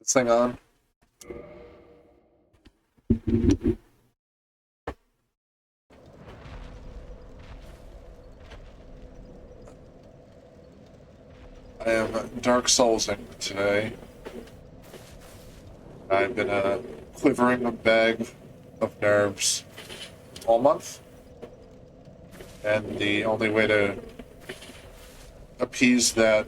This thing on? I am Dark Soulsing today. I've been quivering a bag of nerves all month, and the only way to appease that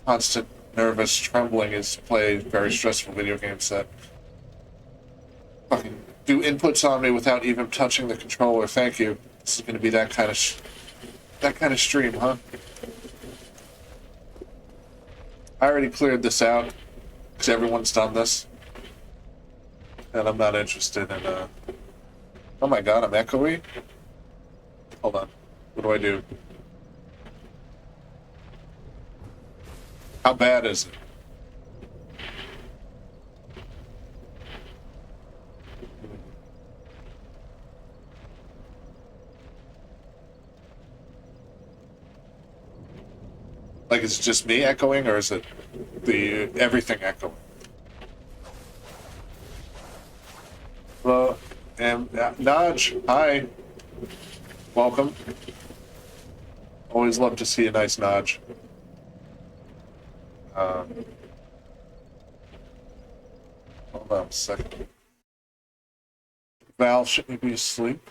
constant nervous trembling is to play very stressful video games that fucking do inputs on me without even touching the controller. Thank you. This is going to be that kind of stream, huh? I already cleared this out because everyone's done this, and I'm not interested in. Oh my god, I'm echoey. Hold on. What do I do? How bad is it? Like, is it just me echoing, or is it the everything echoing? Hello, and Naj, hi, welcome. Always love to see a nice Naj. Hold on a second. Val, shouldn't you be asleep?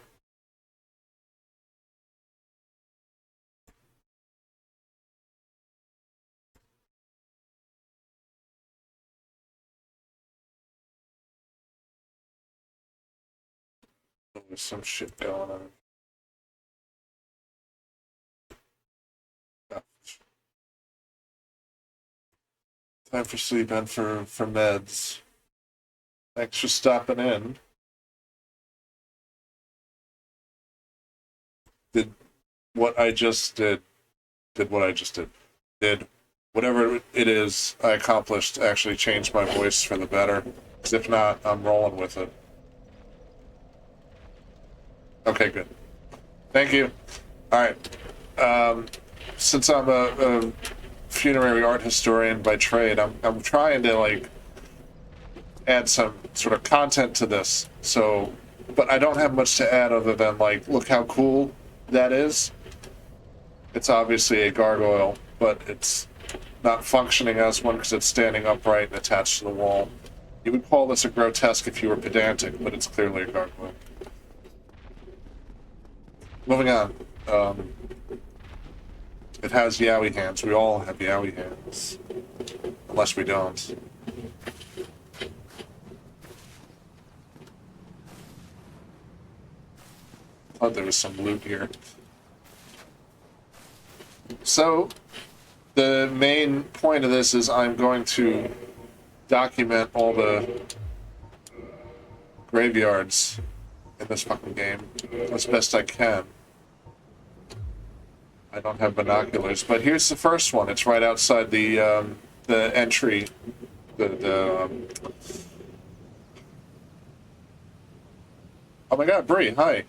There's some shit going on. Oh. Time for sleep and for meds. Thanks for stopping in. Did what I just did. Did what I just did. Did whatever it is I accomplished actually change my voice for the better? Because if not, I'm rolling with it. Okay, good. Thank you. All right. Since I'm a funerary art historian by trade, I'm trying to like add some sort of content to this. So, but I don't have much to add other than like, look how cool that is. It's obviously a gargoyle, but it's not functioning as one because it's standing upright and attached to the wall. You would call this a grotesque if you were pedantic, but it's clearly a gargoyle. Moving on. It has yaoi hands. We all have yaoi hands. Unless we don't. Thought there was some loot here. So, the main point of this is I'm going to document all the graveyards in this fucking game as best I can. I don't have binoculars, but here's the first one. It's right outside the entry. Oh my god, Bree, hi.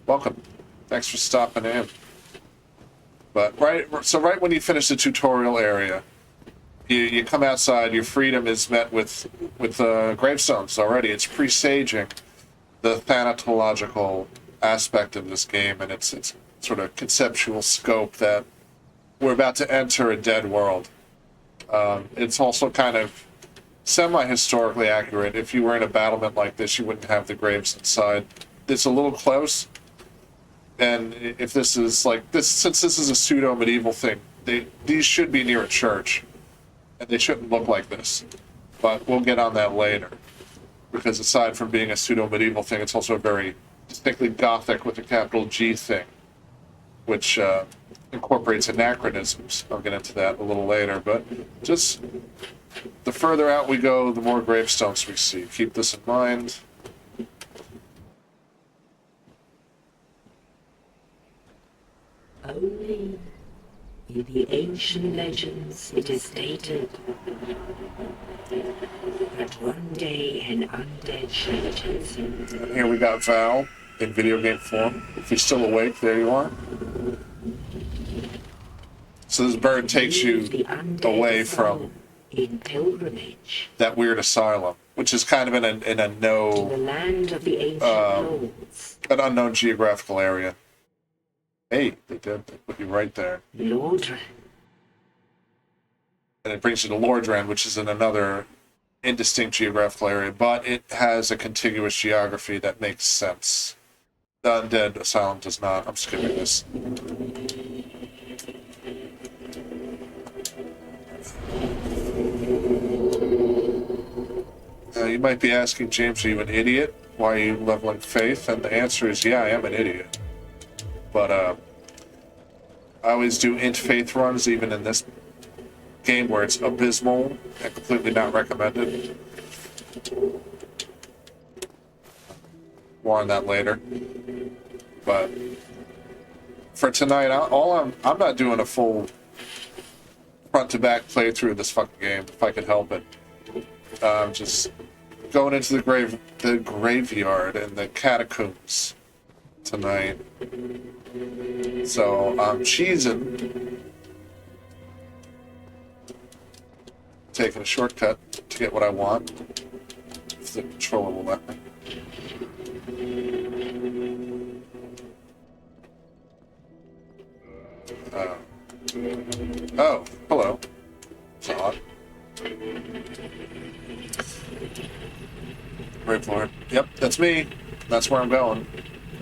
Welcome. Thanks for stopping in. But right when you finish the tutorial area, you come outside, your freedom is met with gravestones already. It's presaging the thanatological aspect of this game and its sort of conceptual scope that we're about to enter a dead world. It's also kind of semi-historically accurate. If you were in a battlement like this, you wouldn't have the graves inside. It's a little close. And if this is like this, since this is a pseudo-medieval thing, these should be near a church, and they shouldn't look like this. But we'll get on that later, because aside from being a pseudo-medieval thing, it's also a very distinctly Gothic with a capital G thing, which incorporates anachronisms. I'll get into that a little later, but just the further out we go, the more gravestones we see. Keep this in mind. Only in the ancient legends it is stated that one day an undead shall chosen. Here we got Val in video game form. If you're still awake, there you are. So this bird takes you away from In pilgrimage that weird asylum, which is kind of in a to the land of the ancient lords. an unknown geographical area. Hey, they did. They put you right there. Lordran. And it brings you to Lordran, which is in another indistinct geographical area, but it has a contiguous geography that makes sense. The Undead Asylum does not. I'm skipping this. You might be asking, James, are you an idiot? Why are you leveling faith? And the answer is, yeah, I am an idiot. But I always do int faith runs, even in this game where it's abysmal and completely not recommended. More on that later. But for tonight, I'm not doing a full front-to-back playthrough of this fucking game if I could help it. Just going into the graveyard and the catacombs tonight. So I'm cheesing, taking a shortcut to get what I want. If the controller will let me. Oh, hello. It's odd. Right for it. Yep, that's me. That's where I'm going.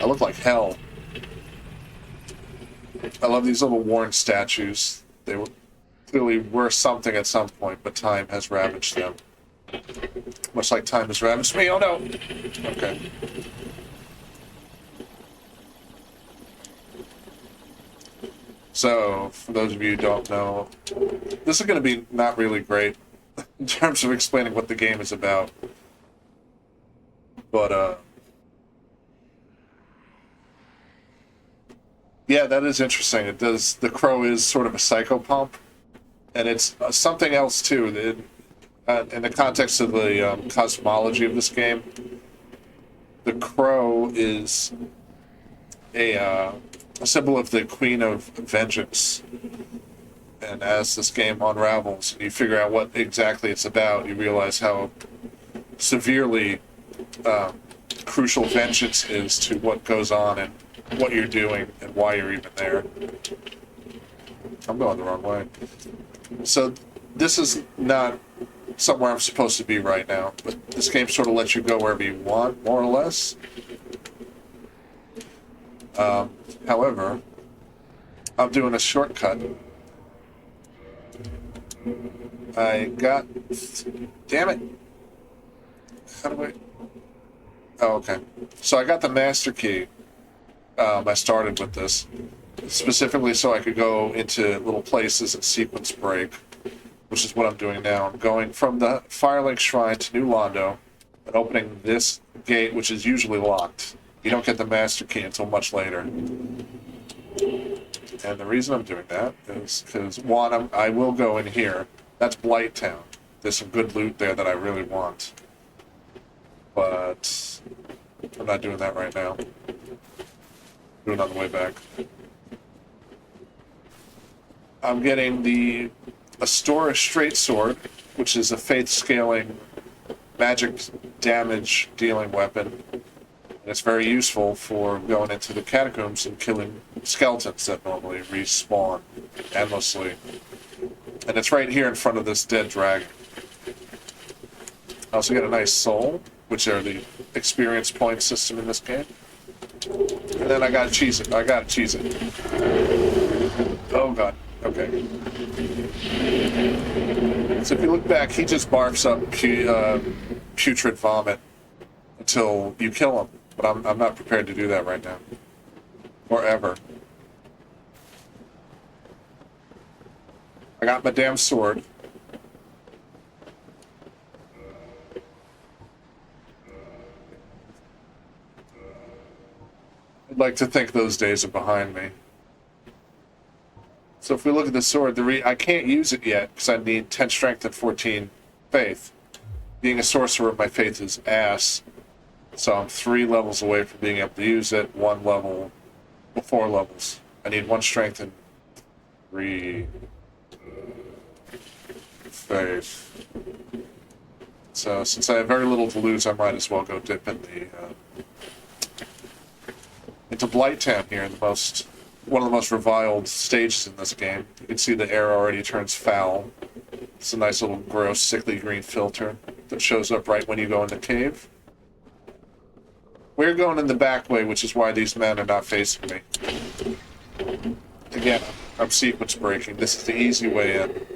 I look like hell. I love these little worn statues. They clearly were something at some point, but time has ravaged them. Much like time has ravaged me. Oh no! Okay. So, for those of you who don't know, this is going to be not really great in terms of explaining what the game is about. But, yeah, that is interesting. It does. The crow is sort of a psychopomp, and it's something else too. In the context of the cosmology of this game, the crow is a symbol of the Queen of Vengeance. And as this game unravels and you figure out what exactly it's about, you realize how severely crucial vengeance is to what goes on and what you're doing and why you're even there. I'm going the wrong way. So this is not somewhere I'm supposed to be right now, but this game sort of lets you go wherever you want, more or less. However, I'm doing a shortcut. Damn it. How do I... Oh, okay. So I got the master key. I started with this, specifically so I could go into little places and sequence break, which is what I'm doing now. I'm going from the Firelink Shrine to New Londo and opening this gate, which is usually locked. You don't get the master key until much later. And the reason I'm doing that is because, one, I will go in here. That's Blight Town. There's some good loot there that I really want. But I'm not doing that right now. Do it on the way back. I'm getting the Astora Straight Sword, which is a faith-scaling magic damage dealing weapon. And it's very useful for going into the catacombs and killing skeletons that normally respawn endlessly. And it's right here in front of this dead dragon. I also get a nice soul, which are the experience point system in this game. And then I gotta cheese it. Oh god. Okay. So if you look back, he just barfs up putrid vomit until you kill him. But I'm not prepared to do that right now. Or ever. I got my damn sword. I'd like to think those days are behind me. So if we look at the sword, I can't use it yet because I need 10 strength and 14 faith. Being a sorcerer, my faith is ass. So I'm 3 levels away from being able to use it. 1 level, 4 levels. I need 1 strength and 3, faith. So, since I have very little to lose, I might as well go dip in the into Blighttown here, one of the most reviled stages in this game. You can see the air already turns foul. It's a nice little gross, sickly green filter that shows up right when you go in the cave. We're going in the back way, which is why these men are not facing me. Again, I'm sequence breaking. This is the easy way in.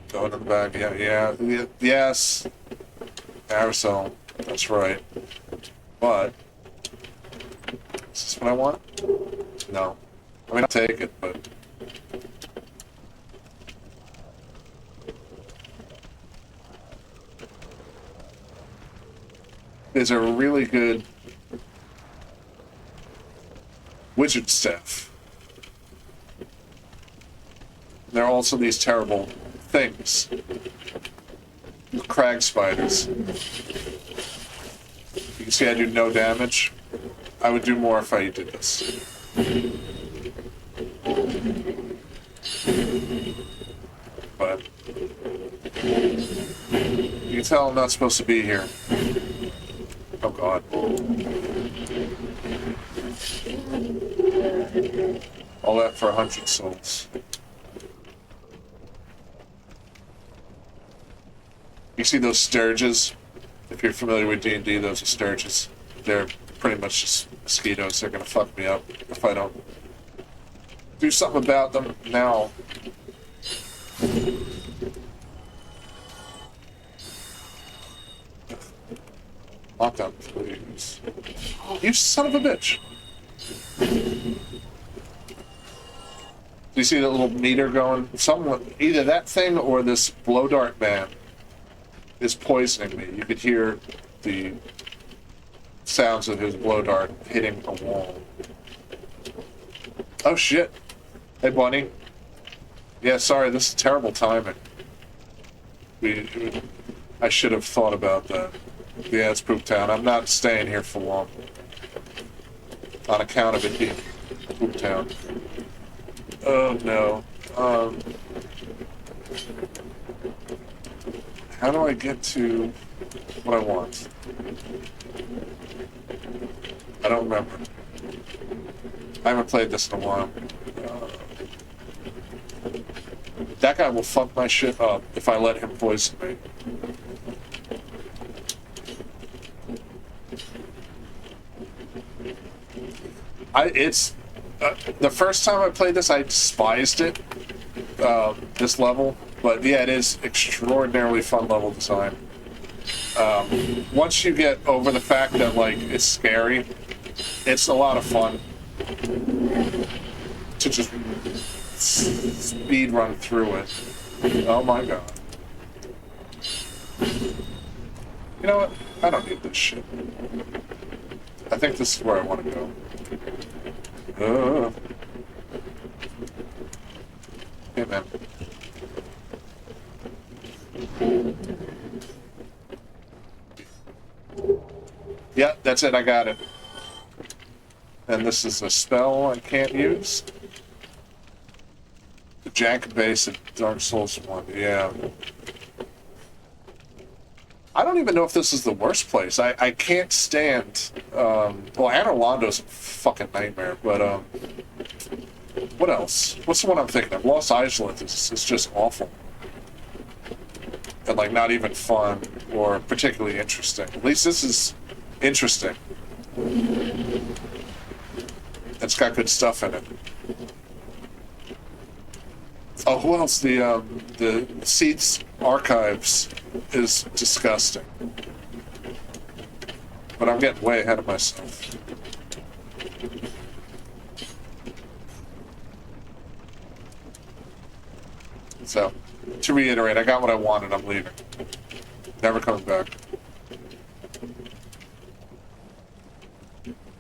Going in the back, yeah, yes. Aerosol, that's right. But, is this what I want? No. I mean, I'll take it, but... There's a really good wizard staff. There are also these terrible things. Crag spiders. You can see I do no damage. I would do more if I did this. But you can tell I'm not supposed to be here. Oh god. All that for 100 souls. You see those sturges? If you're familiar with D&D, those are sturges. They're pretty much just mosquitoes. They're gonna fuck me up if I don't do something about them now. Lockdown, please. You son of a bitch. Do you see that little meter going? Someone, either that thing or this blow dart man is poisoning me. You could hear the sounds of his blow dart hitting a wall. Oh shit. Hey Bunny. Yeah, sorry, this is terrible timing. I should have thought about that. Yeah, it's Poop Town. I'm not staying here for long. On account of it being Poop Town. Oh no. How do I get to what I want? I don't remember. I haven't played this in a while. That guy will fuck my shit up if I let him poison me. The first time I played this, I despised it, this level, but yeah, it is extraordinarily fun level design. Once you get over the fact that, like, it's scary, it's a lot of fun to just speed run through it. Oh my god. You know what? I don't need this shit. I think this is where I want to go. Hey, man. Yeah, that's it. I got it. And this is a spell I can't use. The jank base at Dark Souls 1. Yeah. I don't even know if this is the worst place. I can't stand... well, Anor Londo's a fucking nightmare, but... what else? What's the one I'm thinking of? Lost Island is just awful. And, like, not even fun or particularly interesting. At least this is interesting. It's got good stuff in it. Oh, who else? The Seats Archives is disgusting. But I'm getting way ahead of myself. So, to reiterate, I got what I wanted, I'm leaving. Never coming back.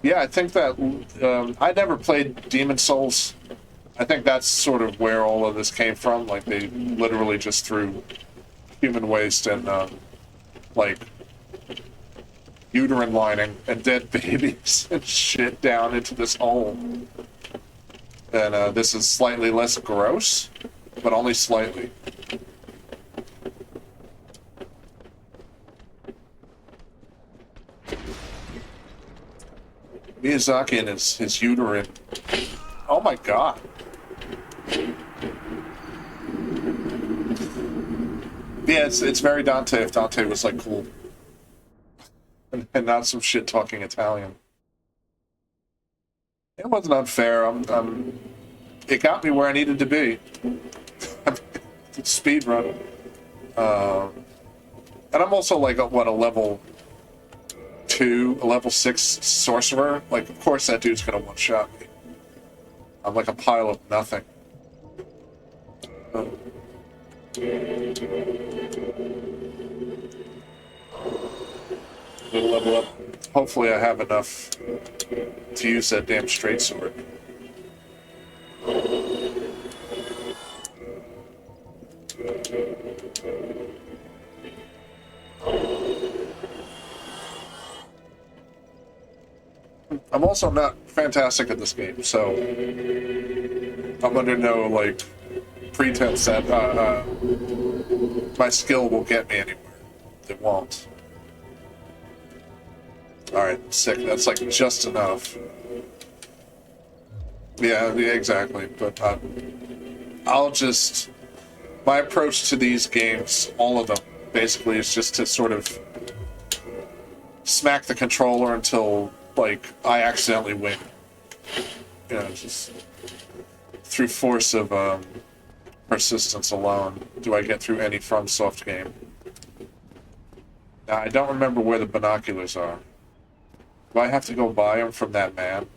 Yeah, I think that, I never played Demon Souls. I think that's sort of where all of this came from. Like, they literally just threw human waste and, like, uterine lining and dead babies and shit down into this hole. And this is slightly less gross, but only slightly. Miyazaki and his uterine. Oh my god. Yeah, it's very Dante if Dante was like cool. And not some shit talking Italian. It wasn't unfair. It got me where I needed to be. Speed run. And I'm also like a level 2, a level 6 sorcerer. Like, of course that dude's gonna one-shot me. I'm like a pile of nothing. We'll level up. Hopefully I have enough to use that damn straight sword. I'm also not fantastic at this game, so I'm under no, like, pretense that my skill will get me anywhere. It won't. Alright, sick. That's, like, just enough. Yeah, exactly. But I'll just... My approach to these games, all of them, basically, is just to sort of smack the controller until, like, I accidentally win. You know, just through force of persistence alone do I get through any FromSoft game. Now, I don't remember where the binoculars are. Do I have to go buy them from that man?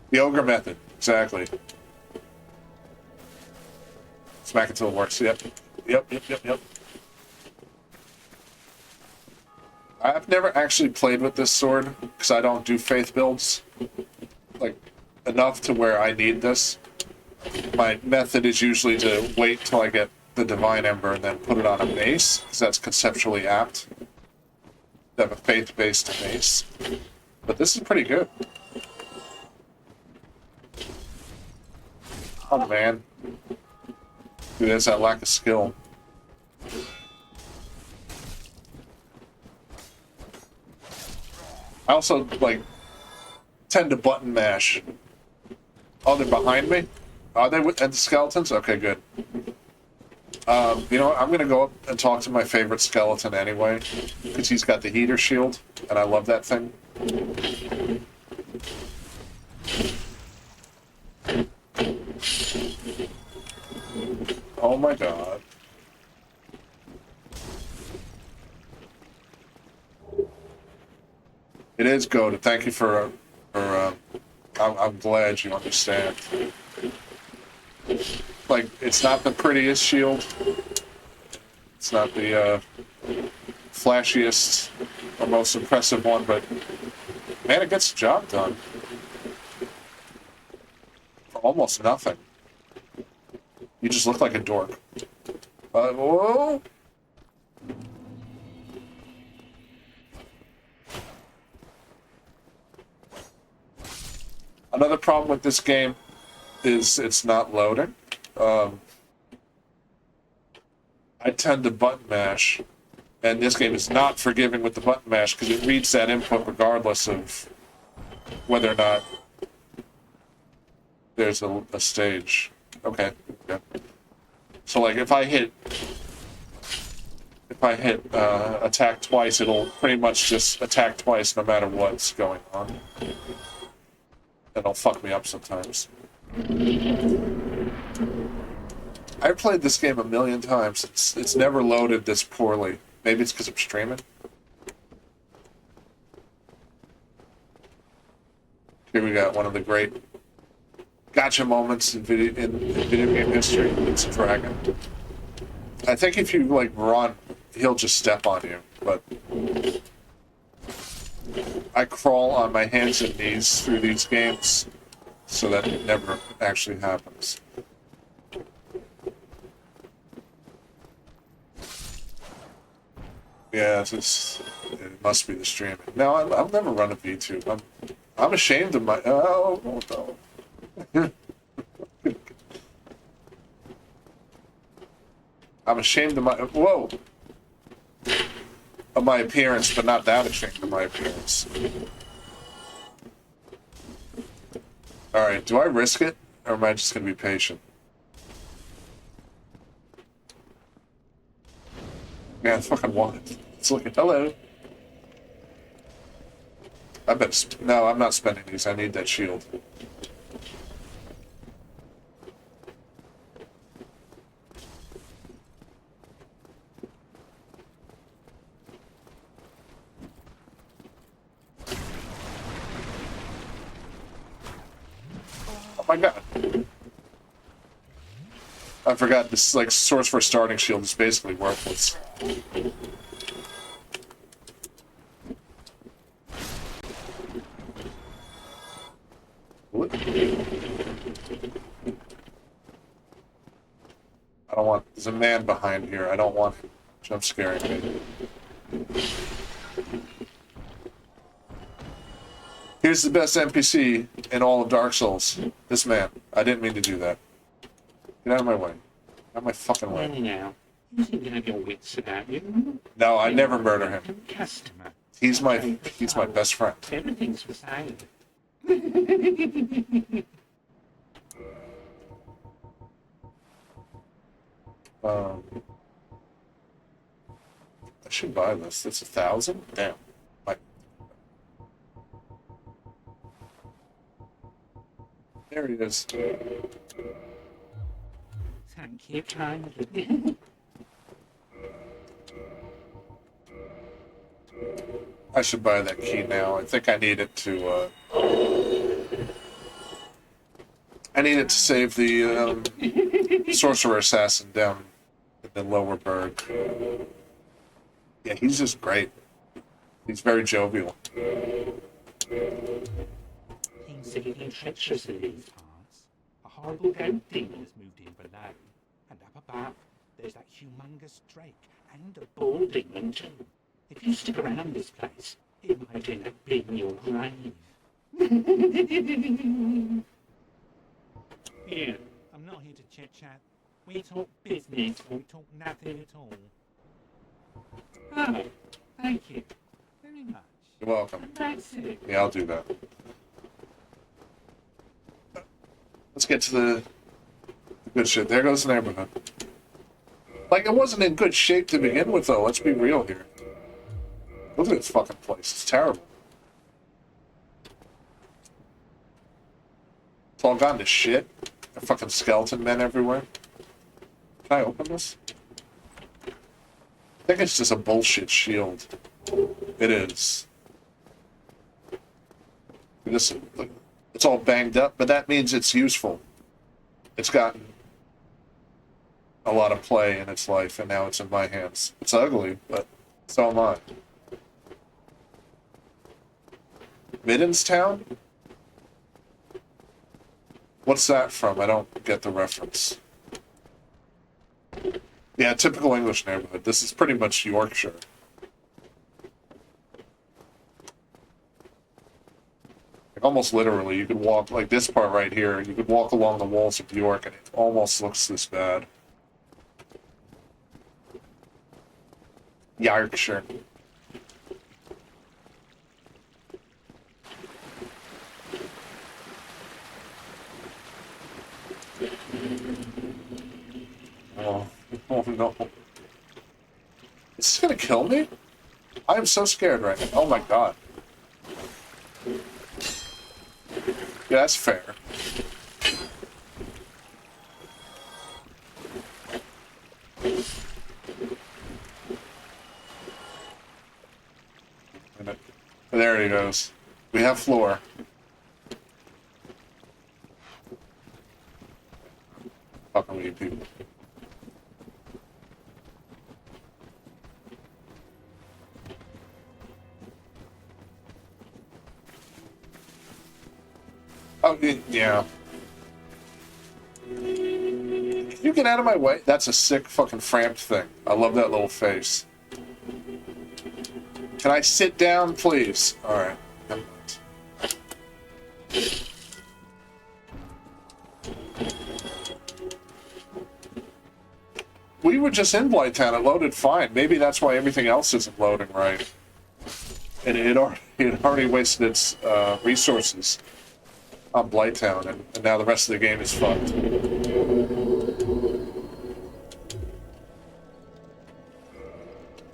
The ogre method, exactly. Smack until it works. Yep. I've never actually played with this sword because I don't do faith builds. Like, enough to where I need this. My method is usually to wait till I get the Divine Ember and then put it on a mace, because that's conceptually apt. To have a faith-based mace. But this is pretty good. Oh man. Dude, there's that lack of skill. I also, like, tend to button mash. Oh, they're behind me? Are they with the skeletons? Okay, good. You know what? I'm gonna go up and talk to my favorite skeleton anyway, because he's got the heater shield, and I love that thing. Oh my god. It is goated. Thank you for I'm glad you understand. Like, it's not the prettiest shield. It's not the flashiest or most impressive one, but man, it gets the job done. For almost nothing. You just look like a dork. Whoa! Another problem with this game is it's not loading. I tend to button mash, and this game is not forgiving with the button mash because it reads that input regardless of whether or not there's a stage. Okay. So like if I hit attack twice, it'll pretty much just attack twice no matter what's going on. It'll fuck me up sometimes. I've played this game a million times. It's never loaded this poorly. Maybe it's because I'm streaming. Here we got one of the great gotcha moments in video game history. It's a dragon. I think if you like run, he'll just step on you. But I crawl on my hands and knees through these games so that it never actually happens. Yeah, it must be the streaming. No, I'll never run a VTube. I'm ashamed of my... Oh, no. I'm ashamed of my... Whoa! Of my appearance, but not that ashamed of my appearance. Alright, do I risk it? Or am I just gonna be patient? Yeah, I fucking want it. It's like, hello. I bet... No, I'm not spending these. I need that shield. Oh my god. I forgot this, like, source for starting shield is basically worthless. What? I don't want... There's a man behind here. I don't want him jump scaring me. Here's the best NPC in all of Dark Souls. This man. I didn't mean to do that. Get out of my way. Out of my fucking way. Now, you seem to have your wits about you. No, I never murder him. Customer. He's my best friend. Everything's for sale. I should buy this. It's 1,000? Damn. There he is. Thank you kindly. I should buy that key now. I think I need it to, I need it to save the, sorcerer assassin down in the lower berg. Yeah, he's just great. He's very jovial. Things are getting treacherous in these parts. A horrible goat thing has moved in below. And up above, there's that humongous drake and a balding one too. If you stick around this place, it might end up being your grave. Here, I'm not here to chit-chat. We talk business, or we talk nothing at all. Oh, thank you very much. You're welcome. That's it. Yeah, I'll do that. Let's get to the good shit. There goes the neighborhood. Like, it wasn't in good shape to begin with, though. Let's be real here. Look at this fucking place. It's terrible. It's all gone to shit. There are fucking skeleton men everywhere. Can I open this? I think it's just a bullshit shield. It is. This, it's all banged up, but that means it's useful. It's gotten a lot of play in its life, and now it's in my hands. It's ugly, but so am I. Middenstown? What's that from? I don't get the reference. Yeah, typical English neighborhood. This is pretty much Yorkshire. Like, almost literally, you could walk, like this part right here, you could walk along the walls of York and it almost looks this bad. Yorkshire. Oh, oh no. Is this gonna kill me? I am so scared right now. Oh my god. Yeah, that's fair. There he goes. We have floor. Fucking weed people. Oh, yeah. Can you get out of my way? That's a sick fucking framed thing. I love that little face. Can I sit down, please? Alright. We were just in Blighttown. It loaded fine. Maybe that's why everything else isn't loading right. And it already wasted its resources on Blighttown, and now the rest of the game is fucked.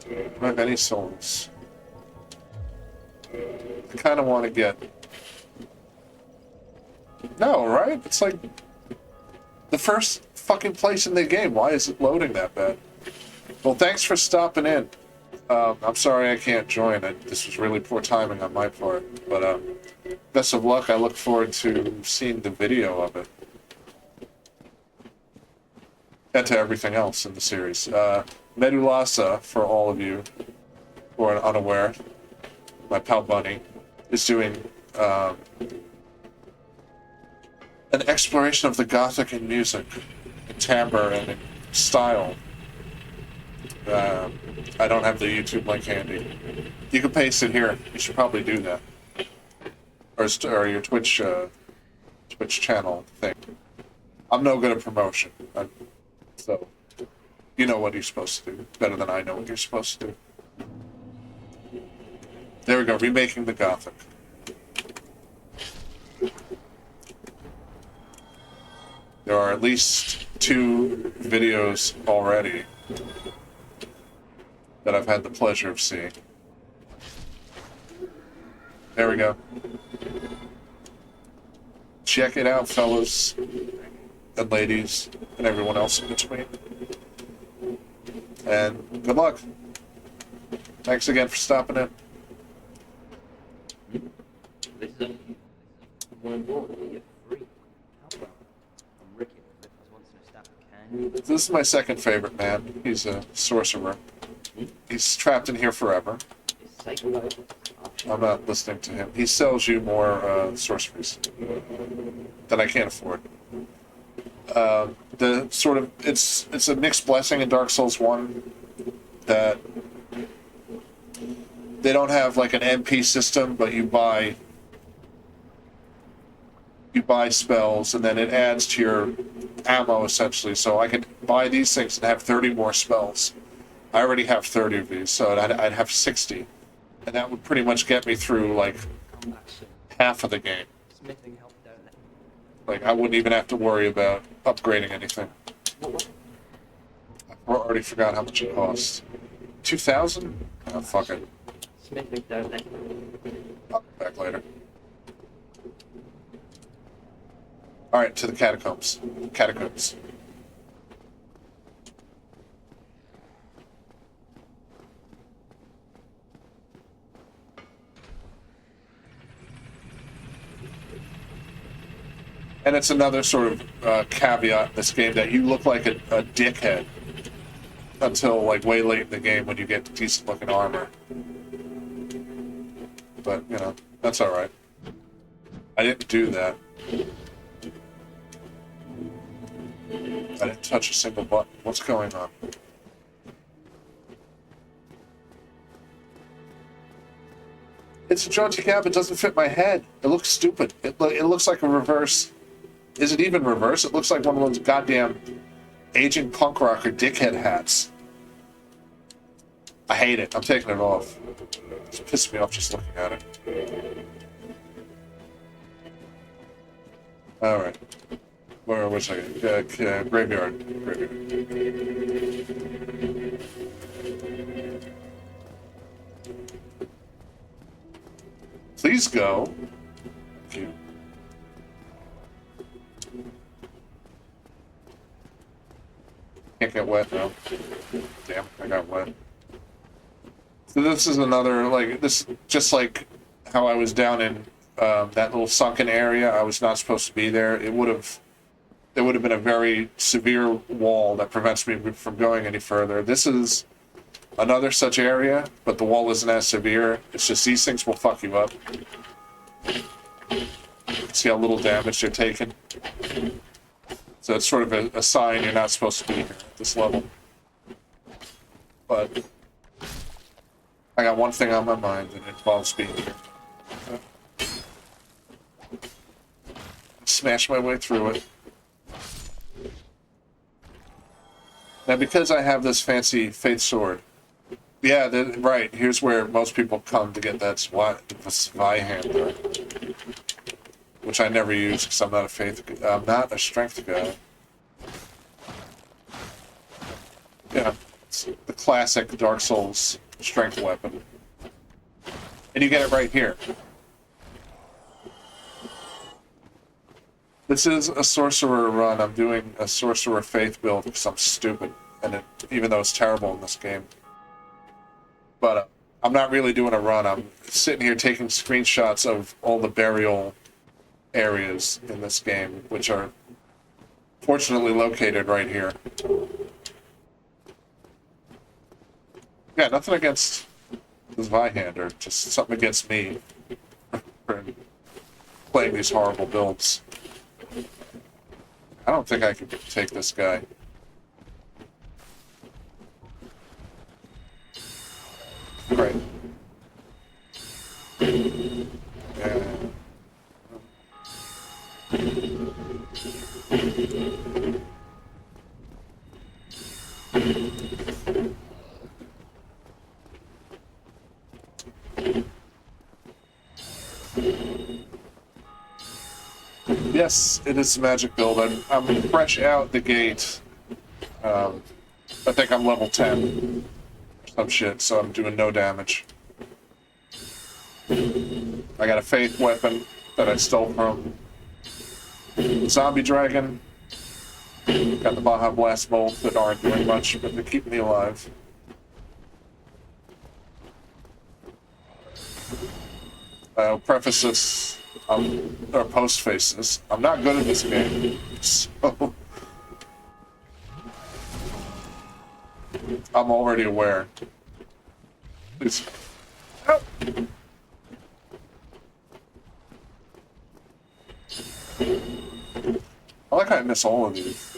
Do I have any souls? I kind of want to get... No, right? It's like the first fucking place in the game. Why is it loading that bad? Well, thanks for stopping in. I'm sorry I can't join. This was really poor timing on my part. But best of luck. I look forward to seeing the video of it. And to everything else in the series. Medulasa, for all of you who are unaware, my pal Bunny, is doing an exploration of the Gothic in music, in timbre, and in style. I don't have the YouTube link handy. You can paste it here. You should probably do that. Or your Twitch channel thing. I'm no good at promotion. So, you know what you're supposed to do. Better than I know what you're supposed to do. There we go, remaking the Gothic. There are at least 2 videos already that I've had the pleasure of seeing. There we go. Check it out, fellas and ladies and everyone else in between. And good luck. Thanks again for stopping in. This is more important, you're free. How about I'm Ricky, I was once in a staff can. This is my second favorite man. He's a sorcerer. He's trapped in here forever. I'm not listening to him. He sells you more sorceries that I can't afford. The sort of it's a mixed blessing in Dark Souls 1 that they don't have like an MP system, but you buy spells and then it adds to your ammo essentially. So I could buy these things and have 30 more spells. I already have 30 of these, so I'd have 60. And that would pretty much get me through like half of the game. Smithing help, don't they? Like I wouldn't even have to worry about upgrading anything. I already forgot how much it costs. 2,000? Oh, fuck it. Smithing, don't they? I'll come back later. Alright, to the catacombs. Catacombs. And it's another sort of caveat in this game that you look like a dickhead until like way late in the game when you get decent looking armor. But, you know, that's alright. I didn't do that. I didn't touch a single button. What's going on? It's a jaunty cab. It doesn't fit my head. It looks stupid. It looks like a reverse. Is it even reverse? It looks like one of those goddamn aging punk rocker dickhead hats. I hate it. I'm taking it off. It's pissing me off just looking at it. Alright. Where was I? Graveyard. Please go. Thank you. Can't get wet now. Damn, I got wet. So this is another, like, this, just like how I was down in that little sunken area, I was not supposed to be there. There would have been a very severe wall that prevents me from going any further. This is another such area, but the wall isn't as severe. It's just these things will fuck you up. See how little damage they're taking? So it's sort of a sign you're not supposed to be here at this level. But I got one thing on my mind, and it involves being here. Smash my way through it. Now, because I have this fancy Faith Sword, yeah, right, here's where most people come to get that Zweihander, which I never use because I'm not a strength guy. Yeah, it's the classic Dark Souls strength weapon. And you get it right here. This is a sorcerer run. I'm doing a sorcerer faith build because I'm stupid, and even though it's terrible in this game. But I'm not really doing a run. I'm sitting here taking screenshots of all the burial areas in this game, which are fortunately located right here. Yeah, nothing against the Zweihander, just something against me for playing these horrible builds. I don't think I can take this guy. Great. Yeah. Yes, it is a magic build. I'm fresh out the gate. I think I'm level 10 or some shit, so I'm doing no damage. I got a faith weapon that I stole from Zombie Dragon. Got the Baja Blast Bolt that aren't doing much, but they're keeping me alive. I'll preface this, or post-face this. I'm not good at this game, so I'm already aware. Please. Oh. I like how I miss all of these.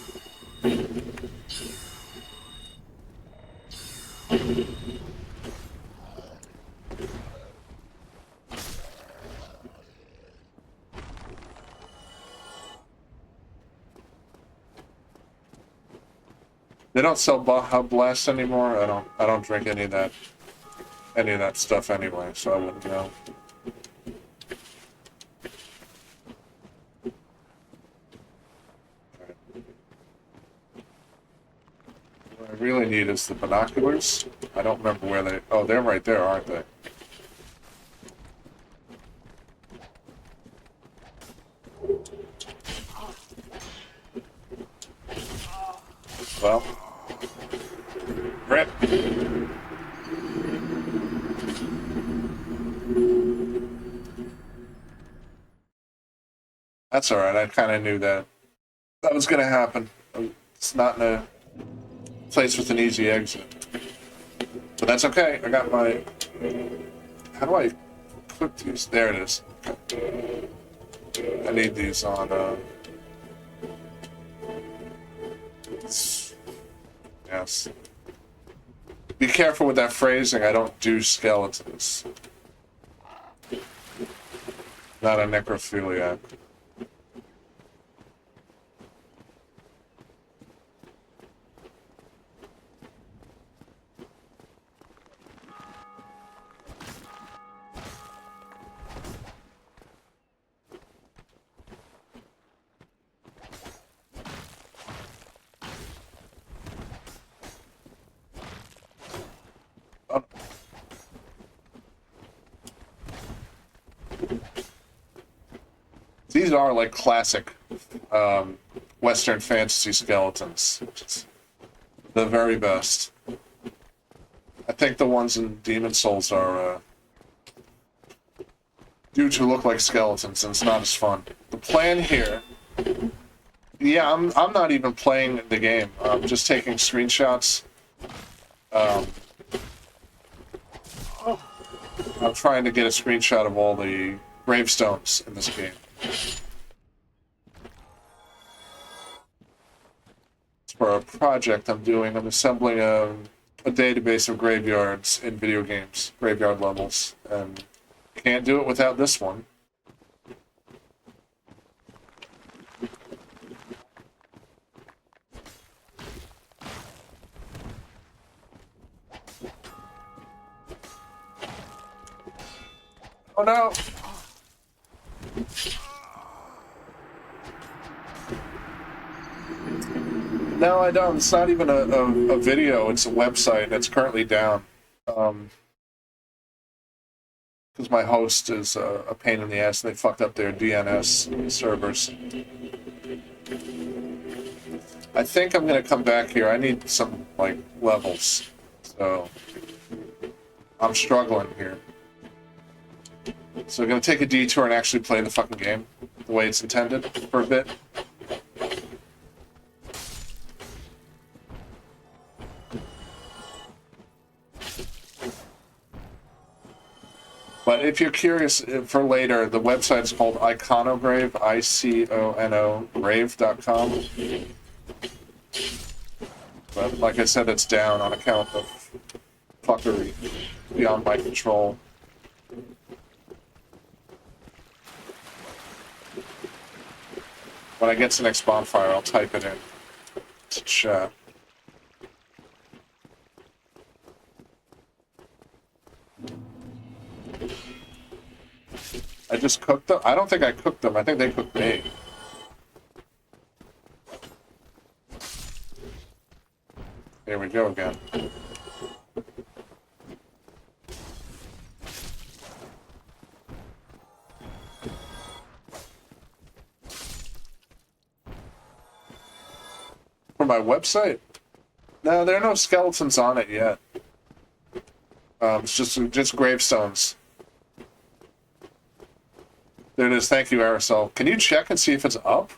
They don't sell Baja Blast anymore. I don't drink any of that stuff anyway, so I wouldn't know. What I really need is the binoculars. I don't remember where they... Oh, they're right there, aren't they? Well... Rip! That's alright, I kind of knew that. That was gonna happen. It's not in a place with an easy exit. But that's okay, I got my... How do I click these? There it is. I need these on, Yes. Be careful with that phrasing, I don't do skeletons. Not a necrophiliac. These are like classic Western fantasy skeletons. The very best. I think the ones in Demon Souls are due to look like skeletons, and it's not as fun. The plan here... Yeah, I'm not even playing the game. I'm just taking screenshots. I'm trying to get a screenshot of all the gravestones in this game. For a project I'm doing, I'm assembling a database of graveyards in video games, graveyard levels, and can't do it without this one. Oh no! No, I don't. It's not even a video. It's a website, and it's currently down. Because my host is a pain in the ass. They fucked up their DNS servers. I think I'm gonna come back here. I need some, like, levels. So, I'm struggling here. So I'm gonna take a detour and actually play the fucking game the way it's intended for a bit. But if you're curious for later, the website is called Iconograve, I-C-O-N-O, grave.com. But like I said, it's down on account of fuckery beyond my control. When I get to the next bonfire, I'll type it in to chat. I just cooked them? I don't think I cooked them. I think they cooked me. Here we go again. For my website? No, there are no skeletons on it yet. It's just gravestones. There it is. Thank you, Aerosol. Can you check and see if it's up?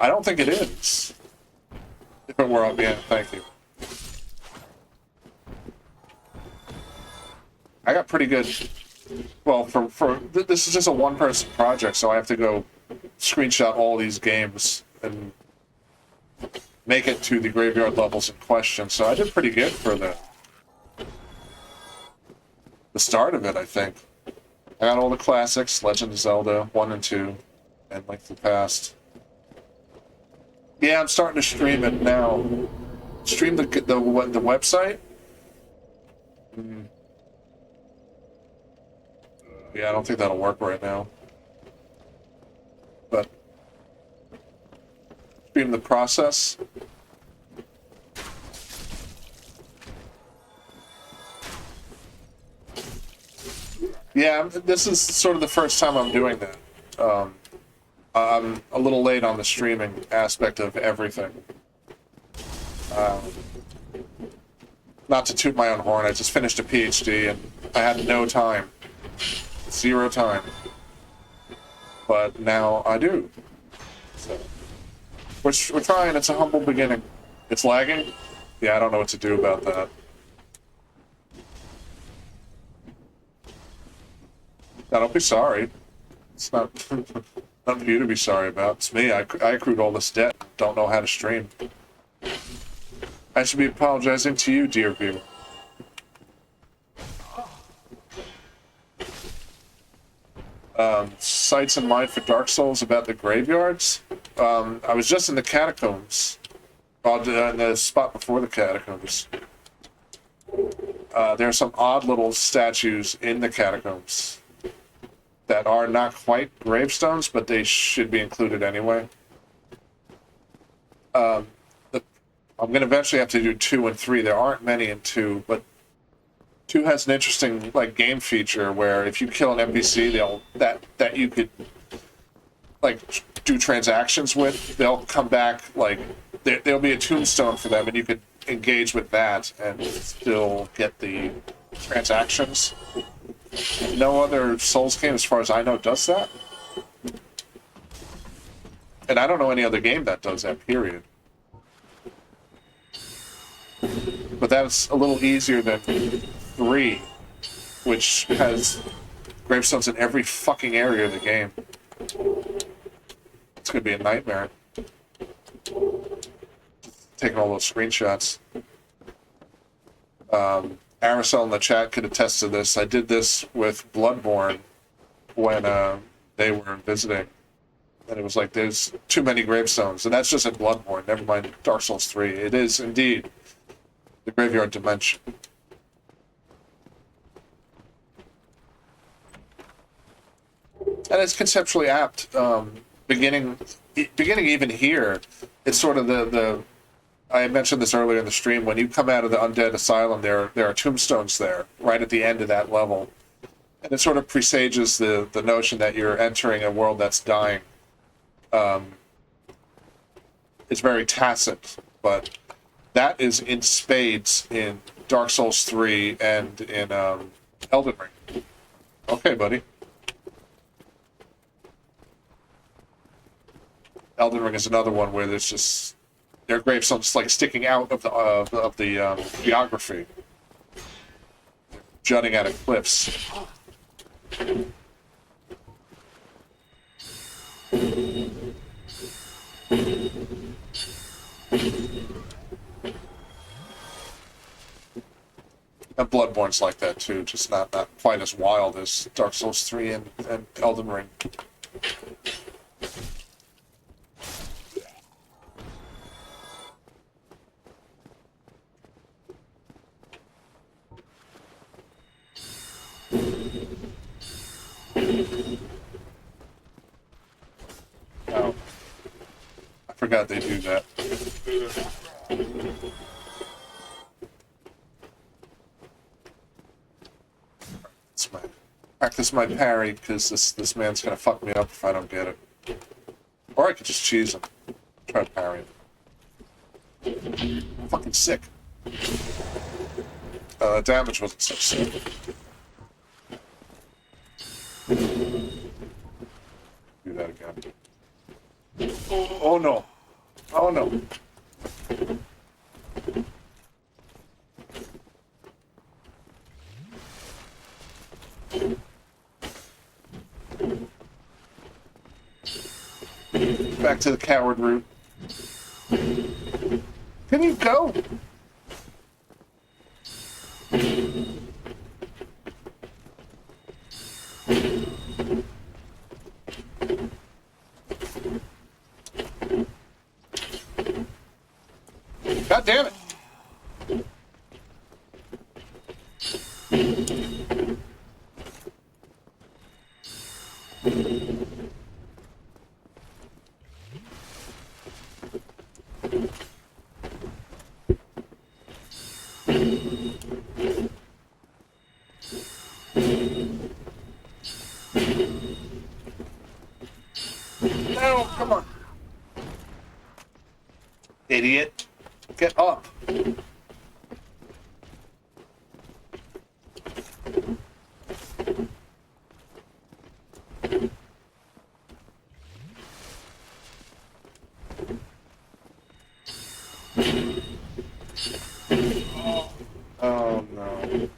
I don't think it is. If it were up, yeah, thank you. I got pretty good. Well, this is just a one-person project, so I have to go screenshot all these games and make it to the graveyard levels in question. So I did pretty good for the start of it, I think. I got all the classics, Legend of Zelda 1 and 2, and Link to the Past. Yeah, I'm starting to stream it now. Stream the website? Yeah, I don't think that'll work right now. But stream the process. Yeah, this is sort of the first time I'm doing that. I'm a little late on the streaming aspect of everything. Not to toot my own horn, I just finished a PhD and I had no time. 0 time. But now I do. So, we're trying, it's a humble beginning. It's lagging? Yeah, I don't know what to do about that. Now, don't be sorry. It's not nothing for you to be sorry about. It's me. I accrued all this debt. Don't know how to stream. I should be apologizing to you, dear viewer. Sights in mind for Dark Souls about the graveyards. I was just in the catacombs. In the spot before the catacombs. There are some odd little statues in the catacombs that are not quite gravestones, but they should be included anyway. I'm going to eventually have to do 2 and 3. There aren't many in 2, but 2 has an interesting game feature where if you kill an NPC, that you could do transactions with. They'll come back there'll be a tombstone for them, and you could engage with that and still get the transactions. No other Souls game, as far as I know, does that. And I don't know any other game that does that, period. But that's a little easier than 3, which has gravestones in every fucking area of the game. It's gonna be a nightmare. Taking all those screenshots. Aerosol in the chat could attest to this. I did this with Bloodborne when they were visiting. And it was like, there's too many gravestones. And that's just in Bloodborne, never mind Dark Souls 3. It is indeed the graveyard dimension. And it's conceptually apt. Beginning even here, it's sort of the I mentioned this earlier in the stream. When you come out of the undead asylum, there are tombstones there right at the end of that level, and it sort of presages the notion that you're entering a world that's dying. It's very tacit, but that is in spades in Dark Souls 3 and in Elden Ring. Okay, buddy. Elden Ring is another one where there's just their gravestones like sticking out of the geography, jutting out of cliffs. And Bloodborne's like that too, just not quite as wild as Dark Souls 3 and Elden Ring. Oh, I forgot they do that. Practice my parry, because this man's gonna fuck me up if I don't get it. Or I could just cheese him. Try to parry him. I'm fucking sick. Damage wasn't so sick. Do that again. Oh no. Oh no. Back to the coward route. Can you go? God damn it. No, come on. Idiot. Get up. Oh no.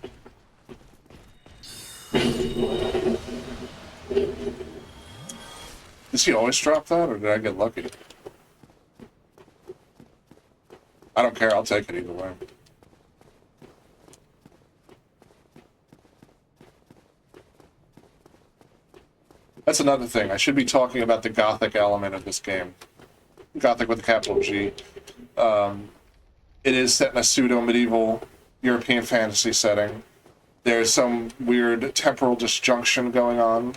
Does he always drop that, or did I get lucky? I don't care, I'll take it either way. That's another thing. I should be talking about the Gothic element of this game. Gothic with a capital G. It is set in a pseudo-medieval European fantasy setting. There's some weird temporal disjunction going on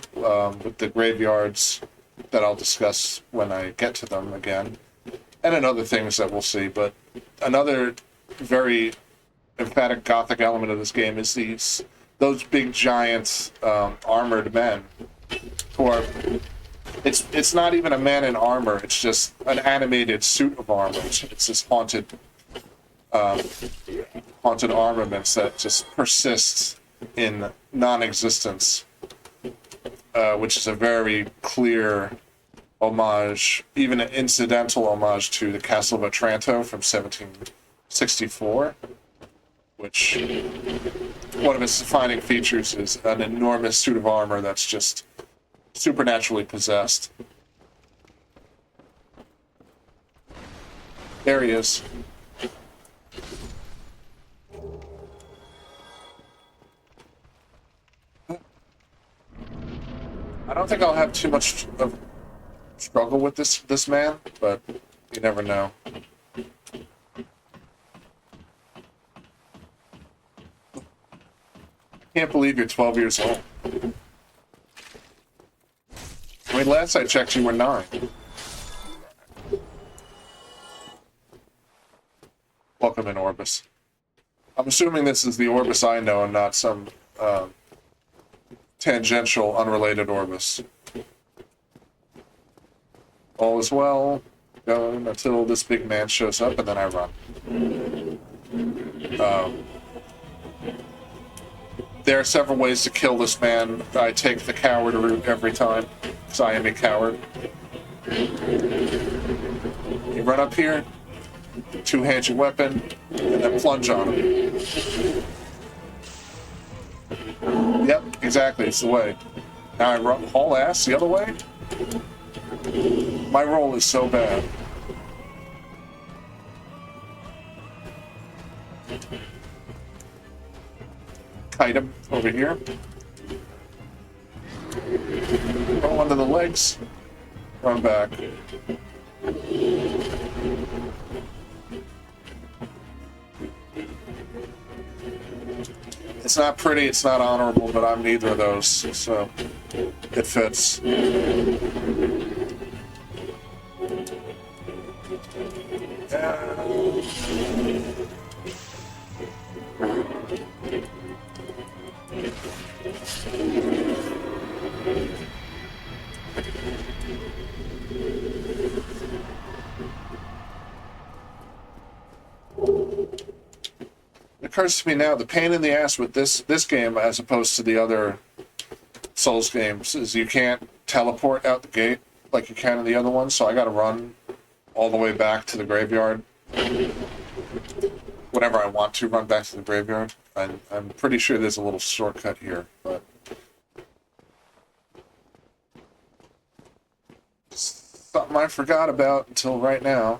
with the graveyards that I'll discuss when I get to them again. And in other things that we'll see. But another very emphatic Gothic element of this game is those big giant armored men who are... It's not even a man in armor, it's just an animated suit of armor. It's this haunted armaments that just persists in non-existence, which is a very clear homage, even an incidental homage to the Castle of Otranto from 1764, which one of its defining features is an enormous suit of armor that's just supernaturally possessed. There he is. I don't think I'll have too much of struggle with this man, but you never know. I can't believe you're 12 years old. think last I checked you were 9. Welcome in, Orbis. I'm assuming this is the Orbis I know and not some tangential, unrelated Orbis. All is well, going until this big man shows up, and then I run. There are several ways to kill this man. I take the coward route every time, because I am a coward. You run up here, two-hand your weapon, and then plunge on him. Yep, exactly, it's the way. Now I run, haul ass the other way? My roll is so bad. Kite him over here. Roll under the legs. Run back. It's not pretty, it's not honorable, but I'm neither of those, so it fits. It occurs to me now, the pain in the ass with this game as opposed to the other Souls games is you can't teleport out the gate like you can in the other ones, so I gotta run all the way back to the graveyard. Whenever I want to run back to the graveyard. I'm pretty sure there's a little shortcut here, but something I forgot about until right now.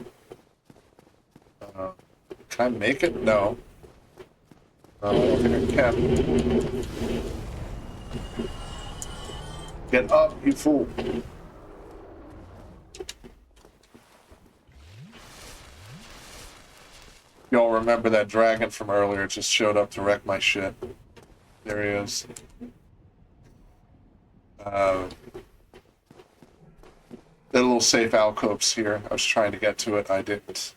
Can I make it? No. No, I don't think I can. Get up, you fool. Y'all remember that dragon from earlier? It just showed up to wreck my shit. There he is. The little safe alcoves here. I was trying to get to it. I didn't.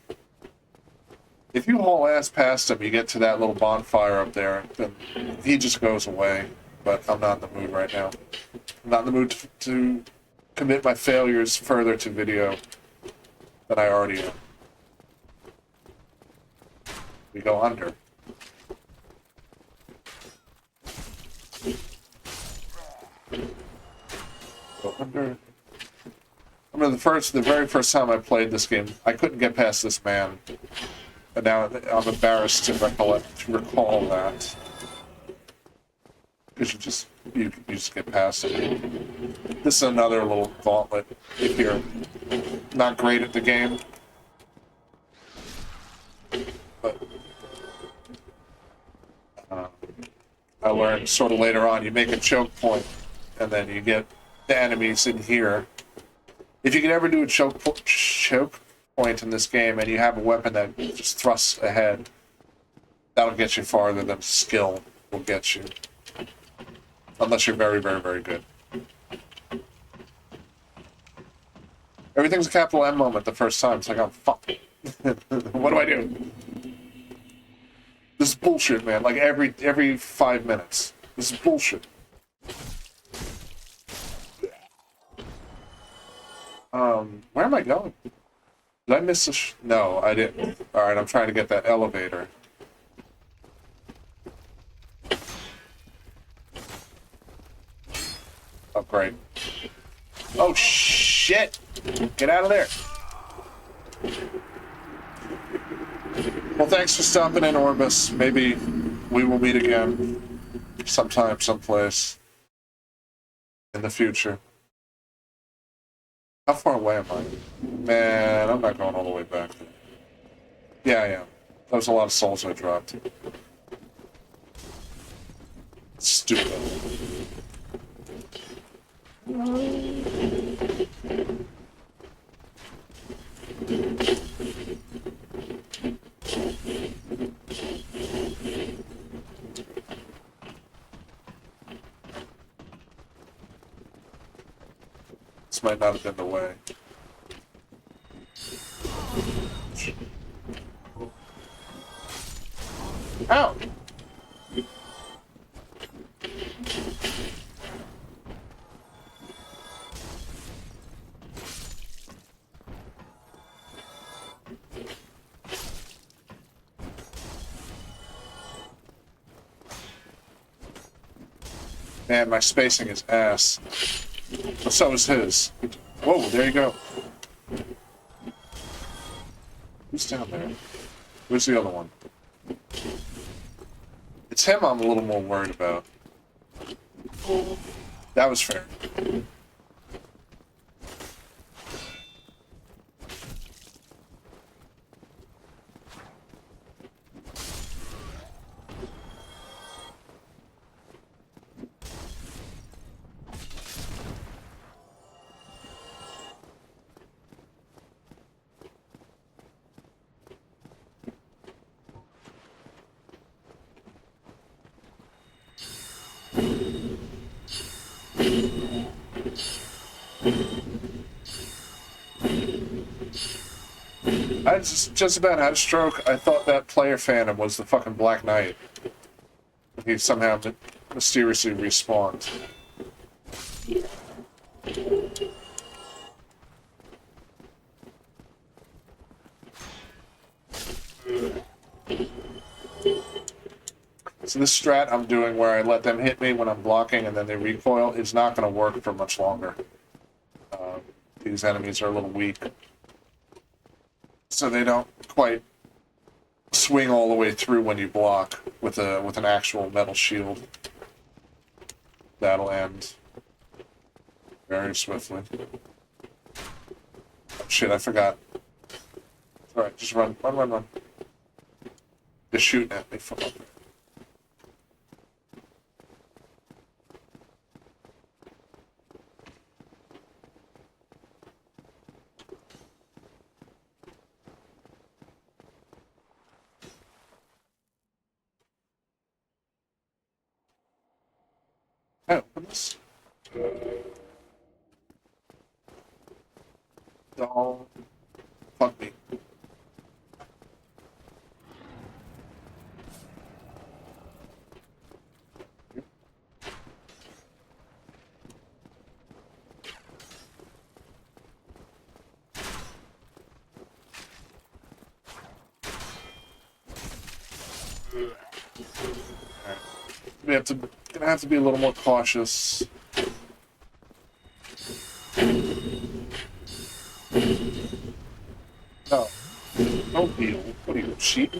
If you haul ass past him, you get to that little bonfire up there, then he just goes away. But I'm not in the mood right now. I'm not in the mood to commit my failures further to video than I already am. We go under. Go under. I mean, the very first time I played this game, I couldn't get past this man. And now I'm embarrassed to recall that. Because you just get past it. This is another little gauntlet if you're not great at the game. But I learned sort of later on, you make a choke point, and then you get the enemies in here. If you can ever do a choke point in this game, and you have a weapon that just thrusts ahead, that'll get you farther than skill will get you. Unless you're very, very, very good. Everything's a capital M moment the first time. It's like, oh, fuck. What do I do? This is bullshit, man. Like, every 5 minutes. This is bullshit. Where am I going? Did I miss a No, I didn't. Alright, I'm trying to get that elevator. Oh, great. Oh, shit! Get out of there! Well, thanks for stopping in, Orbis. Maybe we will meet again sometime, someplace in the future. How far away am I? Man, I'm not going all the way back there. Yeah, I am. That was a lot of souls I dropped. Stupid. This might not have been the way. Ow! Man, my spacing is ass. But so is his. Whoa, there you go. Who's down there? Where's the other one? It's him I'm a little more worried about. That was fair. I just about had a stroke. I thought that player phantom was the fucking Black Knight. He somehow mysteriously respawned. So this strat I'm doing where I let them hit me when I'm blocking and then they recoil is not going to work for much longer. These enemies are a little weak. So they don't quite swing all the way through when you block with an actual metal shield. That'll end very swiftly. Oh, shit, I forgot. Alright, just run. They're shooting at me from up there. Oh, goodness. Don't fuck me. Gonna have to be a little more cautious. No, don't heal. What are you, sheep?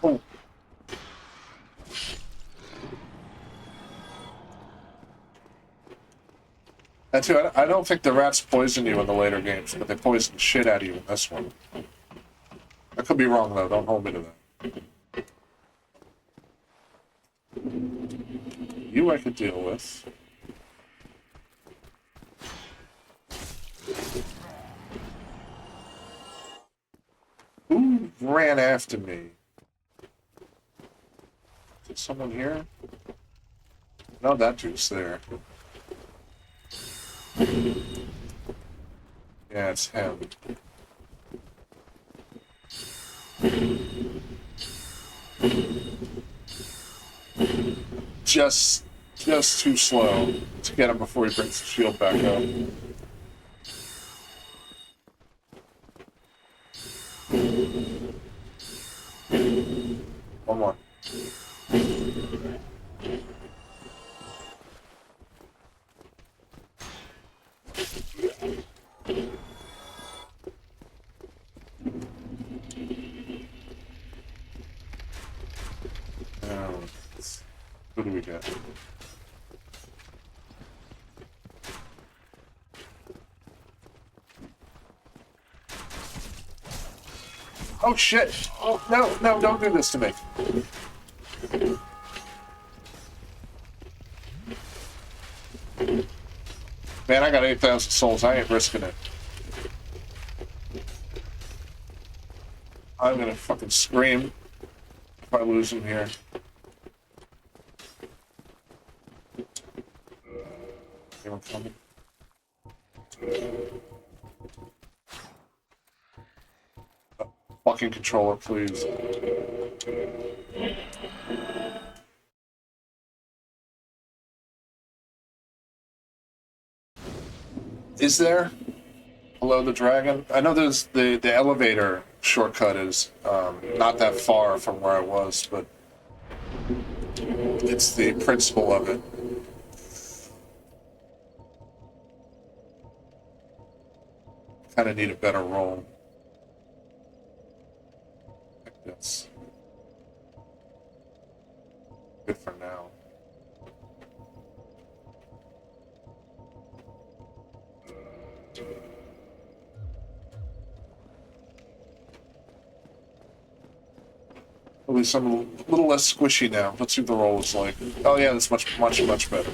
Oh. That too, I don't think the rats poison you in the later games, but they poison the shit out of you in this one. I could be wrong though, don't hold me to that. You I could deal with. Who ran after me? Is there someone here? No, that dude's there. Yeah, it's him. Just too slow to get him before he brings the shield back up. One more. Who do we get? Oh shit! Oh no, don't do this to me. Man, I got 8,000 souls. I ain't risking it. I'm gonna fucking scream if I lose him here. Anyone coming? Fucking controller, please. Is there? Below the dragon? I know there's the elevator shortcut is not that far from where I was, but it's the principle of it. Kind of need a better roll. I think that's good for now. At least I'm a little less squishy now. Let's see what the roll is like. Oh yeah, that's much better.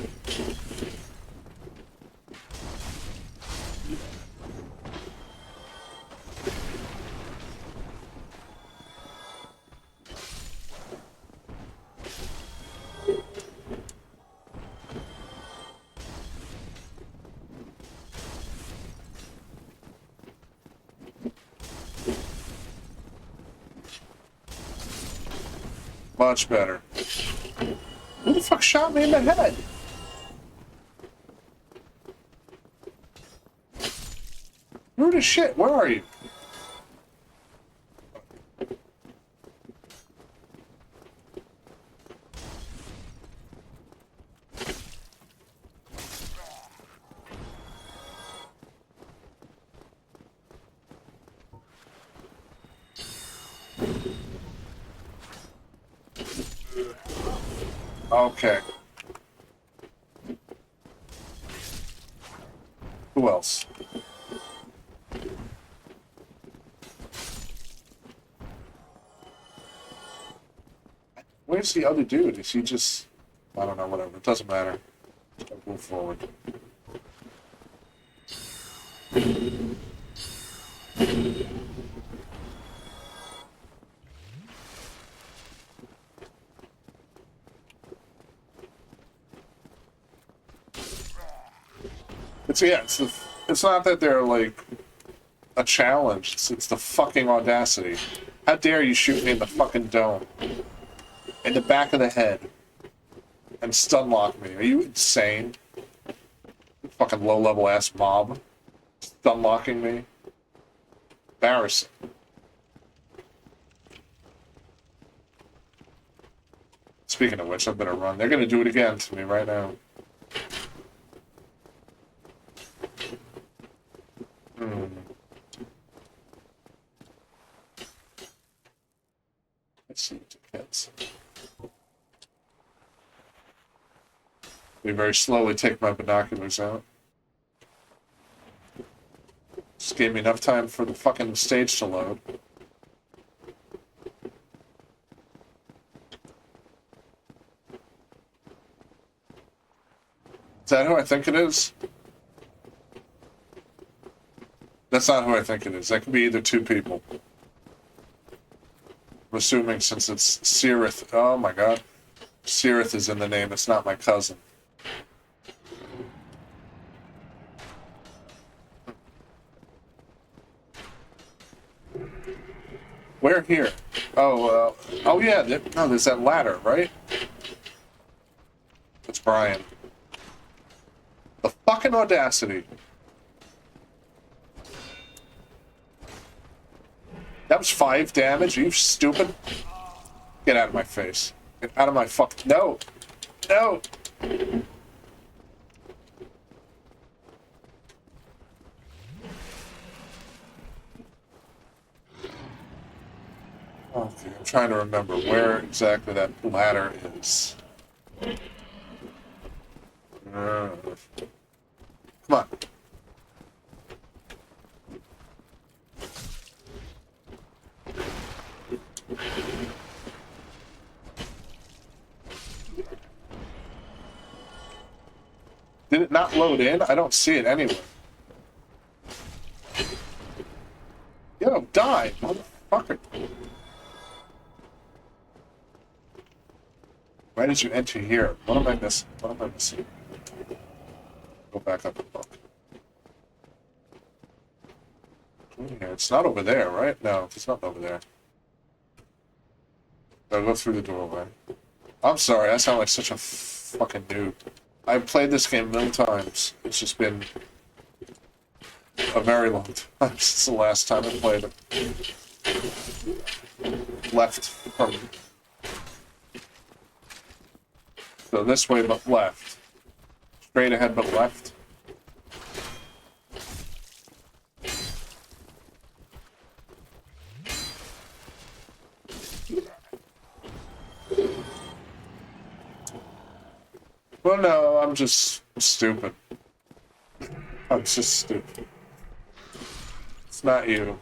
Much better. Who the fuck shot me in the head? Rude as shit, where are you? Okay. Who else? Where's the other dude? Is he just... I don't know, whatever. It doesn't matter. I'll move forward. It's not that they're like a challenge. It's the fucking audacity. How dare you shoot me in the fucking dome, in the back of the head, and stun lock me? Are you insane? Fucking low level ass mob, stun locking me. Embarrassing. Speaking of which, I better run. They're gonna do it again to me right now. Let's see, tickets. We very slowly take my binoculars out. Just gave me enough time for the fucking stage to load. Is that who I think it is? That's not who I think it is. That could be either two people. I'm assuming since it's Sirith. Oh my god. Sirith is in the name. It's not my cousin. Where here? Oh, oh yeah. No, there's that ladder, right? It's Brian. The fucking audacity. That was 5 damage. Are you stupid? Get out of my face. Get out of my fucking... No! No! Okay, I'm trying to remember where exactly that ladder is. Come on. Did it not load in? I don't see it anywhere. Yo, die, mother... Fucker. Why did you enter here? What am I missing? What am I missing? Go back up and look. Yeah, it's not over there, right? No, it's not over there. I'll go through the doorway. I'm sorry, I sound like such a fucking noob. I've played this game a million times. It's just been a very long time since the last time I played it. Left from... So this way but left. Straight ahead but left. Well, no, I'm just stupid. I'm just stupid. It's not you.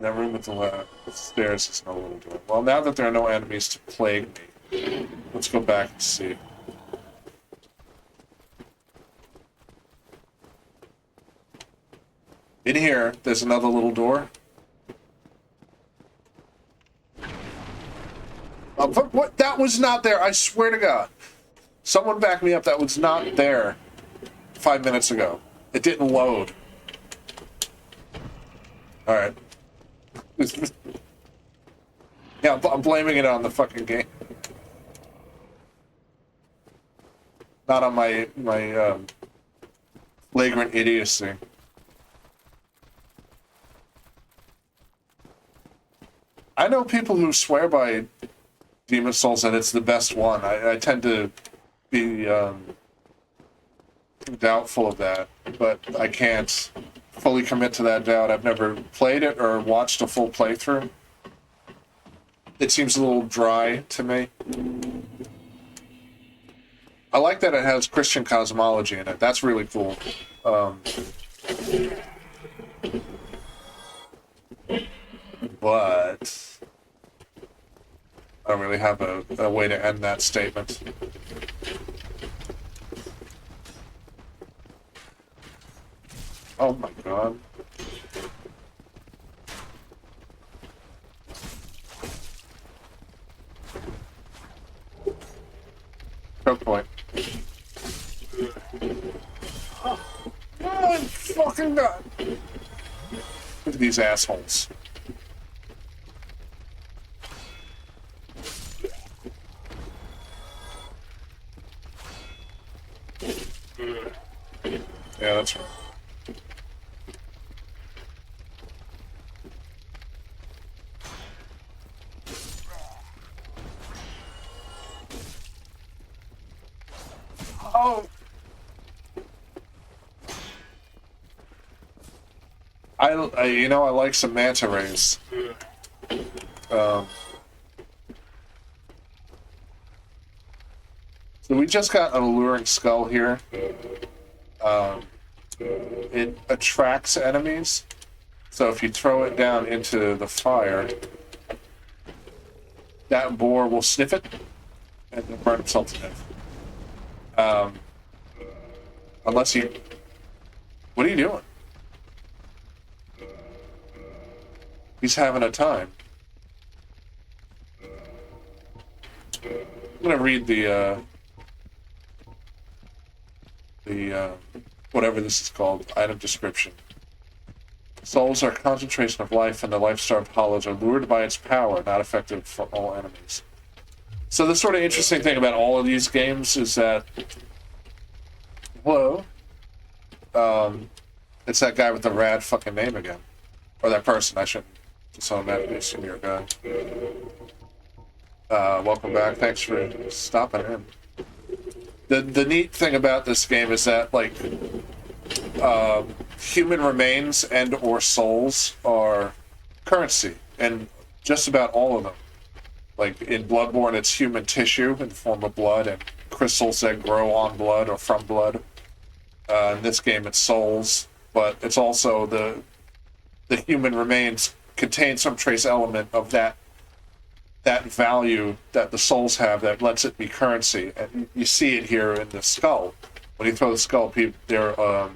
That room with the stairs is no little door. Well, now that there are no enemies to plague me, let's go back and see. In here, there's another little door. What? That was not there. I swear to God. Someone back me up. That was not there 5 minutes ago. It didn't load. Alright. Yeah, I'm blaming it on the fucking game. Not on my flagrant idiocy. I know people who swear by Demon Souls and it's the best one. I tend to be doubtful of that, but I can't fully commit to that doubt. I've never played it or watched a full playthrough. It seems a little dry to me. I like that it has Christian cosmology in it. That's really cool. But I don't really have a way to end that statement. Oh my god. Choke point. Oh my fucking god. Look at these assholes. Yeah, that's right. Oh! I like some manta rays. So we just got an alluring skull here. It attracts enemies, so if you throw it down into the fire, that boar will sniff it and then burn himself to death. Unless you... What are you doing? He's having a time. I'm gonna read the whatever this is called, item description. Souls are concentration of life, and the life-starved hollows are lured by its power, not effective for all enemies. So the sort of interesting thing about all of these games is that... Hello? It's that guy with the rad fucking name again. Or that person, I shouldn't disown that, assume you're a guy. Welcome back, thanks for stopping in. The neat thing about this game is that, like, human remains and or souls are currency, and just about all of them. Like, in Bloodborne, it's human tissue in the form of blood, and crystals that grow on blood or from blood. In this game, it's souls, but it's also the human remains contain some trace element of that value that the souls have that lets it be currency. And you see it here in the skull. When you throw the skull, they're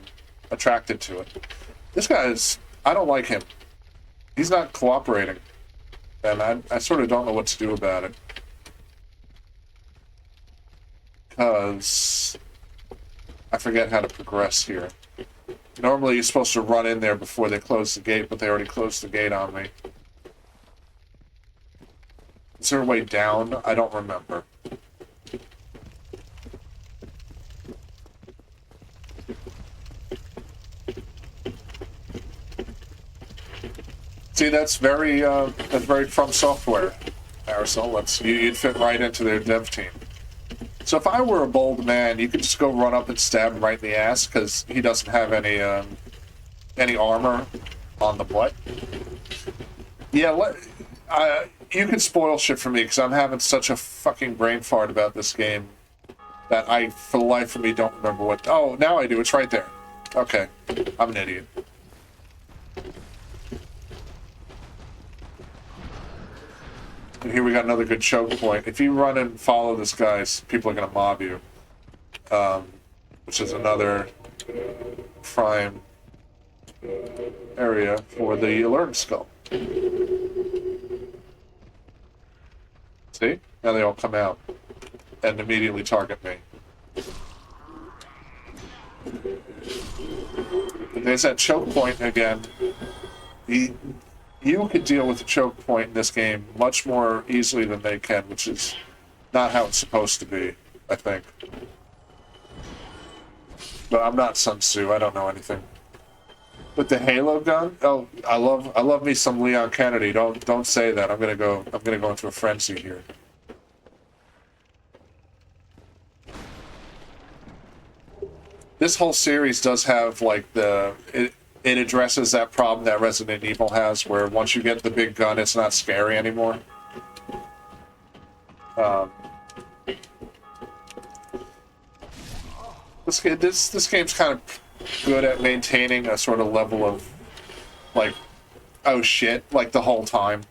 attracted to it. This guy is... I don't like him. He's not cooperating. And I sort of don't know what to do about it. Because... I forget how to progress here. Normally you're supposed to run in there before they close the gate, but they already closed the gate on me. Is there a way down? I don't remember. See, that's very From Software, Marisol. You'd fit right into their dev team. So if I were a bold man, you could just go run up and stab him right in the ass, because he doesn't have any armor on the butt. Yeah, you can spoil shit for me, because I'm having such a fucking brain fart about this game that I, for the life of me, don't remember what... Oh, now I do. It's right there. Okay. I'm an idiot. And here we got another good choke point. If you run and follow this guy, people are going to mob you. Which is another prime area for the alert skull. See? Now they all come out and immediately target me. And there's that choke point again. You could deal with the choke point in this game much more easily than they can, which is not how it's supposed to be, I think. But I'm not Sun Tzu, I don't know anything. With the Halo gun? Oh, I love me some Leon Kennedy. Don't say that. I'm gonna go into a frenzy here. This whole series does have like it addresses that problem that Resident Evil has, where once you get the big gun, it's not scary anymore. This game's kind of good at maintaining a sort of level of, like, oh shit, like the whole time.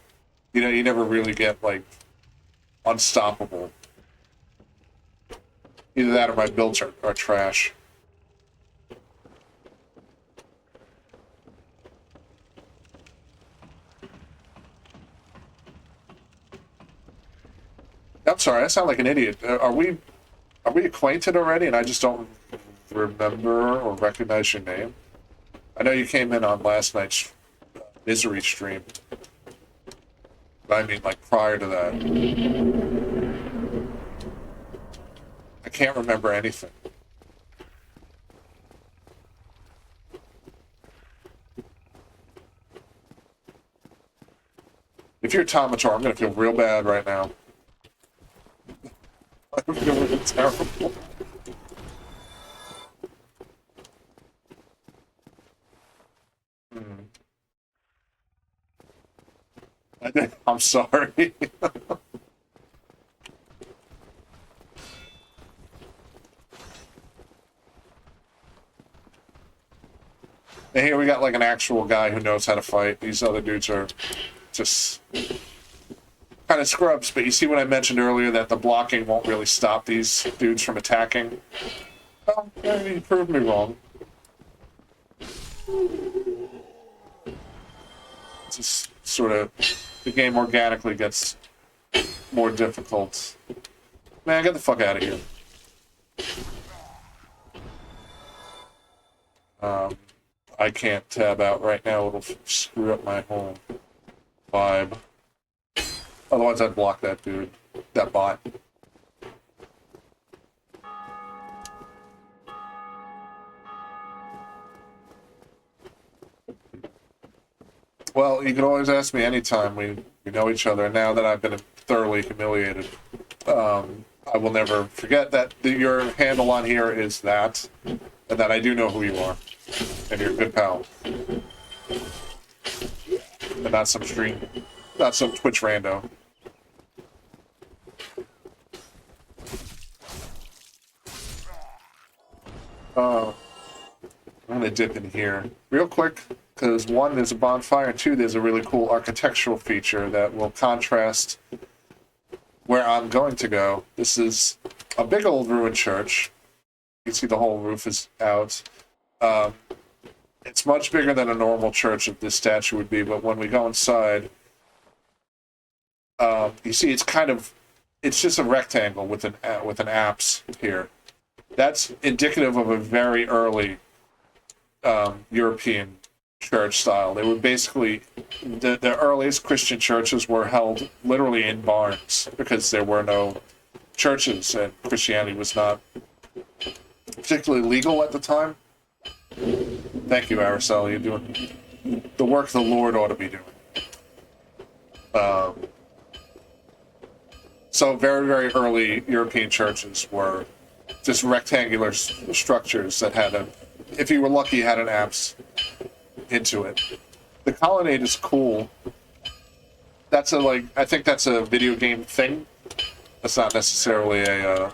You know, you never really get, like, unstoppable. Either that or my builds are trash. I'm sorry, I sound like an idiot. Are we acquainted already and I just don't remember or recognize your name? I know you came in on last night's Misery stream. But I mean, like, prior to that. I can't remember anything. If you're Tomator, I'm gonna feel real bad right now. I'm feeling terrible. I'm sorry. And here we got like an actual guy who knows how to fight. These other dudes are just kind of scrubs, but you see what I mentioned earlier, that the blocking won't really stop these dudes from attacking? Well, you proved me wrong. It's just sort of, the game organically gets more difficult. Man, get the fuck out of here. I can't tab out right now, it'll screw up my whole vibe. Otherwise I'd block that dude, that bot. Well, you can always ask me anytime. We know each other. Now that I've been thoroughly humiliated, I will never forget that your handle on here is that, and that I do know who you are, and you're a good pal, and not some Twitch rando. I'm gonna dip in here real quick, because one, there's a bonfire, and two, there's a really cool architectural feature that will contrast where I'm going to go. This is a big old ruined church. You can see the whole roof is out. It's much bigger than a normal church of this statue would be, but when we go inside, you see it's just a rectangle with an apse here. That's indicative of a very early European church style. They were basically the earliest Christian churches were held literally in barns because there were no churches and Christianity was not particularly legal at the time. Thank you, Araceli. You're doing the work the Lord ought to be doing. So very, very early European churches were just rectangular structures that had if you were lucky, had an apse into it. The colonnade is cool. I think that's a video game thing. That's not necessarily a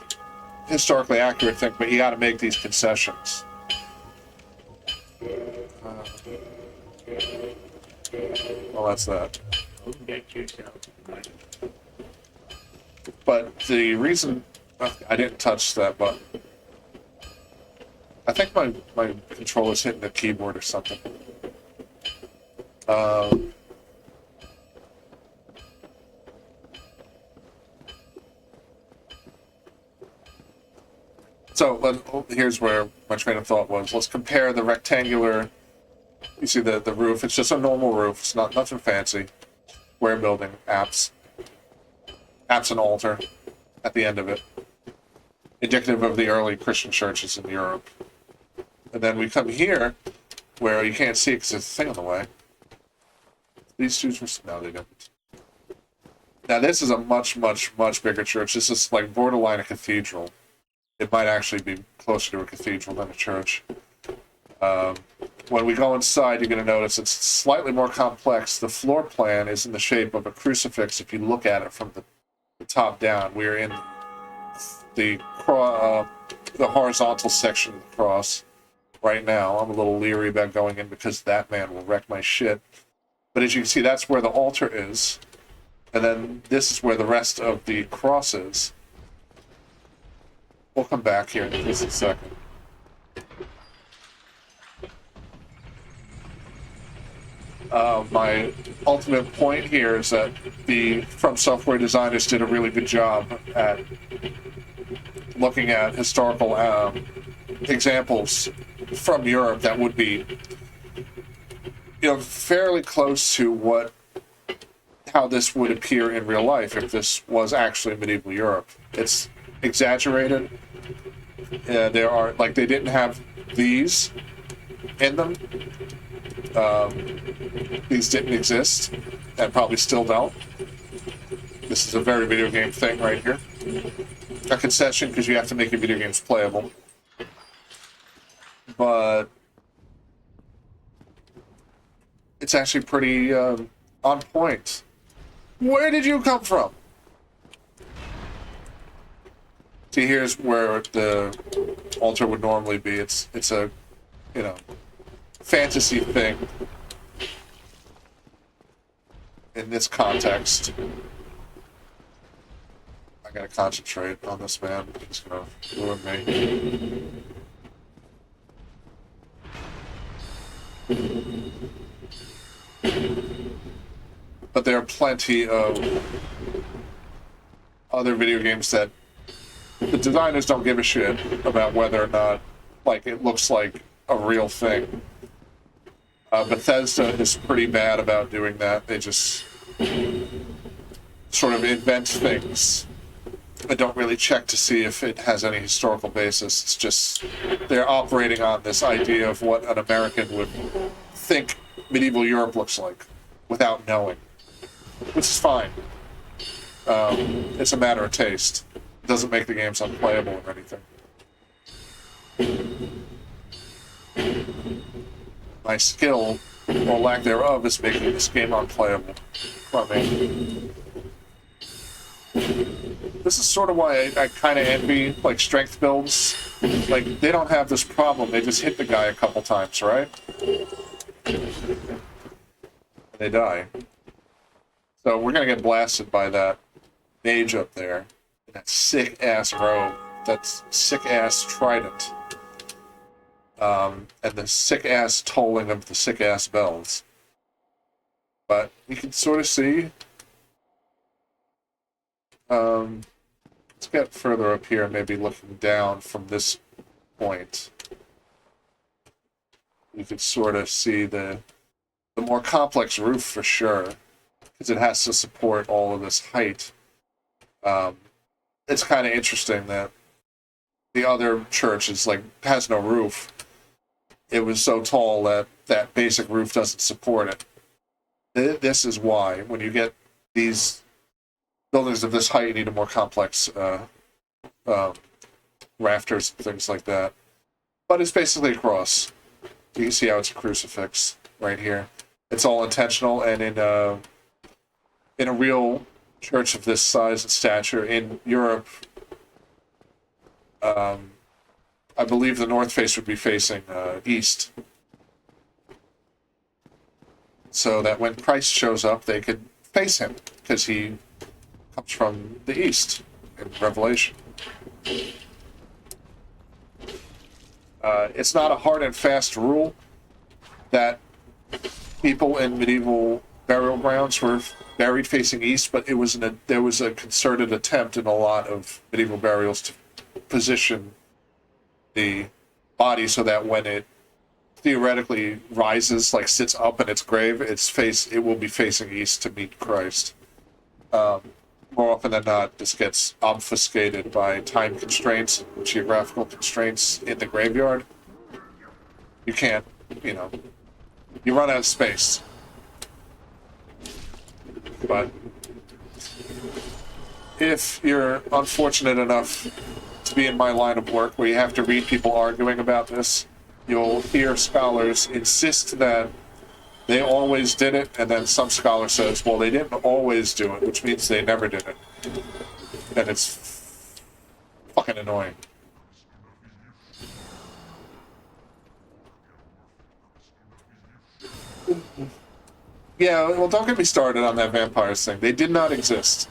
historically accurate thing, but you got to make these concessions. Well, that's that. But the reason I didn't touch that button, I think my controller's hitting the keyboard or something. So here's where my train of thought was. Let's compare the rectangular. You see the roof. It's just a normal roof. It's not nothing fancy. Square building, apse and altar at the end of it, indicative of the early Christian churches in Europe. And then we come here, where you can't see it because there's a thing on the way. These two were no, they didn't. Now this is a much, much, much bigger church. This is like borderline a cathedral. It might actually be closer to a cathedral than a church. When we go inside, you're going to notice it's slightly more complex. The floor plan is in the shape of a crucifix if you look at it from the top down. We're in the horizontal section of the cross right now. I'm a little leery about going in because that man will wreck my shit. But as you can see, that's where the altar is. And then this is where the rest of the cross is. We'll come back here in just a second. My ultimate point here is that the From Software designers did a really good job at looking at historical examples from Europe that would be, fairly close to how this would appear in real life if this was actually medieval Europe. It's exaggerated. They didn't have these in them. These didn't exist, and probably still don't. This is a very video game thing right here. A concession because you have to make your video games playable. But it's actually pretty on point. Where did you come from? See, here's where the altar would normally be. It's a, fantasy thing in this context. I gotta concentrate on this man. He's gonna ruin me. But there are plenty of other video games that the designers don't give a shit about whether or not, it looks like a real thing. Bethesda is pretty bad about doing that. They just sort of invent things. They don't really check to see if it has any historical basis. It's just they're operating on this idea of what an American would think medieval Europe looks like without knowing, which is fine. It's a matter of taste. It doesn't make the games unplayable or anything. My skill, or lack thereof, is making this game unplayable. This is sort of why I kind of envy, strength builds. They don't have this problem. They just hit the guy a couple times, right? And they die. So we're going to get blasted by that mage up there in that sick-ass robe. that sick-ass trident. And the sick-ass tolling of the sick-ass bells. But you can sort of see... let's get further up here, maybe looking down from this point. You can sort of see the more complex roof for sure, because it has to support all of this height. It's kind of interesting that the other church is has no roof. It was so tall that that basic roof doesn't support it. This is why when you get these buildings of this height, you need a more complex rafters and things like that. But it's basically a cross. You can see how it's a crucifix right here. It's all intentional, and in a real church of this size and stature in Europe, I believe the north face would be facing east, so that when Christ shows up, they could face him because he comes from the east in Revelation. It's not a hard and fast rule that people in medieval burial grounds were buried facing east, but there was a concerted attempt in a lot of medieval burials to position the body so that when it theoretically rises, sits up in its grave, it will be facing east to meet Christ. More often than not, this gets obfuscated by time constraints, geographical constraints in the graveyard. You can't, you run out of space. But if you're unfortunate enough to be in my line of work where you have to read people arguing about this, you'll hear scholars insist that they always did it, and then some scholar says, well, they didn't always do it, which means they never did it. And it's fucking annoying. Yeah, well, don't get me started on that vampires thing. They did not exist.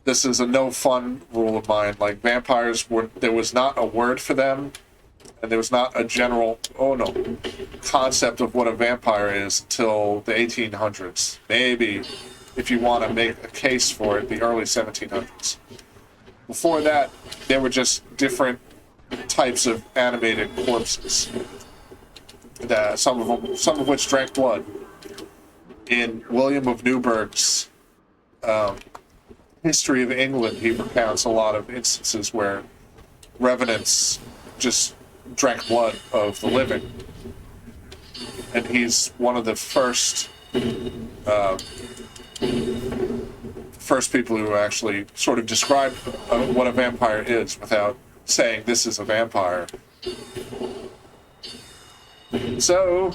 This is a no fun rule of mine. Vampires there was not a word for them, and there was not a general, concept of what a vampire is until the 1800s. Maybe, if you want to make a case for it, the early 1700s. Before that, there were just different types of animated corpses. Some of which drank blood. In William of Newburgh's History of England, he recounts a lot of instances where revenants just drank blood of the living. And he's one of the first people who actually sort of described what a vampire is without saying this is a vampire. So,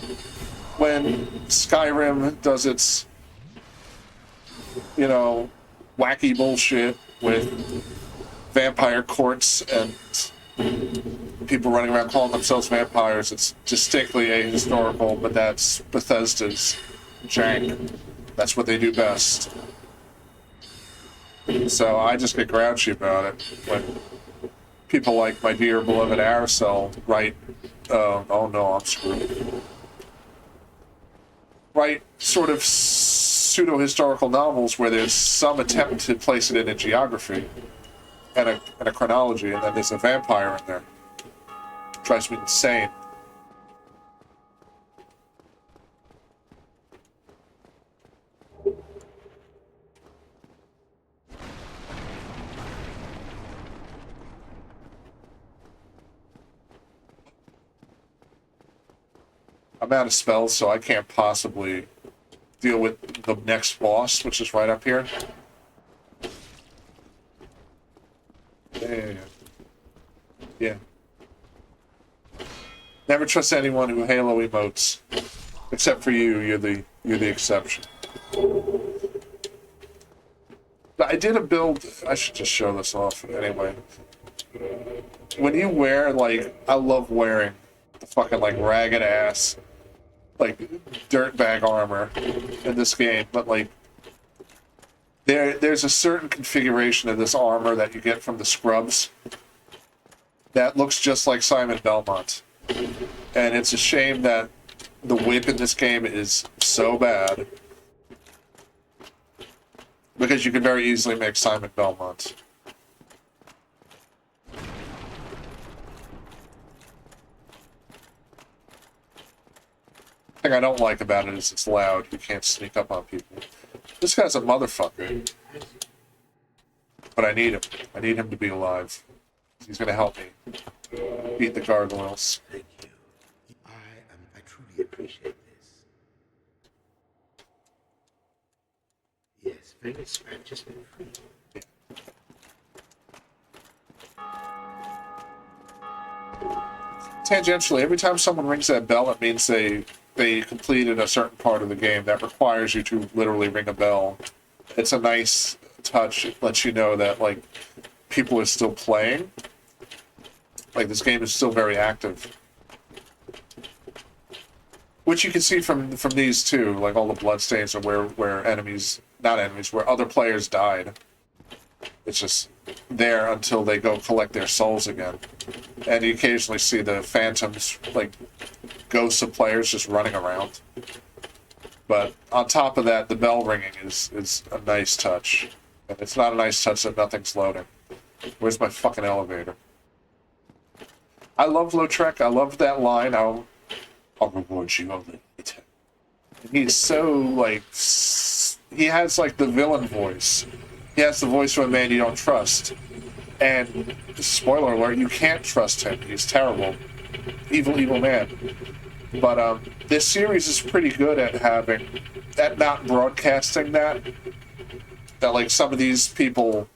when Skyrim does its, wacky bullshit with vampire courts and people running around calling themselves vampires, it's distinctly ahistorical, but that's Bethesda's jank. That's what they do best. So I just get grouchy about it when people like my dear beloved Aracel write, oh no, I'm screwed. Write sort of pseudo-historical novels where there's some attempt to place it in a geography and a chronology, and then there's a vampire in there. It drives me insane. I'm out of spells, so I can't possibly deal with the next boss, which is right up here. Yeah. Never trust anyone who Halo emotes, except for you. You're the exception. But I did a build. I should just show this off anyway. When you wear I love wearing the fucking ragged ass dirtbag armor in this game, but There's a certain configuration of this armor that you get from the scrubs that looks just like Simon Belmont. And it's a shame that the whip in this game is so bad. Because you could very easily make Simon Belmont. The thing I don't like about it is it's loud. You can't sneak up on people. This guy's a motherfucker. But I need him. I need him to be alive. He's gonna help me beat the gargoyles. Thank you. I truly appreciate this. Yes, Vegas have just been free. Tangentially, every time someone rings that bell, it means they completed a certain part of the game that requires you to literally ring a bell. It's a nice touch. It lets you know that, like, people are still playing. Like, this game is still very active. Which you can see from these too, like all the bloodstains are where enemies, not enemies, where other players died. It's just there until they go collect their souls again. And you occasionally see the phantoms, like ghosts of players just running around. But on top of that, the bell ringing is a nice touch. And it's not a nice touch that nothing's loading. Where's my fucking elevator? I love Lautrec. I love that line. I'll reward you only later. And he's so, like, he has, like, the villain voice. He has the voice of a man you don't trust. And, spoiler alert, you can't trust him. He's terrible. Evil, evil man. But, this series is pretty good at not broadcasting that. That, like, some of these people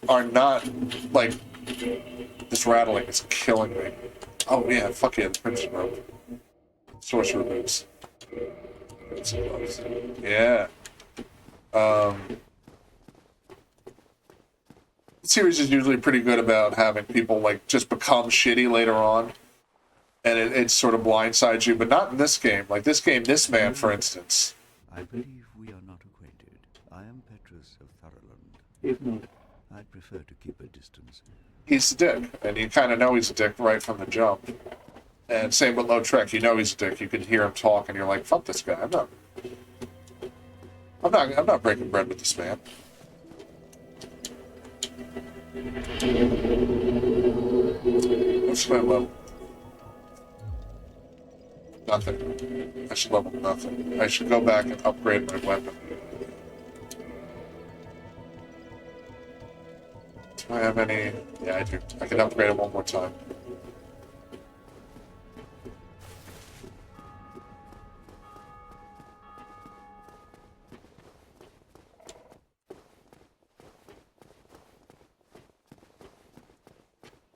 are not, like, this rattling is killing me. Oh, yeah, fuck yeah, the Crimson Rope. Sorcerer boots. Yeah. The series is usually pretty good about having people, like, just become shitty later on. And it sort of blindsides you, but not in this game. Like, this game, this man, for instance. I believe we are not acquainted. I am Petrus of Tharaland. If not, I'd prefer to keep a distance. He's a dick, and you kind of know he's a dick right from the jump. And same with Lautrec, you know he's a dick. You can hear him talk, and you're like, "Fuck this guy! I'm not breaking bread with this man." What should I level? Nothing. I should level nothing. I should go back and upgrade my weapon. Do I have any? Yeah, I do. I can upgrade it one more time.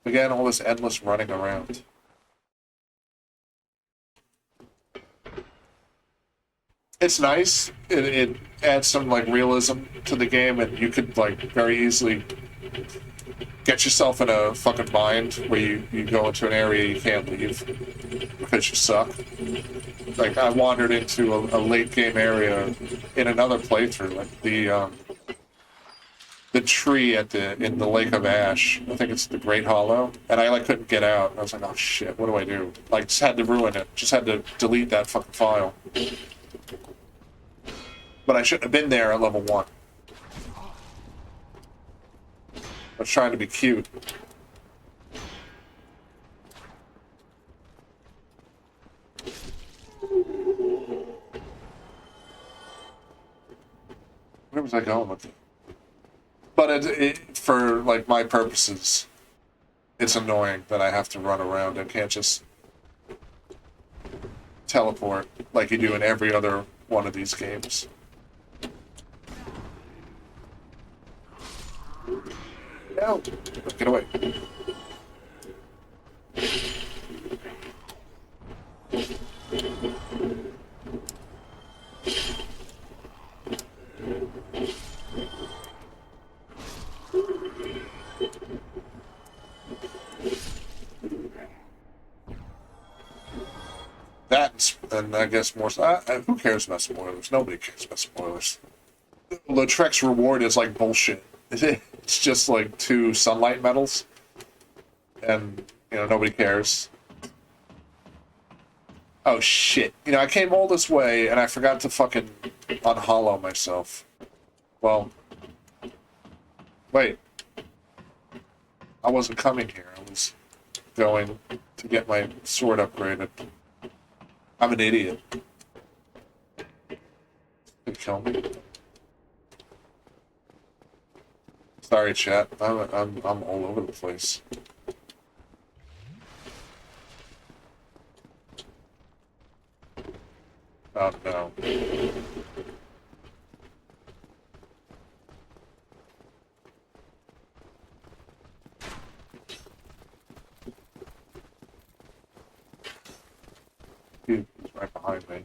Again, all this endless running around. It's nice. It adds some, like, realism to the game, and you could, like, very easily get yourself in a fucking bind where you go into an area you can't leave because you suck. Like, I wandered into a late game area in another playthrough, like the tree in the Lake of Ash. I think it's the Great Hollow, and I, like, couldn't get out. I was like, oh shit, what do I do? Like, just had to ruin it. Just had to delete that fucking file. But I shouldn't have been there at level 1. I was trying to be cute. Where was I going with it? But for, like, my purposes, it's annoying that I have to run around. I can't just teleport like you do in every other one of these games. No! Get away. That, and I guess more... who cares about spoilers? Nobody cares about spoilers. Lautrec's reward is like bullshit. It's just like 2 sunlight medals, and nobody cares. Oh shit! I came all this way and I forgot to fucking unhollow myself. Well, wait. I wasn't coming here. I was going to get my sword upgraded. I'm an idiot. They kill me. Sorry, chat. I'm all over the place. Oh no. He's right behind me.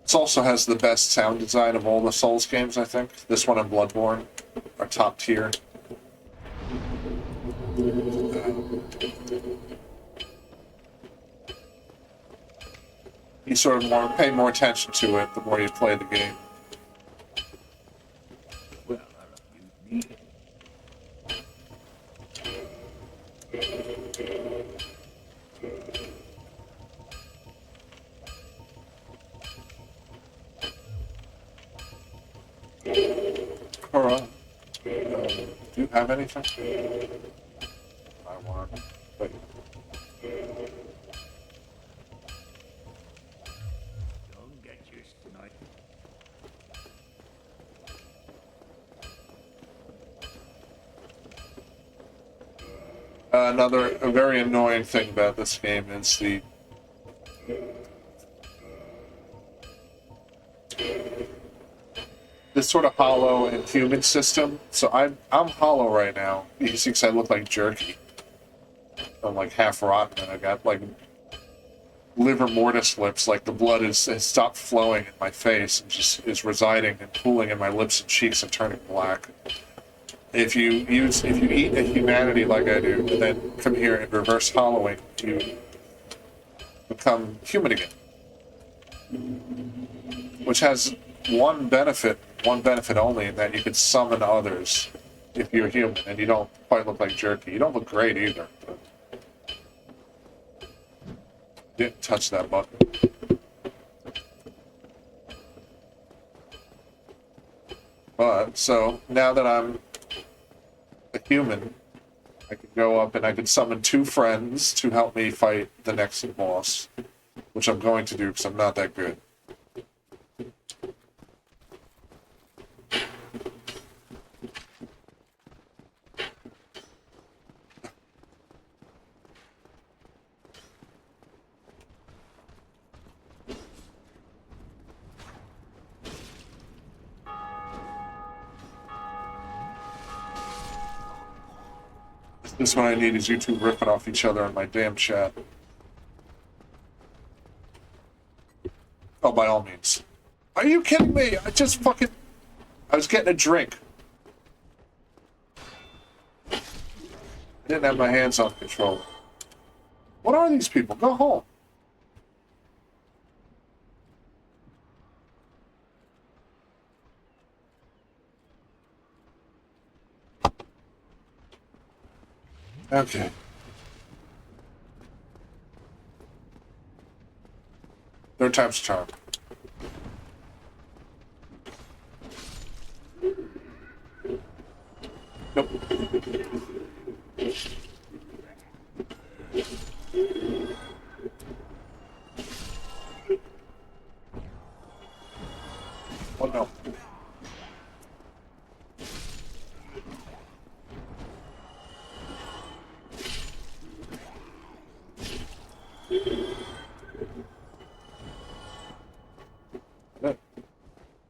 This also has the best sound design of all the Souls games, I think. This one and Bloodborne are top tier. You sort of pay more attention to it the more you play the game. Well, you need Cora, do you have anything? I want. Wait. Don't get used tonight. A very annoying thing about this game is this sort of hollow and human system. So I'm hollow right now. You see, 'cause I look like jerky. I'm like half rotten, and I got like liver mortis lips. Like the blood has stopped flowing in my face and just is residing and pooling in my lips and cheeks and turning black. If you eat a humanity like I do, and then come here and reverse hollowing, you become human again. Which has one benefit only, in that you can summon others if you're human, and you don't quite look like jerky. You don't look great either. But didn't touch that button. But, so, now that I'm a human, I can go up and I can summon 2 friends to help me fight the next boss. Which I'm going to do, because I'm not that good. This is what I need, is you two ripping off each other in my damn chat. Oh, by all means. Are you kidding me? I was getting a drink. I didn't have my hands on the controller. What are these people? Go home. Okay. Third time's a charm. Nope. Oh no.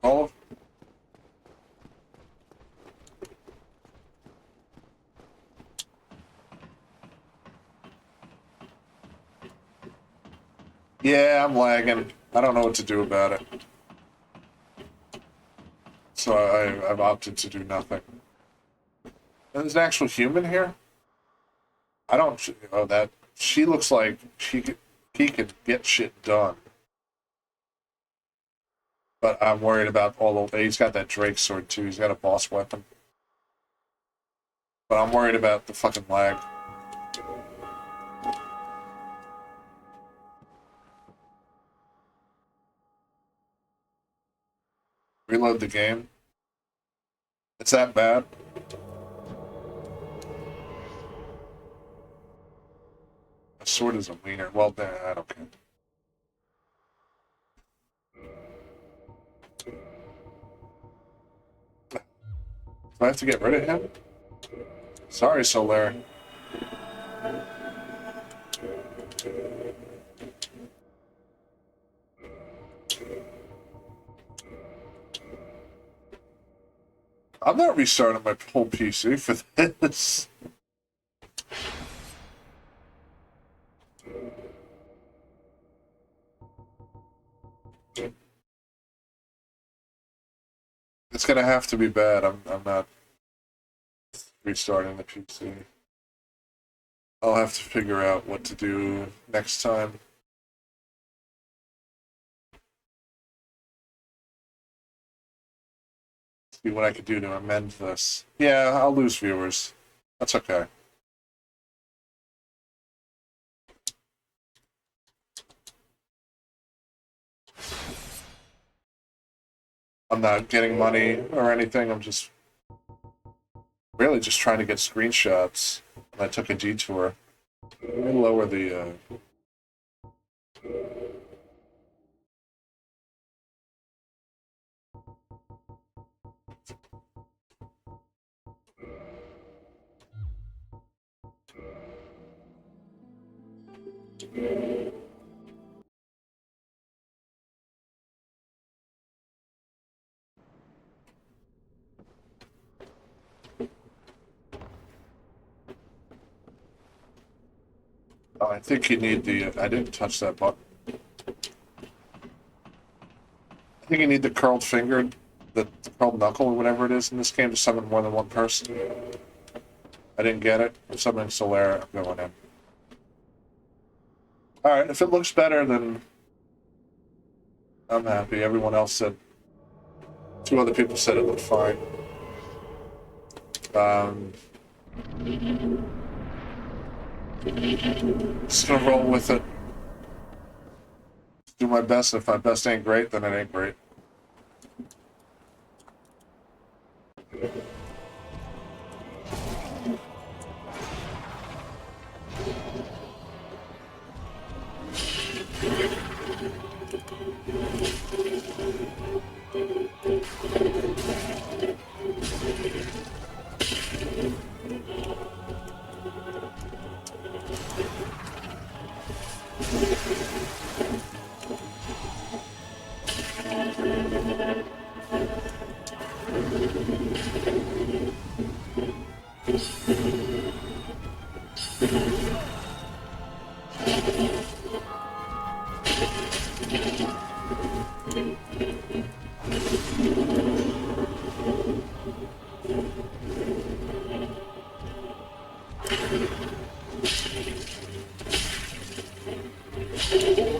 All of Yeah, I'm lagging. I don't know what to do about it. So I've opted to do nothing. And there's an actual human here? I don't. Oh, that she looks like he could get shit done. But I'm worried about all the. He's got that Drake sword too. He's got a boss weapon. But I'm worried about the fucking lag. Reload the game. It's that bad. A sword is a wiener. Well, I don't care. Do I have to get rid of him? Sorry, Solaire. I'm not restarting my whole PC for this. It's gonna have to be bad. I'm not restarting the PC. I'll have to figure out what to do next time. See what I could do to amend this. Yeah, I'll lose viewers. That's okay. I'm not getting money or anything. I'm just really just trying to get screenshots. And I took a detour. Let me lower the. Oh, I think you need the. I didn't touch that button. I think you need the curled finger, the curled knuckle, or whatever it is in this game to summon more than one person. I didn't get it. I'm summoning Solaire. I'm going in. Alright, if it looks better, then I'm happy. Everyone else said. 2 other people said it looked fine. Just gonna roll with it. Do my best. If my best ain't great, then it ain't great.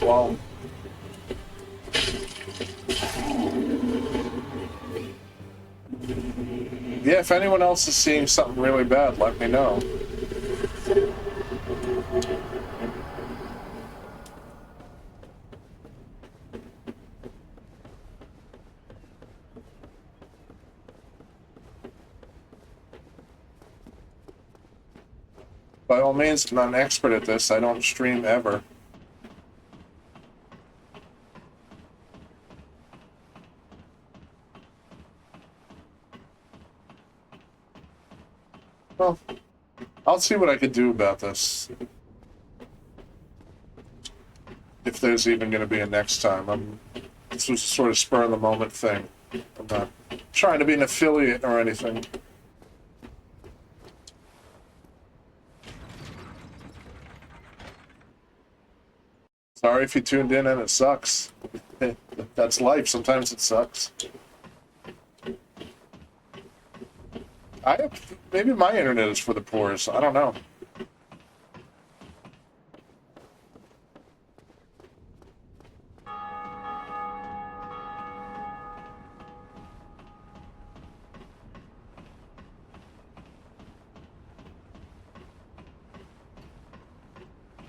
Well, yeah, if anyone else is seeing something really bad, let me know. By all means, I'm not an expert at this. I don't stream ever. Well, I'll see what I can do about this. If there's even going to be a next time. This was a sort of spur of the moment thing. I'm not trying to be an affiliate or anything. Sorry if you tuned in and it sucks. That's life. Sometimes it sucks. Maybe my internet is for the poor, so I don't know.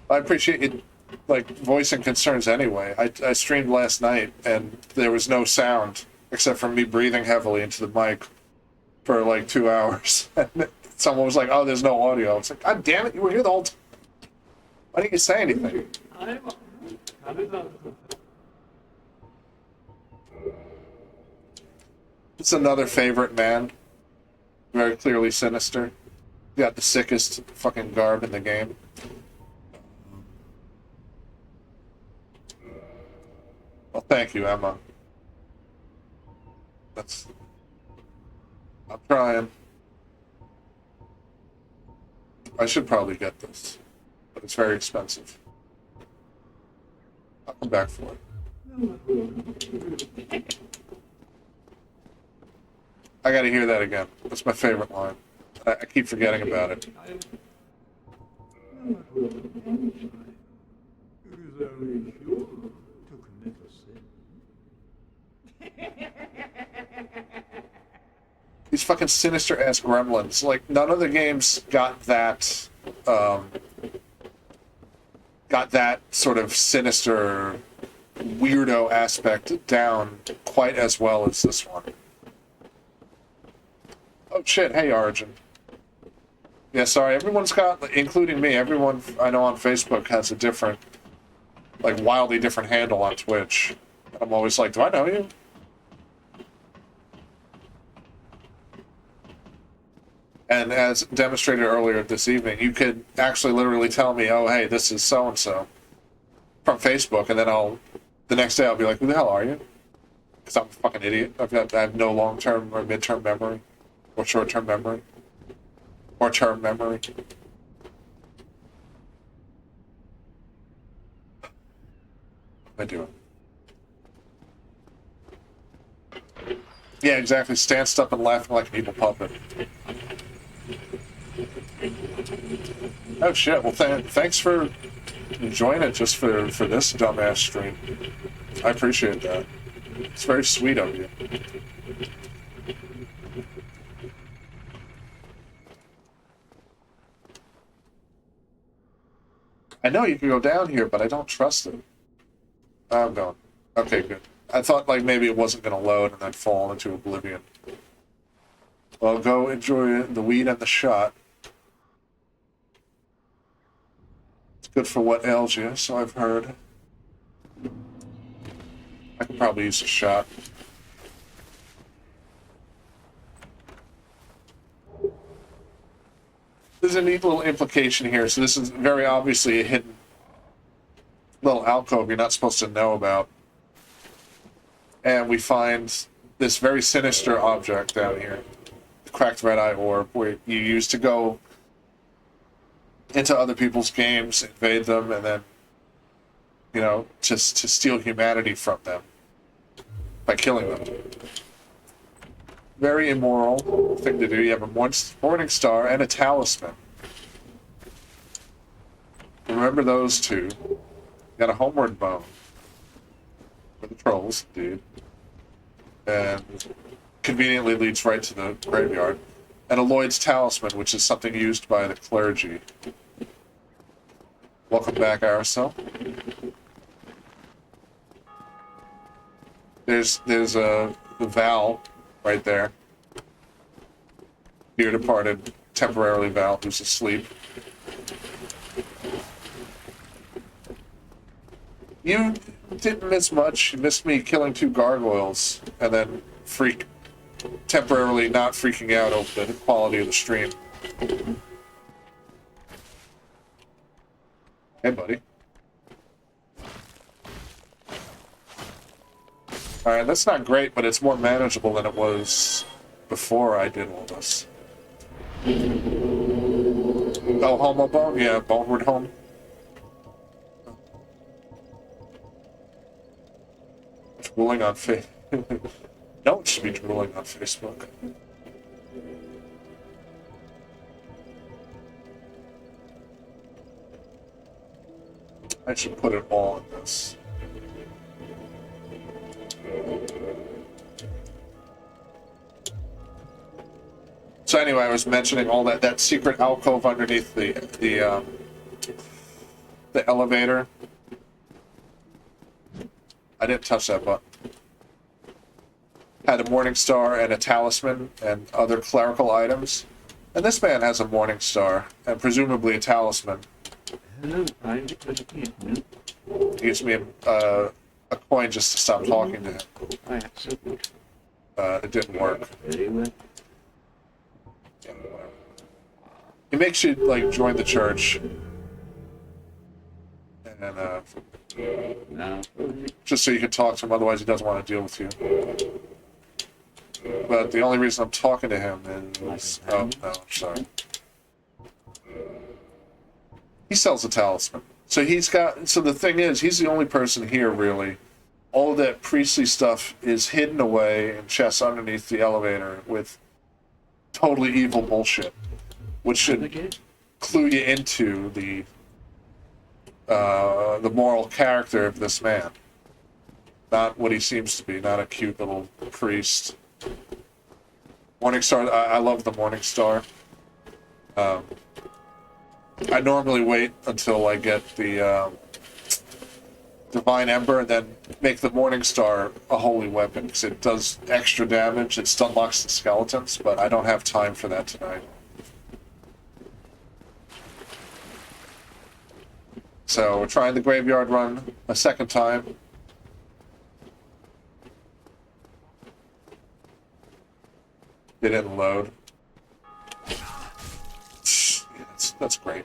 I appreciate you, like, voicing concerns anyway. I streamed last night, and there was no sound, except for me breathing heavily into the mic for, like, 2 hours. And someone was like, oh, there's no audio. I was like, God damn it, you were here the whole time. Why didn't you say anything? It's another favorite man. Very clearly sinister. Got the sickest fucking garb in the game. Well, thank you, Emma. I'm trying. I should probably get this, but it's very expensive. I'll come back for it. I gotta hear that again. That's my favorite line. I keep forgetting about it. These fucking sinister ass gremlins. Like, none of the games got that sort of sinister weirdo aspect down quite as well as this one. Oh shit, hey Origin. Yeah, sorry, everyone's got, including me, everyone I know on Facebook has a different, like, wildly different handle on Twitch. I'm always like, do I know you? And as demonstrated earlier this evening, you could actually literally tell me, oh, hey, this is so-and-so from Facebook, and then the next day I'll be like, who the hell are you? Because I'm a fucking idiot. I have no long-term or mid-term memory, or short-term memory, or term memory. What am I doing? Yeah, exactly. Stanced up and laughing like an evil puppet. Oh shit, well thanks for enjoying it just for this dumbass stream. I appreciate that. It's very sweet of you. I know you can go down here, but I don't trust it. I'm going. Okay, good. I thought like maybe it wasn't going to load and then fall into oblivion. Well, go enjoy the weed and the shot. It's good for what ails you, so I've heard. I could probably use a shot. There's a neat little implication here. So this is very obviously a hidden little alcove you're not supposed to know about. And we find this very sinister object down here. The cracked red eye orb, where you use to go into other people's games, invade them, and then, you know, just to steal humanity from them by killing them. Very immoral thing to do. You have a morning star and a talisman. Remember those two. You got a homeward bone for the trolls, dude. And conveniently leads right to the graveyard. And a Lloyd's talisman, which is something used by the clergy. Welcome back, Aracel. There's the Val right there. Dear departed, temporarily Val, who's asleep. You didn't miss much. You missed me killing 2 gargoyles, and then temporarily not freaking out over the quality of the stream. Hey, buddy. Alright, that's not great, but it's more manageable than it was before I did all this. Oh, homo bone? Yeah, boneward home. Drooling on Facebook. No one should be drooling on Facebook. I should put it all in this. So anyway, I was mentioning all that secret alcove underneath the the elevator. I didn't touch that button. Had a morning star and a talisman and other clerical items. And this man has a morning star and presumably a talisman. Hello, I'm Newton. He gives me a coin just to stop talking to him. I am so good. It didn't work. Very well. He makes you like join the church, and Now, just so you can talk to him. Otherwise, he doesn't want to deal with you. But the only reason I'm talking to him is oh no, sorry. He sells a talisman, so he's got. So the thing is, he's the only person here really. All of that priestly stuff is hidden away in chests underneath the elevator with totally evil bullshit, which should clue you into the moral character of this man. Not what he seems to be, not a cute little priest. Morning Star, I love the Morning Star. I normally wait until I get the Divine Ember and then make the Morning Star a holy weapon because it does extra damage. It unlocks the skeletons, but I don't have time for that tonight. So we're trying the graveyard run a second time. It didn't load. Yeah, that's great.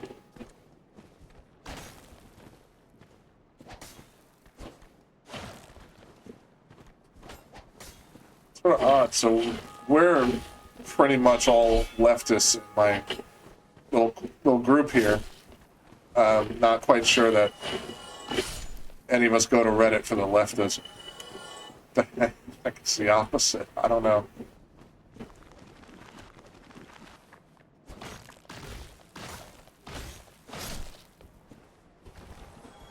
It's sort of odd. So we're pretty much all leftists in my little group here. Not quite sure that any of us go to Reddit for the leftism. I think it's the opposite. I don't know.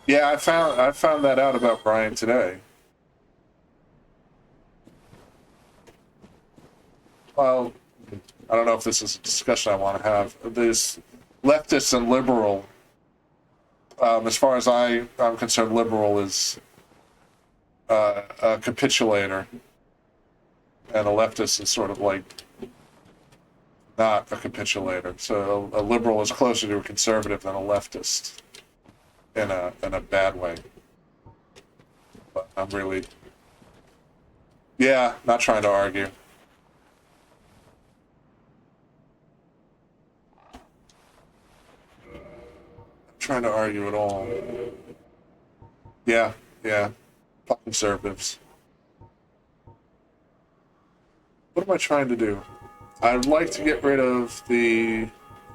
Yeah, I found that out about Brian today. Well, I don't know if this is a discussion I want to have. This leftist and liberal, as far as I'm concerned, liberal is a capitulator, and a leftist is sort of like not a capitulator. So a liberal is closer to a conservative than a leftist. In a bad way. But I'm really, yeah, not trying to argue. Not trying to argue at all. Yeah, fuck conservatives. What am I trying to do? I'd like to get rid of the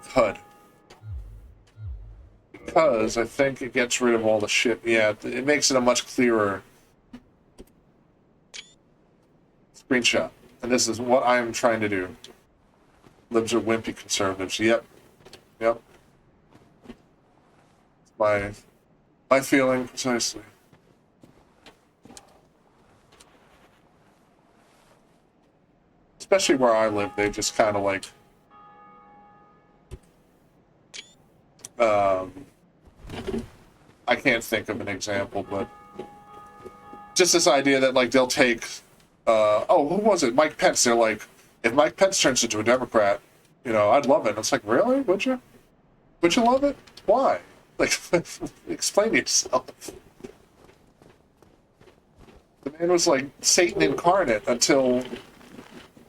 HUD. Because I think it gets rid of all the shit. Yeah, it makes it a much clearer screenshot. And this is what I'm trying to do. Libs are wimpy conservatives. Yep. It's my feeling precisely. Especially where I live, they just kind of like I can't think of an example, but just this idea that like they'll take who was it? Mike Pence. They're like, if Mike Pence turns into a Democrat, I'd love it. And it's like, really? Would you? Would you love it? Why? Like, explain yourself. The man was like Satan incarnate until,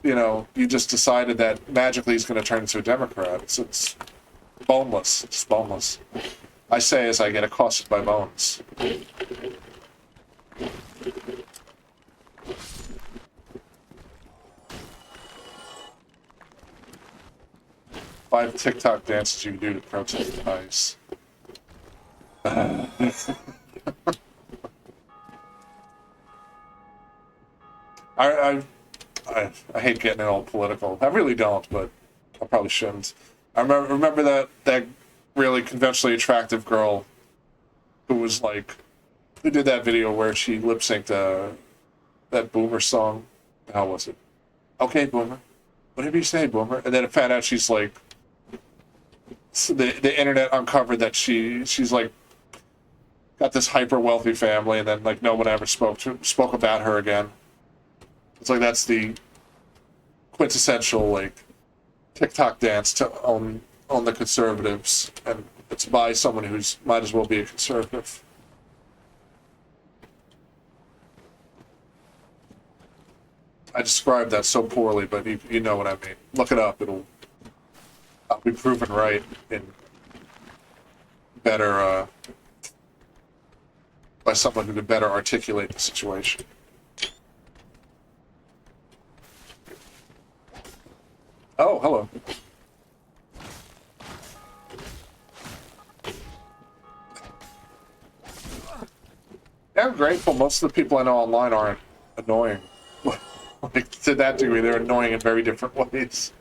you just decided that magically he's going to turn into a Democrat. It's boneless. It's boneless. I say as I get accosted by bones. Five TikTok dances you can do to protest ICE. I hate getting it all political. I really don't, but I probably shouldn't. I remember that really conventionally attractive girl who did that video where she lip synced that Boomer song. How was it? Okay, Boomer. Whatever you say, Boomer. And then it found out she's like, the internet uncovered that she's like got this hyper wealthy family, and then like no one ever spoke about her again. It's like that's the quintessential like TikTok dance to own the conservatives, and it's by someone who's might as well be a conservative. I described that so poorly, but you know what I mean. Look it up; I'll be proven right in better by someone who could better articulate the situation. Oh, hello. Yeah, I'm grateful. Most of the people I know online aren't annoying. Like, to that degree, they're annoying in very different ways.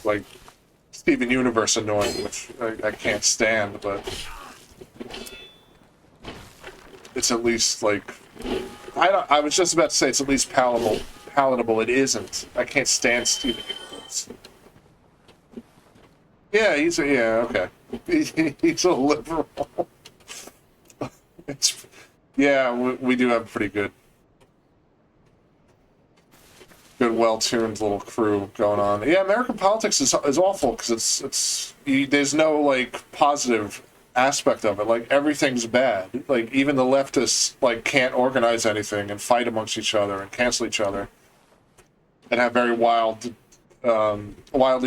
Like, Steven Universe annoying, which I can't stand, but it's at least, like... I was just about to say it's at least palatable. It isn't. I can't stand Steven Universe. Yeah, okay. He's a liberal. Yeah, we do have a pretty good, well-tuned little crew going on. Yeah, American politics is awful because there's no like positive aspect of it. Like everything's bad. Like even the leftists like can't organize anything and fight amongst each other and cancel each other, and have very wildly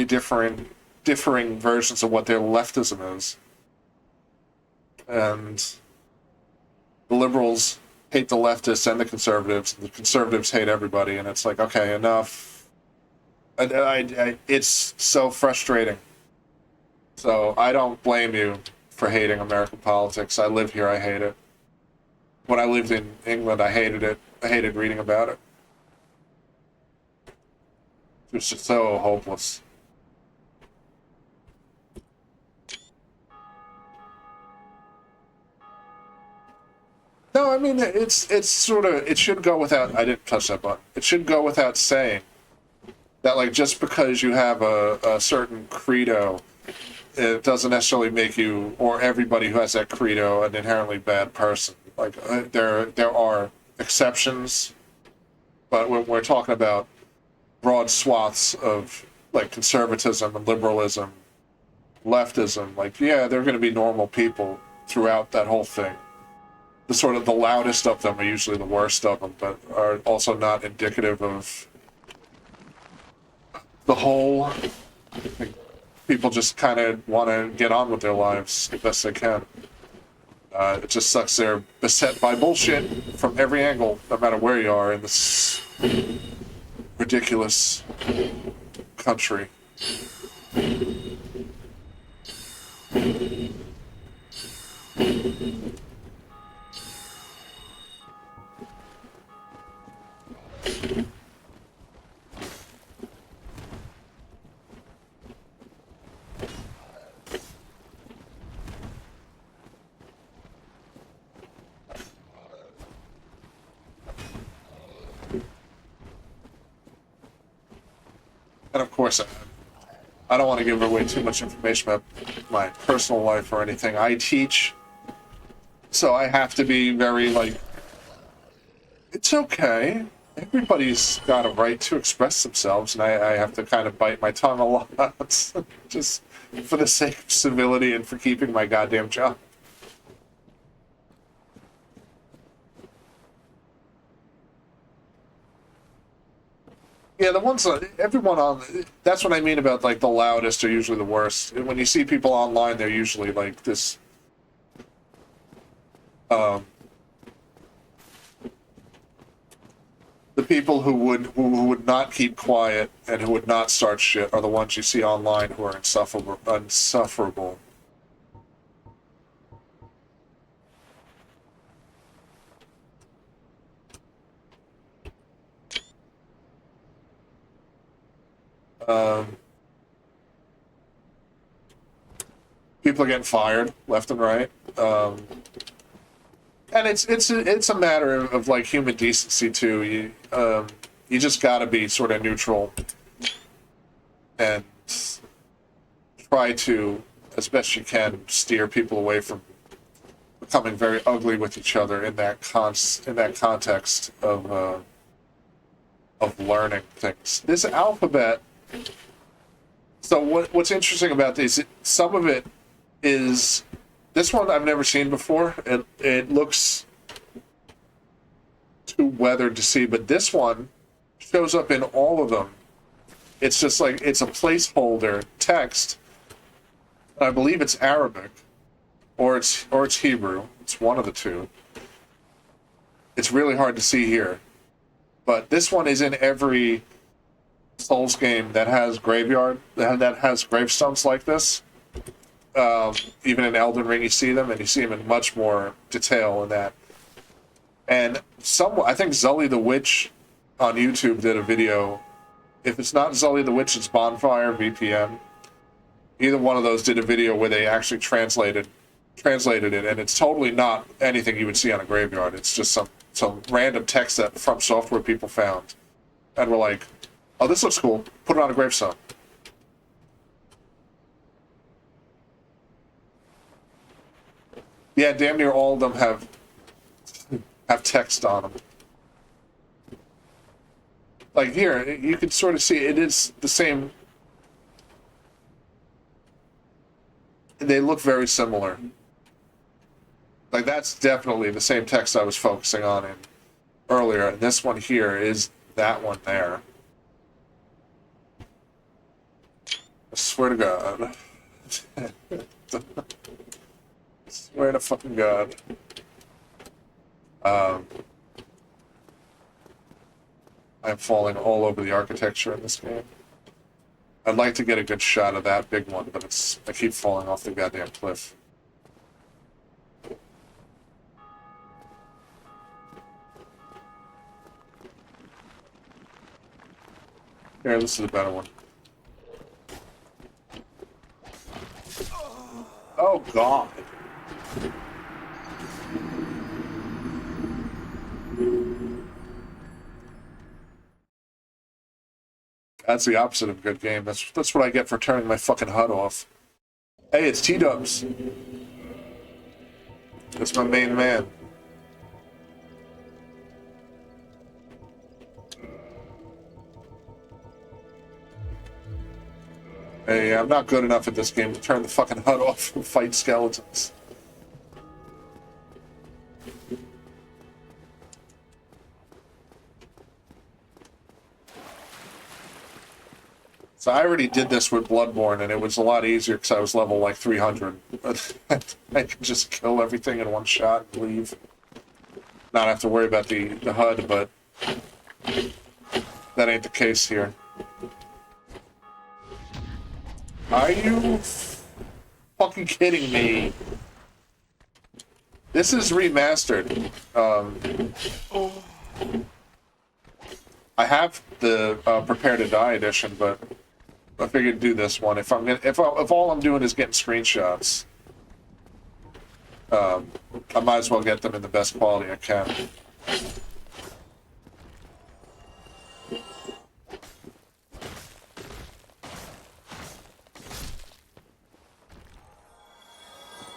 differing versions of what their leftism is. And the liberals hate the leftists and the conservatives hate everybody, and it's like, okay, enough. It's so frustrating. So I don't blame you for hating American politics. I live here, I hate it. When I lived in England, I hated it. I hated reading about it. It was just so hopeless. No, I mean, it's sort of, it should go without, I didn't touch that button. It should go without saying that, like, just because you have a certain credo, it doesn't necessarily make you, or everybody who has that credo, an inherently bad person. Like, there are exceptions, but when we're talking about broad swaths of, like, conservatism and liberalism, leftism, like, yeah, they're going to be normal people throughout that whole thing. The loudest of them are usually the worst of them, but are also not indicative of the whole. I think people just kind of want to get on with their lives the best they can. It just sucks they're beset by bullshit from every angle, no matter where you are in this ridiculous country. And of course, I don't want to give away too much information about my personal life or anything. I teach, so I have to be very, like, it's okay. Everybody's got a right to express themselves, and I have to kind of bite my tongue a lot, just for the sake of civility and for keeping my goddamn job. Yeah, the ones everyone on. That's what I mean about like the loudest are usually the worst. When you see people online, they're usually like this. The people who would not keep quiet and who would not start shit are the ones you see online who are insufferable. People are getting fired left and right, and it's a matter of like human decency too. You just got to be sort of neutral and try to as best you can, steer people away from becoming very ugly with each other in that context of learning things. This alphabet. So what's interesting about this? Some of it is this one I've never seen before. It looks too weathered to see, but this one shows up in all of them. It's just like it's a placeholder text. I believe it's Arabic, or it's Hebrew. It's one of the two. It's really hard to see here, but this one is in every Souls game that has graveyard that has gravestones like this. Even in Elden Ring, you see them, and you see them in much more detail in that. And I think Zully the Witch on YouTube did a video. If it's not Zully the Witch, it's Bonfire VPN. Either one of those did a video where they actually translated it, and it's totally not anything you would see on a graveyard. It's just some random text that From Software people found, and we're like, "Oh, this looks cool. Put it on a gravestone." Yeah, damn near all of them have text on them. Like here, you can sort of see it is the same. They look very similar. Like that's definitely the same text I was focusing on in earlier. And this one here is that one there. I swear to God. I swear to fucking God. I'm falling all over the architecture in this game. I'd like to get a good shot of that big one, but I keep falling off the goddamn cliff. Here, this is a better one. Oh, God. That's the opposite of a good game. That's what I get for turning my fucking HUD off. Hey, it's T-Dubs. That's my main man. Hey, I'm not good enough at this game to turn the fucking HUD off and fight skeletons. So I already did this with Bloodborne, and it was a lot easier because I was level like 300. I could just kill everything in one shot and leave. Not have to worry about the HUD, but that ain't the case here. Are you fucking kidding me? This is remastered. I have the Prepare to Die edition, but I figured to do this one. If all I'm doing is getting screenshots, I might as well get them in the best quality I can.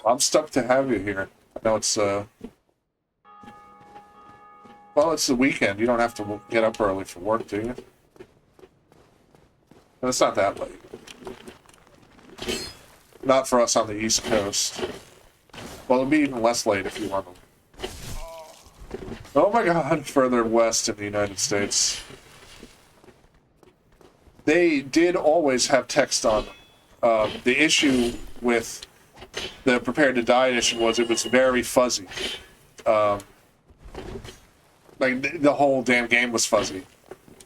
I'm stoked to have you here. I know it's well, it's the weekend. You don't have to get up early for work, do you? And it's not that late. Not for us on the East Coast. Well, it'll be even less late if you want to. Oh my God, further west in the United States. They did always have text on them. The issue with the Prepared to Die edition was it was very fuzzy. Like the whole damn game was fuzzy.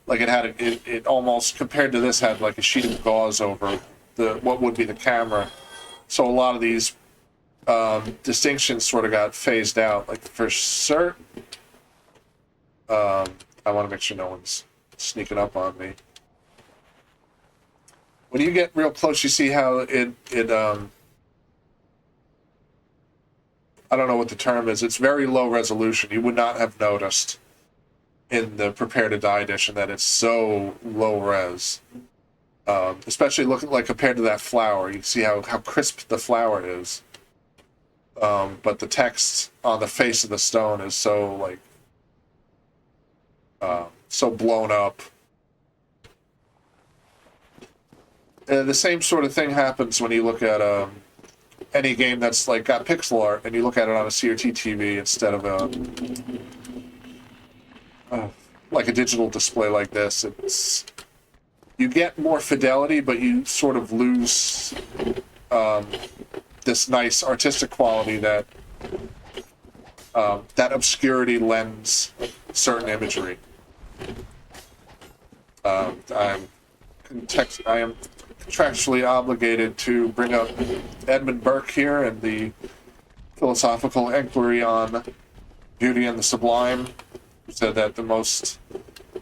Like it almost, compared to this, had like a sheet of gauze over what would be the camera. So a lot of these distinctions sort of got phased out. Like for certain, I want to make sure no one's sneaking up on me. When you get real close, you see how it I don't know what the term is. It's very low resolution. You would not have noticed in the Prepare to Die edition that it's so low res. Especially looking like compared to that flower. You can see how crisp the flower is. But the text on the face of the stone is so like so blown up. The same sort of thing happens when you look at any game that's like got pixel art and you look at it on a CRT TV instead of like a digital display like this. You get more fidelity, but you sort of lose this nice artistic quality that that obscurity lends certain imagery. I am contractually obligated to bring up Edmund Burke here and the philosophical inquiry on beauty and the sublime. Said that the most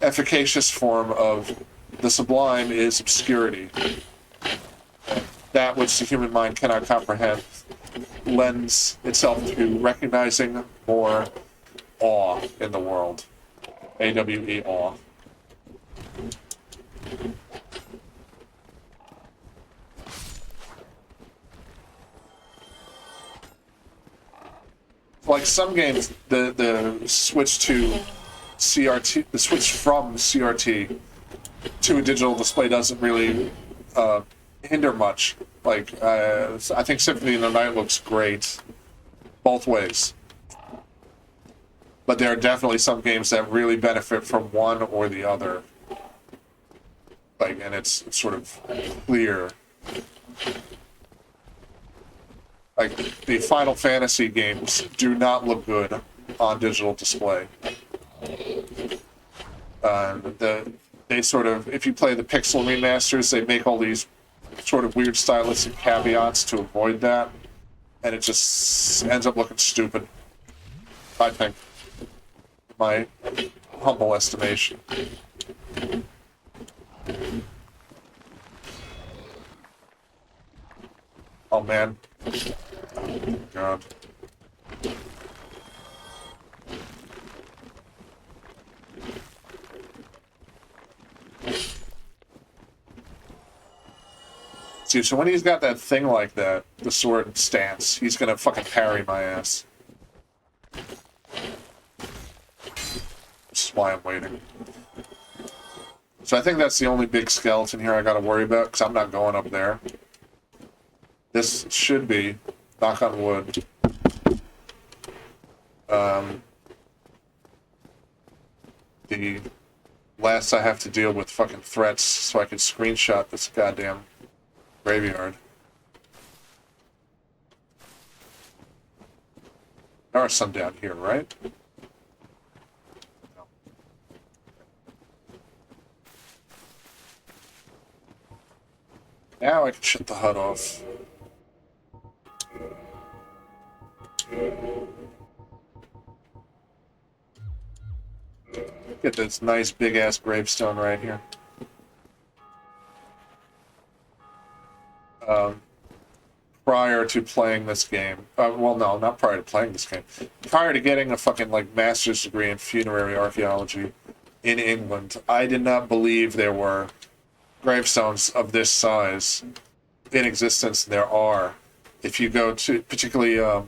efficacious form of the sublime is obscurity. That which the human mind cannot comprehend lends itself to recognizing more awe in the world. AWE, awe. Like some games, the switch to CRT, the switch from CRT to a digital display doesn't really hinder much. Like I think Symphony of the Night looks great both ways, but there are definitely some games that really benefit from one or the other. Like, and it's sort of clear. Like, the Final Fantasy games do not look good on digital display. They sort of, if you play the pixel remasters, they make all these sort of weird stylistic caveats to avoid that, and it just ends up looking stupid, I think, in my humble estimation. Oh man. God. See, so when he's got that thing like that, the sword stance, he's gonna fucking parry my ass. This is why I'm waiting. So I think that's the only big skeleton here I gotta worry about, because I'm not going up there. This should be, knock on wood, the last I have to deal with fucking threats so I can screenshot this goddamn graveyard. There are some down here, right? No. Now I can shut the HUD off. Get this nice big ass gravestone right here. Prior to playing this game, well, no, not prior to playing this game. Prior to getting a fucking like master's degree in funerary archaeology in England, I did not believe there were gravestones of this size in existence. There are. If you go to particularly the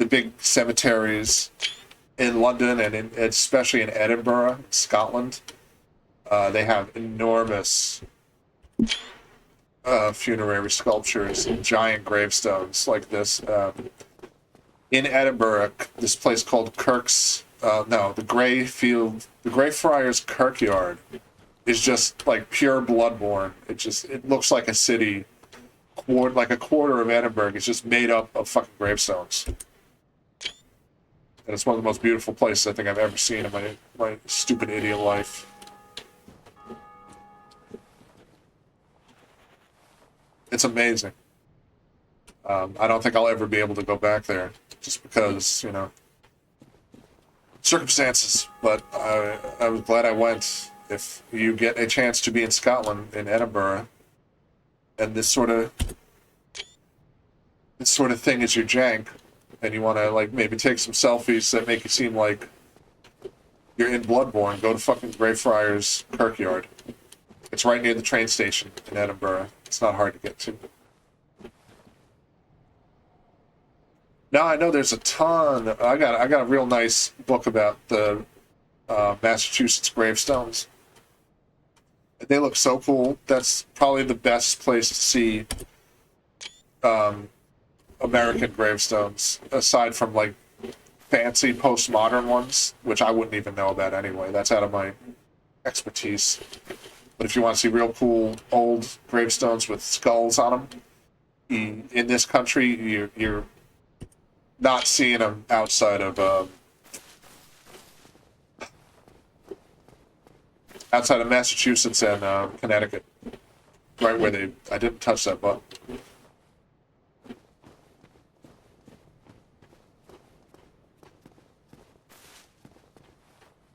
big cemeteries in London and especially in Edinburgh, Scotland, they have enormous funerary sculptures and giant gravestones like this. In Edinburgh, this place called the Greyfriars Kirkyard is just like pure Bloodborne. It looks like a city, like a quarter of Edinburgh is just made up of fucking gravestones. And it's one of the most beautiful places I think I've ever seen in my stupid idiot life. It's amazing. I don't think I'll ever be able to go back there, just because, you know, circumstances. But I was glad I went. If you get a chance to be in Scotland, in Edinburgh, and this sort of thing is your jank, and you want to like maybe take some selfies that make you seem like you're in Bloodborne, go to fucking Greyfriars Kirkyard. It's right near the train station in Edinburgh. It's not hard to get to. Now I know there's a ton. I got a real nice book about the Massachusetts gravestones. They look so cool. That's probably the best place to see American gravestones, aside from like fancy postmodern ones, which I wouldn't even know about anyway. That's out of my expertise. But if you want to see real cool old gravestones with skulls on them, in this country, you're not seeing them outside of Massachusetts and Connecticut, right where they. I didn't touch that button.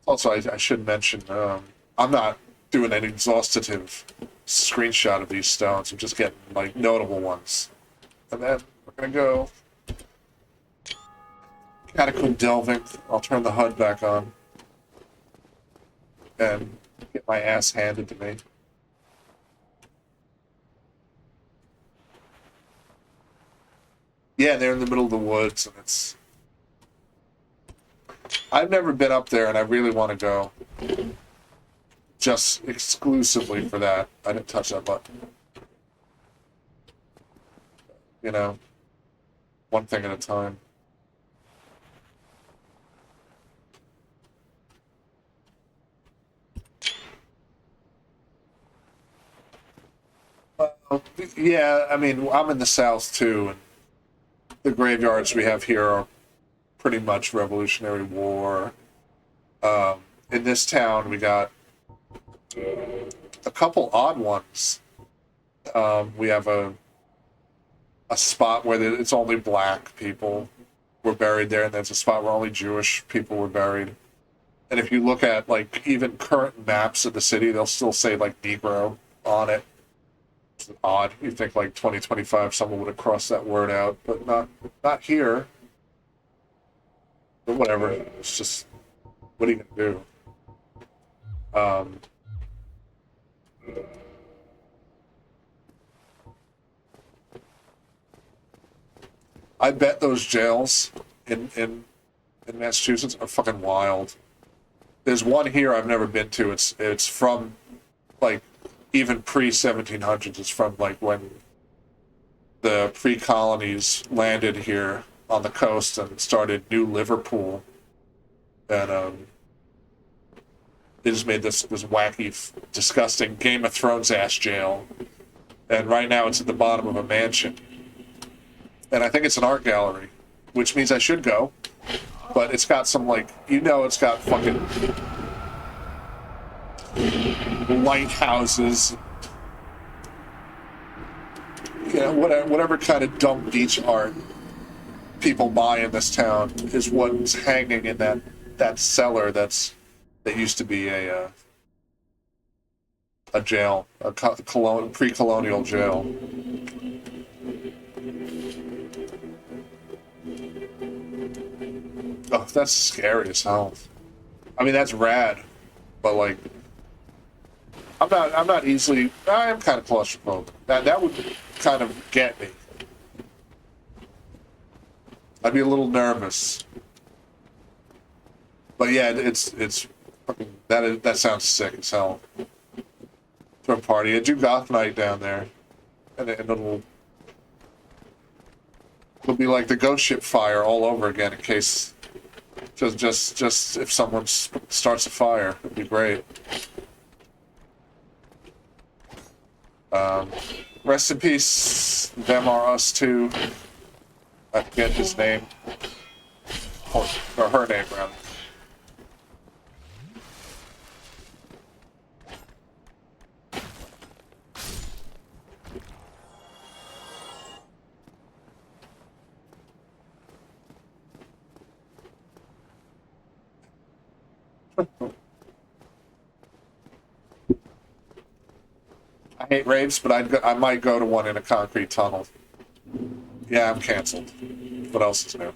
Also, I should mention, I'm not doing an exhaustive screenshot of these stones. I'm just getting, like, notable ones. And then we're going to go catacomb delving. I'll turn the HUD back on. And get my ass handed to me. Yeah, they're in the middle of the woods, and it's... I've never been up there, and I really want to go. Just exclusively for that. I didn't touch that button. You know, one thing at a time. Yeah, I mean, I'm in the South, too, and the graveyards we have here are pretty much Revolutionary War. In this town, we got a couple odd ones. We have a spot where it's only black people were buried there, and there's a spot where only Jewish people were buried. And if you look at, like, even current maps of the city, they'll still say, like, Negro on it. It's odd. You think, like, 2025, someone would have crossed that word out, but not here. But whatever. It's just, what are you going to do? I bet those jails in Massachusetts are fucking wild. There's one here I've never been to. It's from, like, even pre-1700s. It's from, like, when the pre-colonies landed here on the coast and started New Liverpool. And they just made this wacky, disgusting Game of Thrones ass jail. And right now it's at the bottom of a mansion. And I think it's an art gallery, which means I should go. But it's got some, like, it's got fucking lighthouses. Whatever kind of dumb beach art people buy in this town is what's hanging in that cellar that used to be a jail, a pre-colonial jail. Oh, that's scary as hell. I mean, that's rad, but like, I'm not easily. I am kind of claustrophobic. That would kind of get me. I'd be a little nervous. But yeah, it's fucking that sounds sick as hell. For a party, I do goth night down there, and it'll be like the ghost ship fire all over again in case. Just if someone starts a fire, it'd be great. Rest in peace, them are us too. I forget his name. Or her name, rather. I hate raves, but I might go to one in a concrete tunnel. Yeah, I'm canceled. What else is new?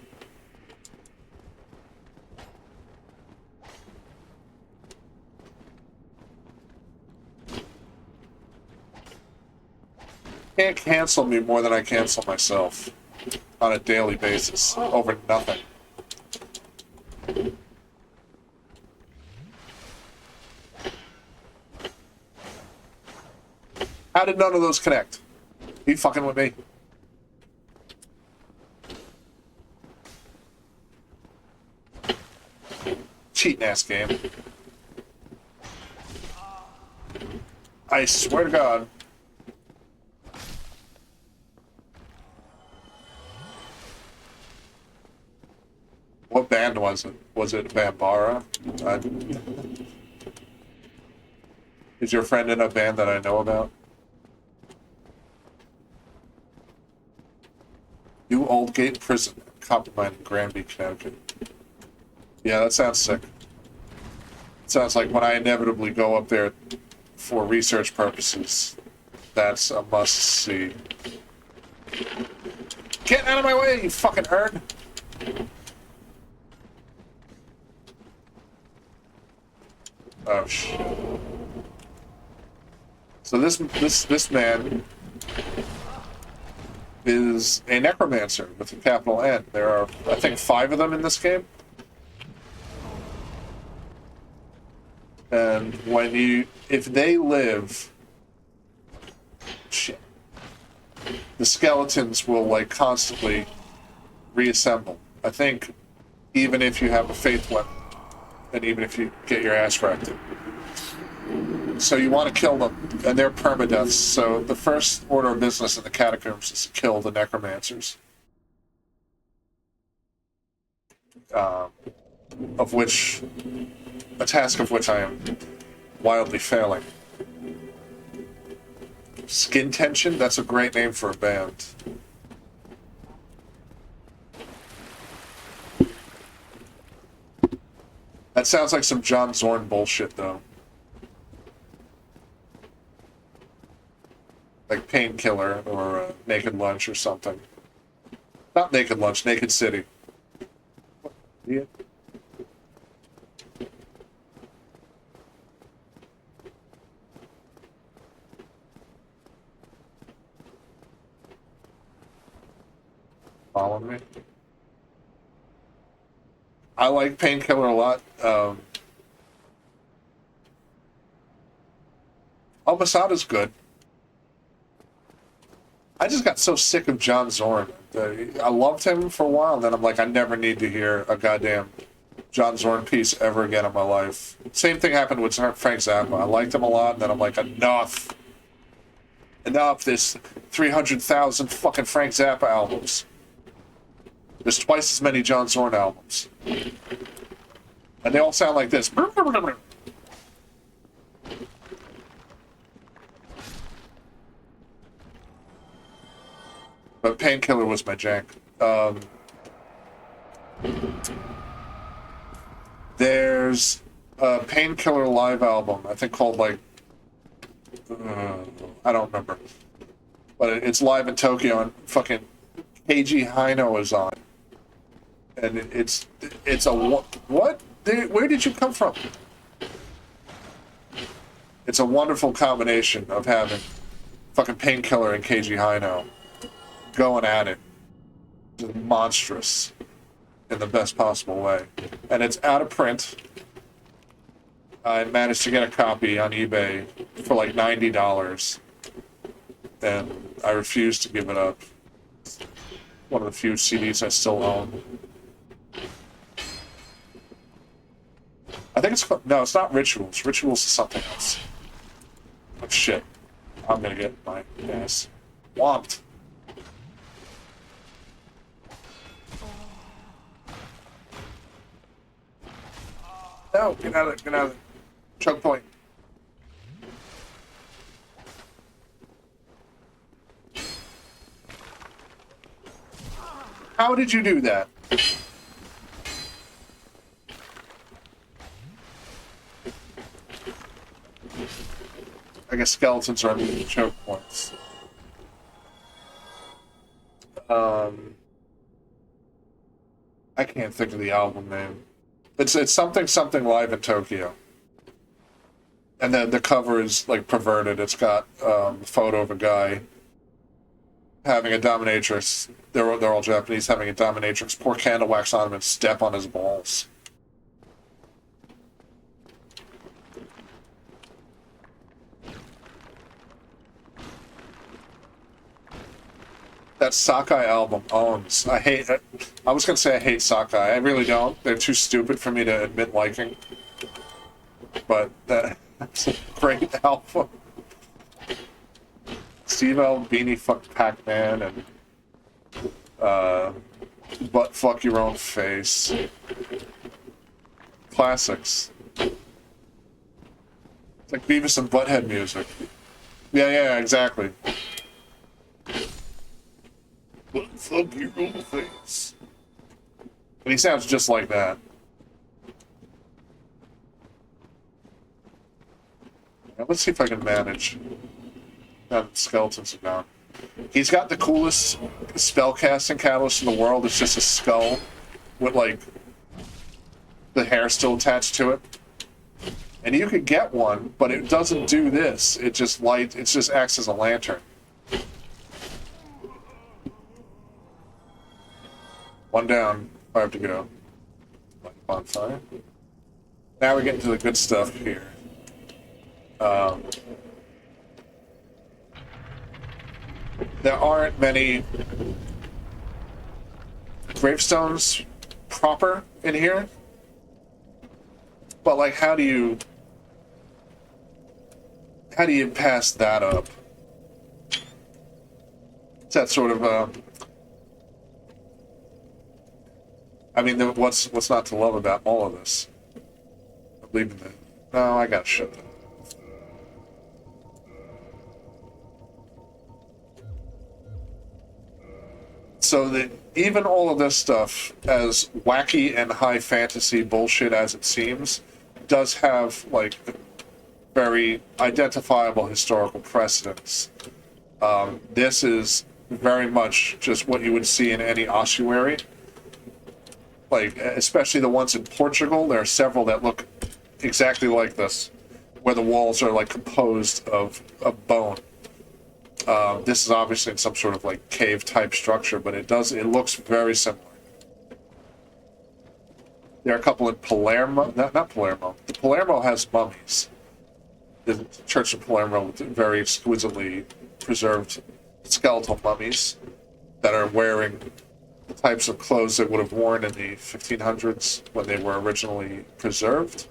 can't cancel me more than I cancel myself on a daily basis over nothing. How did none of those connect? You fucking with me? Cheating ass game. I swear to God. What band was it? Was it Bambara? Is your friend in a band that I know about? New Oldgate Prison, Coppermine in Granby, Connecticut. Yeah, that sounds sick. It sounds like when I inevitably go up there for research purposes, that's a must-see. Get out of my way, you fucking herd! Oh shit. So this man is a necromancer with a capital N. There are, I think, 5 of them in this game. And if they live, shit, the skeletons will like constantly reassemble. I think even if you have a faith weapon, and even if you get your ass wrecked. So you want to kill them, and they're permadeaths. So the first order of business in the catacombs is to kill the necromancers. A task of which I am wildly failing. Skin Tension? That's a great name for a band. That sounds like some John Zorn bullshit, though. Like Painkiller or Naked Lunch or something. Not Naked Lunch, Naked City. Yeah. Follow me. I like Painkiller a lot. Masada's good. I just got so sick of John Zorn. I loved him for a while, and then I'm like, I never need to hear a goddamn John Zorn piece ever again in my life. Same thing happened with Frank Zappa. I liked him a lot, and then I'm like, enough. Enough. There's 300,000 fucking Frank Zappa albums. There's twice as many John Zorn albums. And they all sound like this. But Painkiller was my jank. There's a Painkiller live album, I think called like... I don't remember. But it's live in Tokyo, and fucking Keiji Haino is on. And it's a... What? Where did you come from? It's a wonderful combination of having fucking Painkiller and Keiji Haino going at it. Just monstrous in the best possible way. And it's out of print. I managed to get a copy on eBay for like $90. And I refuse to give it up. One of the few CDs I still own. I think it's called... No, it's not Rituals. Rituals is something else. Oh shit. I'm gonna get my ass whomped. No, get out of it, get out of it. Choke point. How did you do that? I guess skeletons are immune to choke points. I can't think of the album name. It's something live in Tokyo. And then the cover is like perverted. It's got a photo of a guy having a dominatrix. They're all Japanese. Having a dominatrix pour candle wax on him and step on his balls. That Sakai album owns. I hate it. I was gonna say I hate Sakai. I really don't. They're too stupid for me to admit liking. But that's a great album. Steve Albini fucked Pac-Man and butt fuck your own face. Classics. It's like Beavis and Butthead music. Yeah, exactly. Butt fuck your own face. And he sounds just like that. Now, let's see if I can manage. Now that skeletons are down. He's got the coolest spellcasting catalyst in the world. It's just a skull with, like, the hair still attached to it. And you could get one, but it doesn't do this. It just acts as a lantern. One down, 5 to go. Bonfire. Now we're getting to the good stuff here. There aren't many gravestones proper in here, but like, how do you pass that up? It's that sort of I mean, what's not to love about all of this? I'm leaving that. No, I got shut down. So that even all of this stuff, as wacky and high fantasy bullshit as it seems, does have like very identifiable historical precedents. This is very much just what you would see in any ossuary. Like, especially the ones in Portugal, there are several that look exactly like this, where the walls are like composed of bone. This is obviously in some sort of like cave type structure, but it looks very similar. There are a couple in Palermo, not Palermo. The Palermo has mummies. The Church of Palermo with very exquisitely preserved skeletal mummies that are wearing the types of clothes they would have worn in the 1500s when they were originally preserved.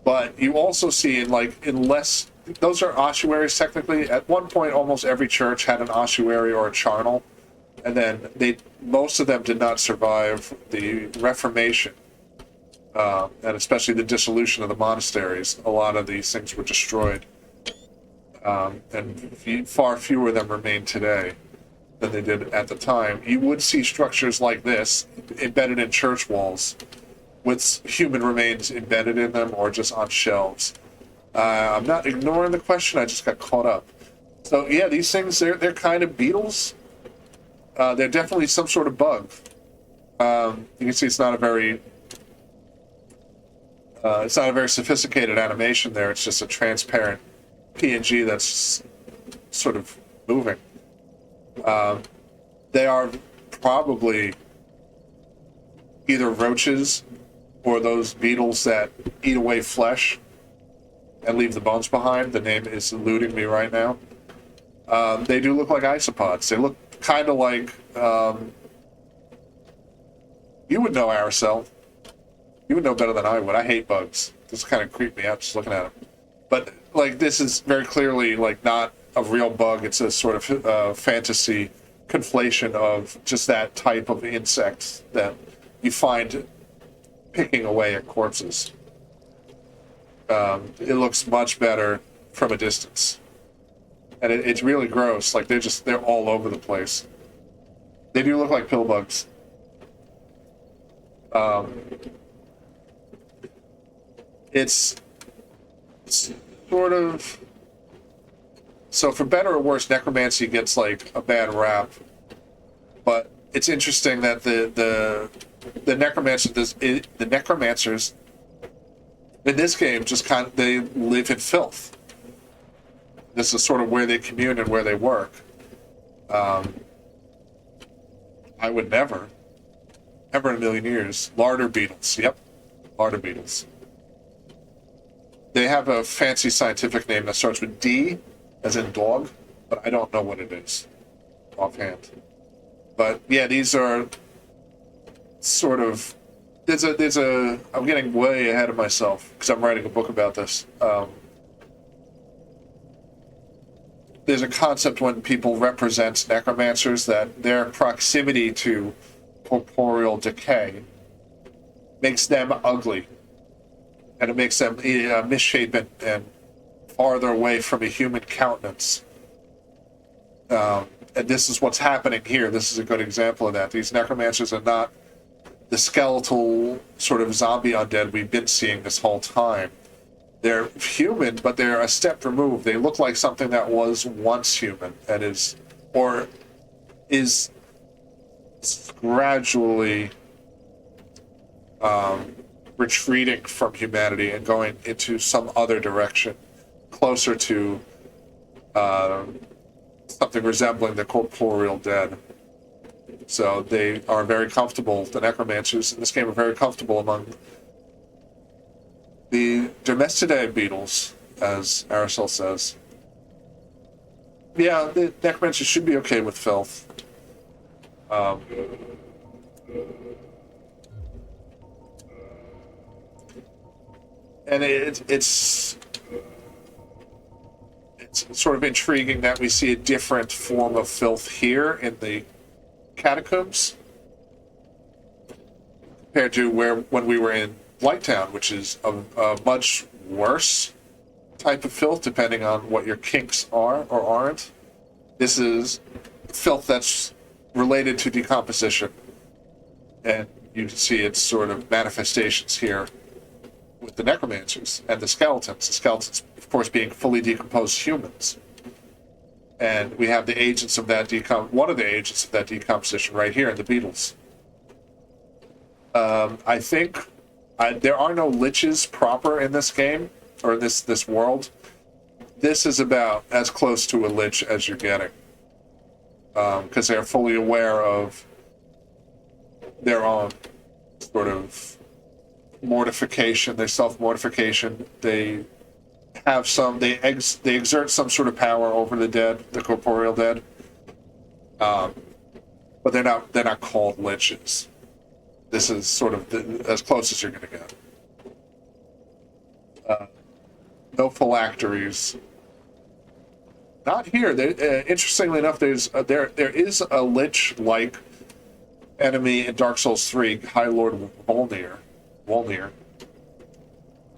But you also see those are ossuaries technically. At one point, almost every church had an ossuary or a charnel, and then most of them did not survive the Reformation, and especially the dissolution of the monasteries. A lot of these things were destroyed, and far fewer of them remain today than they did at the time. You would see structures like this embedded in church walls, with human remains embedded in them or just on shelves. I'm not ignoring the question, I just got caught up. So yeah, these things, they're kind of beetles. They're definitely some sort of bug. You can see it's not a very sophisticated animation there. It's just a transparent PNG that's sort of moving. They are probably either roaches or those beetles that eat away flesh and leave the bones behind. The name is eluding me right now. They do look like isopods. They look kind of like... you would know, Aracel. You would know better than I would. I hate bugs. This kind of creeped me out just looking at them. But, like, this is very clearly, like, not a real bug. It's a sort of fantasy conflation of just that type of insect that you find picking away at corpses. It looks much better from a distance. And it's really gross. Like, they're all over the place. They do look like pill bugs. It's sort of... So for better or worse, necromancy gets, like, a bad rap. But it's interesting that the necromancers in this game just they live in filth. This is sort of where they commune and where they work. I would never, ever in a million years, larder beetles. Yep, larder beetles. They have a fancy scientific name that starts with D, as in dog, but I don't know what it is offhand. But yeah, these are sort of. I'm getting way ahead of myself because I'm writing a book about this. There's a concept when people represent necromancers that their proximity to corporeal decay makes them ugly, and it makes them misshapen and farther away from a human countenance. And this is what's happening here. This is a good example of that. These necromancers are not the skeletal sort of zombie undead we've been seeing this whole time. They're human, but they're a step removed. They look like something that was once human and is gradually retreating from humanity and going into some other direction, closer to something resembling the corporeal dead. So they are very comfortable, the necromancers in this game are very comfortable among the domesticated beetles, as Aracel says. Yeah, the necromancers should be okay with filth. And it's sort of intriguing that we see a different form of filth here in the catacombs compared to when we were in Blighttown, which is a much worse type of filth, depending on what your kinks are or aren't. This is filth that's related to decomposition, and you can see its sort of manifestations here with the necromancers and the skeletons. The skeletons, of course, being fully decomposed humans. And we have the agents of that one of the agents of that decomposition right here in the beetles. I think there are no liches proper in this game, or in this world. This is about as close to a lich as you're getting. Because they're fully aware of their own sort of mortification, their self-mortification. They have they exert some sort of power over the dead, the corporeal dead. But they're not called liches. This is sort of as close as you're going to get. No phylacteries. Not here. Interestingly enough, there is a lich-like enemy in Dark Souls 3, High Lord Volnir,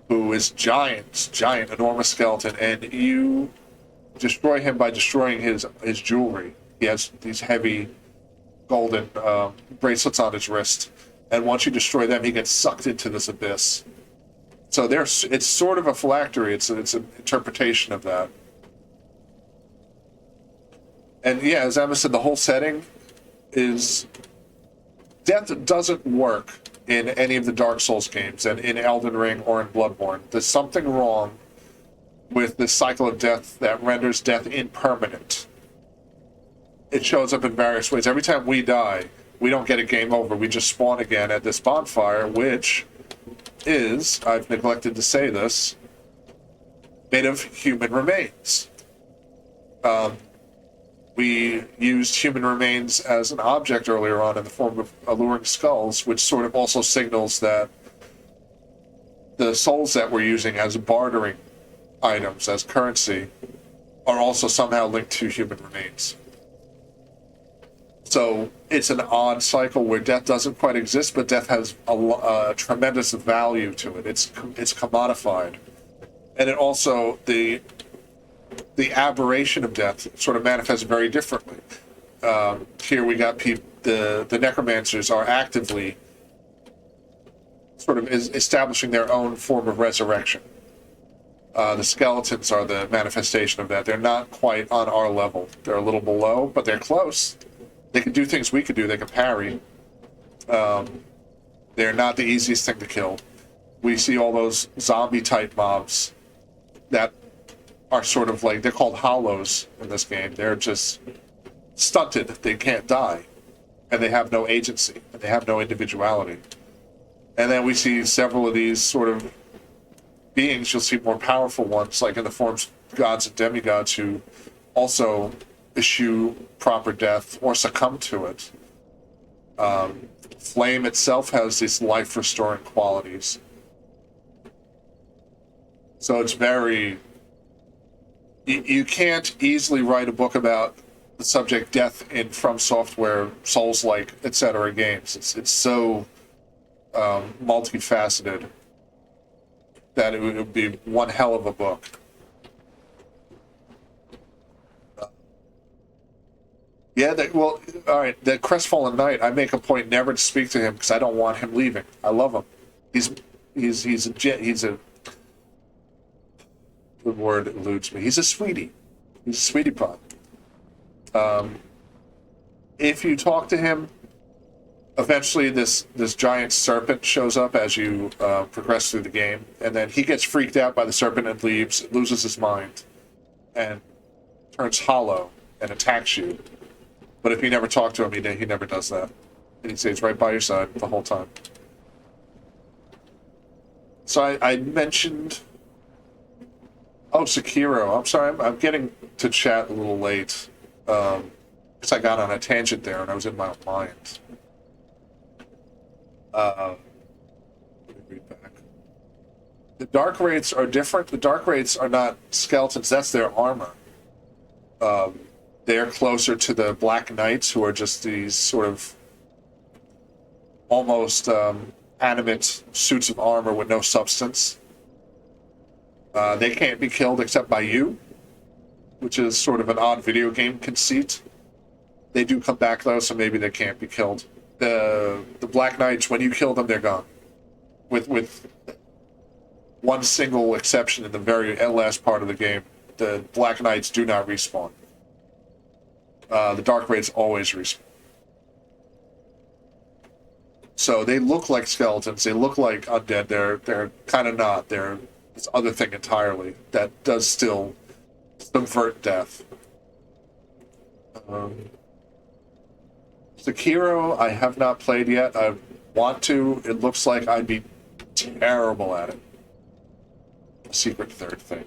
who is giant, enormous skeleton, and you destroy him by destroying his jewelry. He has these heavy golden bracelets on his wrist, and once you destroy them, he gets sucked into this abyss. So it's sort of a phylactery. It's an interpretation of that. And yeah, as Emma said, the whole setting is... Death doesn't work in any of the Dark Souls games, and in Elden Ring or in Bloodborne. There's something wrong with the cycle of death that renders death impermanent. It shows up in various ways. Every time we die, we don't get a game over. We just spawn again at this bonfire, which is, I've neglected to say this, made of human remains. We used human remains as an object earlier on in the form of alluring skulls, which sort of also signals that the souls that we're using as bartering items, as currency, are also somehow linked to human remains. So it's an odd cycle where death doesn't quite exist, but death has a tremendous value to it. It's commodified. And it also, the aberration of death sort of manifests very differently. Here we got the necromancers are actively sort of establishing their own form of resurrection. The skeletons are the manifestation of that. They're not quite on our level. They're a little below, but they're close. They can do things we could do. They can parry. They're not the easiest thing to kill. We see all those zombie-type mobs that are sort of like, they're called hollows in this game. They're just stunted. They can't die. And they have no agency. And they have no individuality. And then we see several of these sort of beings. You'll see more powerful ones, like in the forms of gods and demigods, who also issue proper death or succumb to it. Flame itself has these life-restoring qualities. So it's very... You can't easily write a book about the subject death in From Software, Souls-like, etc. games. It's so multifaceted that it would be one hell of a book. Yeah, well, all right, the Crestfallen Knight, I make a point never to speak to him because I don't want him leaving. I love him. He's a the word eludes me. He's a sweetie. He's a sweetie pot. If you talk to him, eventually this giant serpent shows up as you progress through the game, and then he gets freaked out by the serpent and leaves, loses his mind, and turns hollow and attacks you. But if you never talk to him, he never does that. And he stays right by your side the whole time. So I mentioned... Oh, Sekiro. I'm sorry, I'm getting to chat a little late. Because I got on a tangent there and I was in my own mind. Let me read back. The Dark Wraiths are different. The Dark Wraiths are not skeletons, that's their armor. They're closer to the Black Knights, who are just these sort of almost animate suits of armor with no substance. They can't be killed except by you, which is sort of an odd video game conceit. They do come back though, so maybe they can't be killed. The Black Knights, when you kill them, they're gone. With one single exception in the very last part of the game, the Black Knights do not respawn. The Dark Wraiths always respawn. So they look like skeletons. They look like undead. They're kind of not. They're this other thing entirely that does still subvert death. Sekiro, I have not played yet. I want to. It looks like I'd be terrible at it. Secret third thing.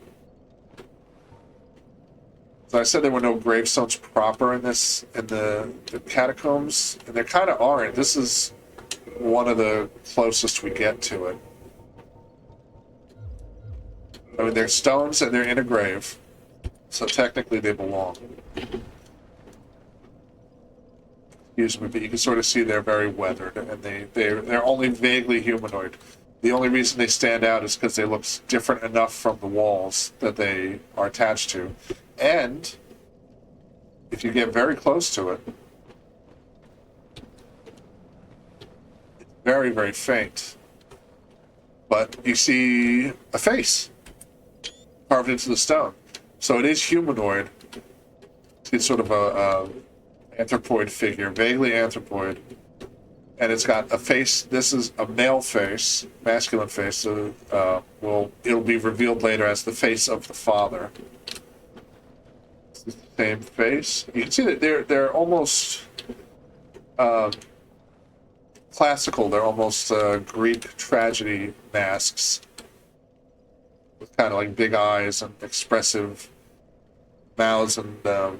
So I said there were no gravestones proper in the catacombs, and there kind of aren't. This is one of the closest we get to it. I mean, they're stones and they're in a grave, so technically they belong. Excuse me, but you can sort of see they're very weathered, and they're only vaguely humanoid. The only reason they stand out is because they look different enough from the walls that they are attached to. And if you get very close to it, it's very, very faint. But you see a face carved into the stone. So it is humanoid. It's sort of a anthropoid figure, vaguely anthropoid. And it's got a face. This is a male face, masculine face. So it'll be revealed later as the face of the father. It's the same face. You can see that they're almost classical. They're almost Greek tragedy masks with kind of like big eyes and expressive mouths, and the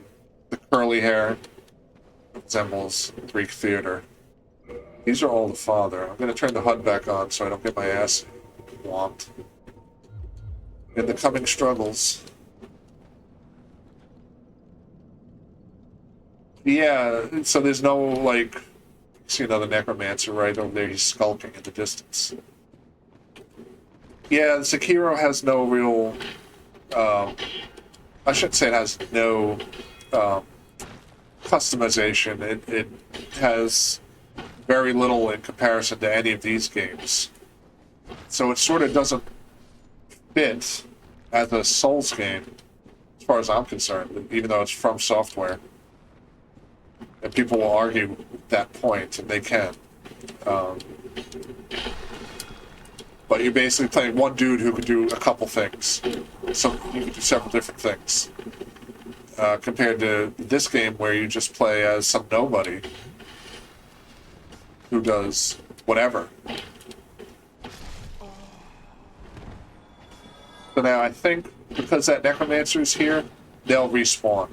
curly hair resembles Greek theater. These are all the father. I'm going to turn the HUD back on so I don't get my ass whomped. In the coming struggles. Yeah, so there's no, like, see another necromancer right over there. He's skulking in the distance. Yeah, Sekiro has no real... I shouldn't say it has no customization. It has very little in comparison to any of these games. So it sort of doesn't fit as a Souls game, as far as I'm concerned, even though it's From Software. And people will argue that point, and they can. But But you're basically playing one dude who could do a couple things. So you can do several different things. Compared to this game where you just play as some nobody who does whatever. So now I think because that Necromancer's here, they'll respawn.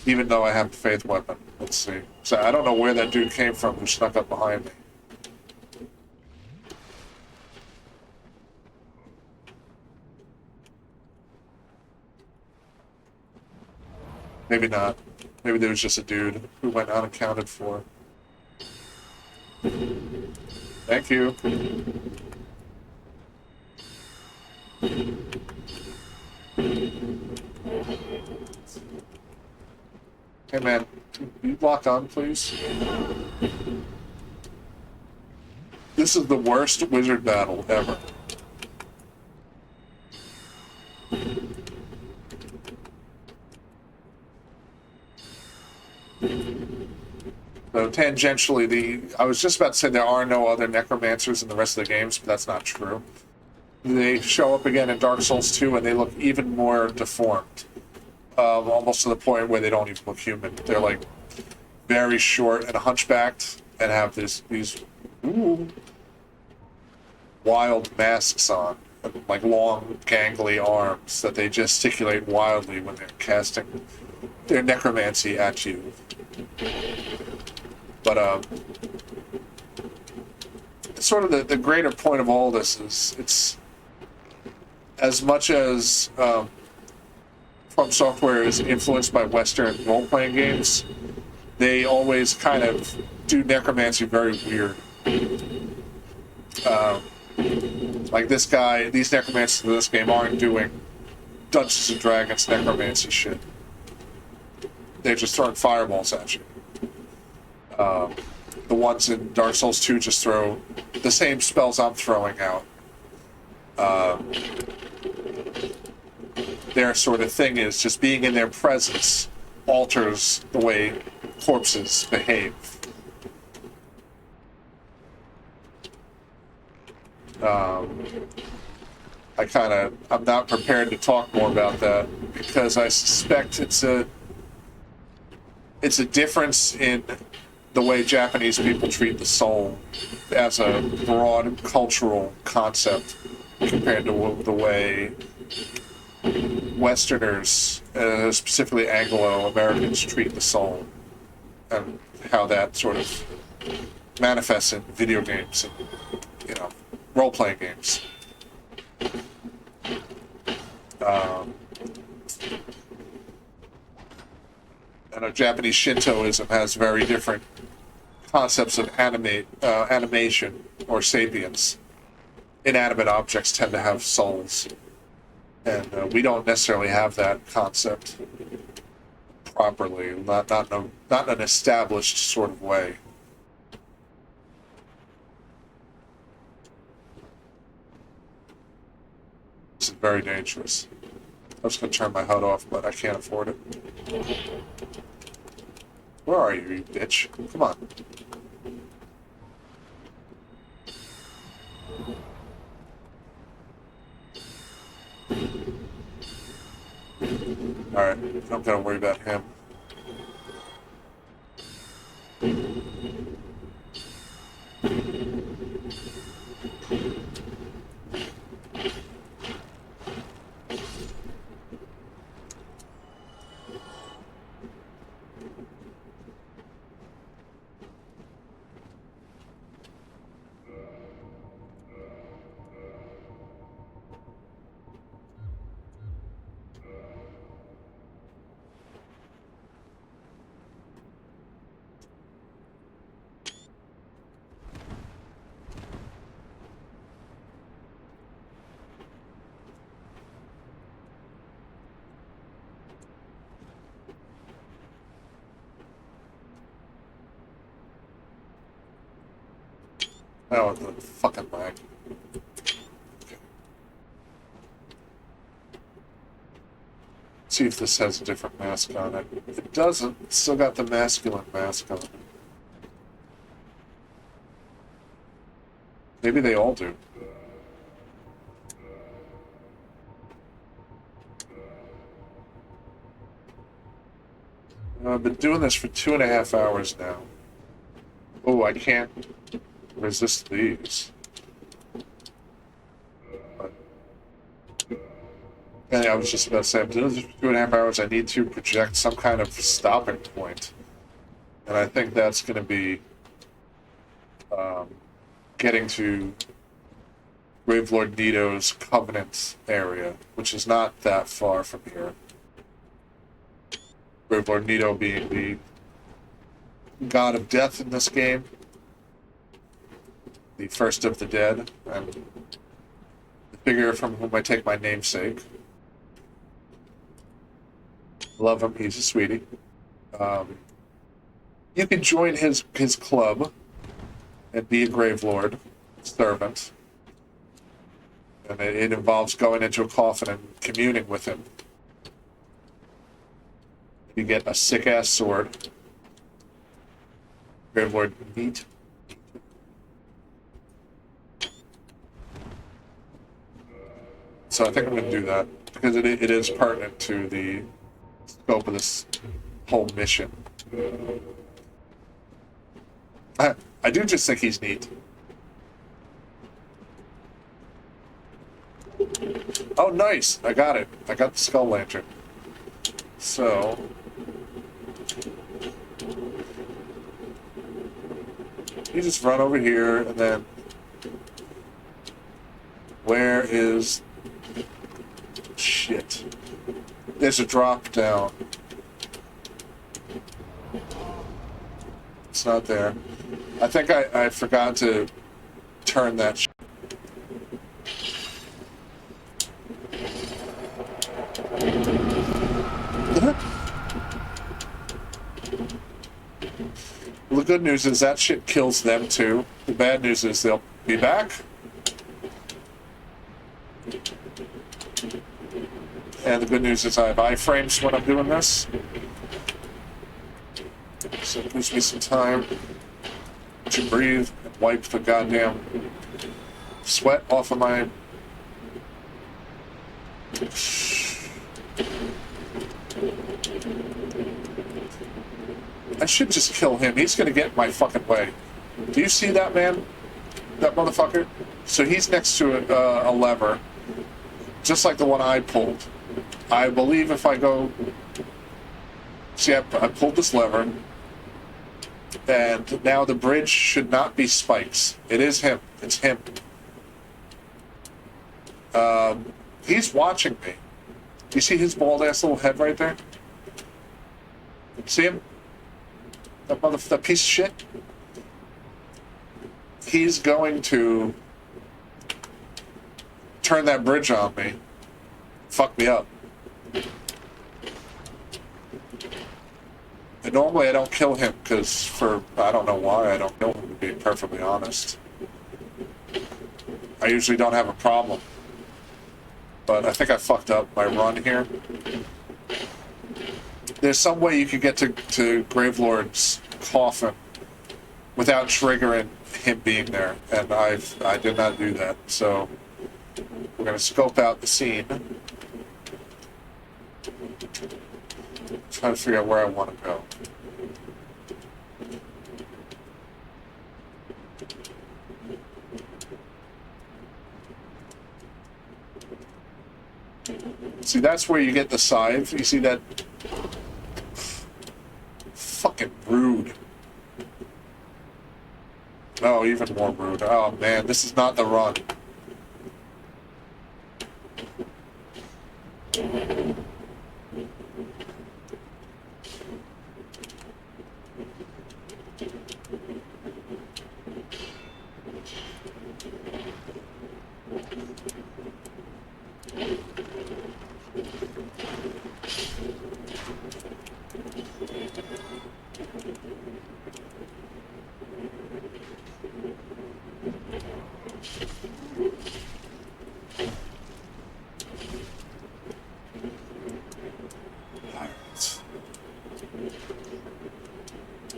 Even though I have the Faith Weapon. Let's see. So I don't know where that dude came from who snuck up behind me. Maybe not. Maybe there was just a dude who went unaccounted for. Thank you. Hey man, can you lock on, please? This is the worst wizard battle ever. So tangentially, I was just about to say there are no other necromancers in the rest of the games, but that's not true. They show up again in Dark Souls 2 and they look even more deformed. Almost to the point where they don't even look human. They're like very short and hunchbacked and have these wild masks on. Like long, gangly arms that they gesticulate wildly when they're casting their necromancy at you. But sort of the greater point of all this is it's as much as From Software is influenced by Western role-playing games, they always kind of do necromancy very weird. Like this guy, these necromancers in this game aren't doing Dungeons and Dragons necromancy shit. They're just throwing fireballs at you. The ones in Dark Souls 2 just throw the same spells I'm throwing out. Their sort of thing is just being in their presence alters the way corpses behave. I'm not prepared to talk more about that because I suspect it's a difference in the way Japanese people treat the soul as a broad cultural concept compared to the way Westerners, specifically Anglo-Americans, treat the soul, and how that sort of manifests in video games and, role-playing games. I know Japanese Shintoism has very different concepts of animation or sapience. Inanimate objects tend to have souls. And we don't necessarily have that concept properly, not in an established sort of way. This is very dangerous. I was going to turn my HUD off, but I can't afford it. Where are you, you bitch? Come on. Alright, I'm gonna worry about him. Oh, the fucking lag. Okay. See if this has a different mask on it. It doesn't. It's still got the masculine mask on it. Maybe they all do. I've been doing this for 2.5 hours now. Oh, I can't resist these. And I was just about to say, I'm doing this for 2.5 hours. I need to project some kind of stopping point. And I think that's going to be getting to Gravelord Nito's Covenant area, which is not that far from here. Gravelord Nito being the god of death in this game, the first of the dead, and the figure from whom I take my namesake. Love him, he's a sweetie. You can join his club and be a Gravelord servant. And it involves going into a coffin and communing with him. You get a sick-ass sword. Gravelord meat. So I think I'm going to do that, because it is pertinent to the scope of this whole mission. I do just think he's neat. Oh, nice! I got it. I got the skull lantern. So... you just run over here, and then... where is... shit. There's a drop down. It's not there. I think I forgot to turn that shit. Well, the good news is that shit kills them too. The bad news is they'll be back. And the good news is I have iframes when I'm doing this. So it gives me some time to breathe and wipe the goddamn sweat off of my... I should just kill him. He's gonna get in my fucking way. Do you see that, man? That motherfucker? So he's next to a lever, just like the one I pulled. I believe if I go... see, I pulled this lever, and now the bridge should not be spikes. It is him. It's him. He's watching me. Do you see his bald-ass little head right there? See him? That piece of shit? He's going to turn that bridge on me. Fuck me up. And normally I don't kill him, because I don't know why I don't kill him, to be perfectly honest. I usually don't have a problem. But I think I fucked up my run here. There's some way you could get to Gravelord's coffin without triggering him being there, and I did not do that. So we're going to scope out the scene. Try to figure out where I want to go. See, that's where you get the scythe. You see that? Fucking rude. Oh, even more rude. Oh, man, this is not the run.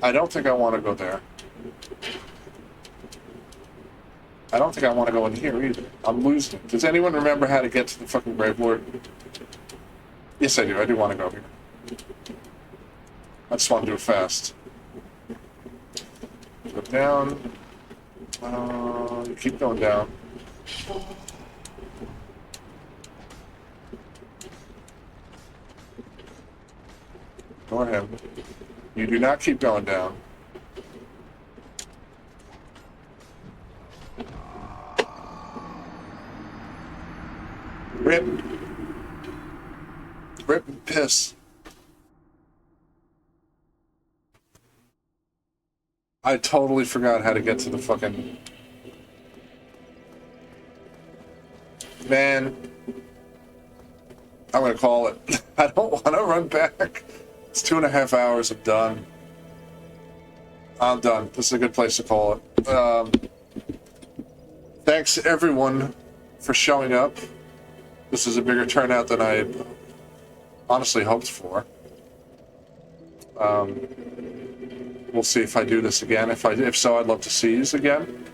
I don't think I want to go there. I don't think I want to go in here either. I'm losing it. Does anyone remember how to get to the fucking Gravelord? Yes, I do. I do want to go here. I just want to do it fast. Go down. Keep going down. Ignore him. You do not keep going down. Rip. Rip and piss. I totally forgot how to get to the fucking... Man. I'm gonna call it. I don't want to run back. It's 2.5 hours. I'm done. I'm done. This is a good place to call it. Thanks everyone for showing up. This is a bigger turnout than I honestly hoped for. We'll see if I do this again. If so, I'd love to see you again.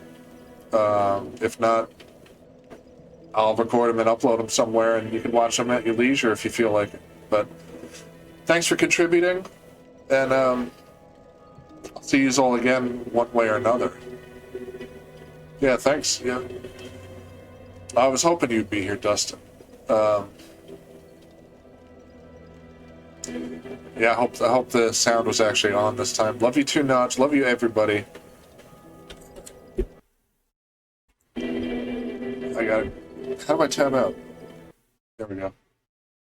If not, I'll record them and upload them somewhere, and you can watch them at your leisure if you feel like it. But thanks for contributing, and I'll see you all again one way or another. Yeah, thanks. Yeah, I was hoping you'd be here, Dustin. Yeah, I hope the sound was actually on this time. Love you too, Notch. Love you, everybody. I got it. How do I tab out? There we go.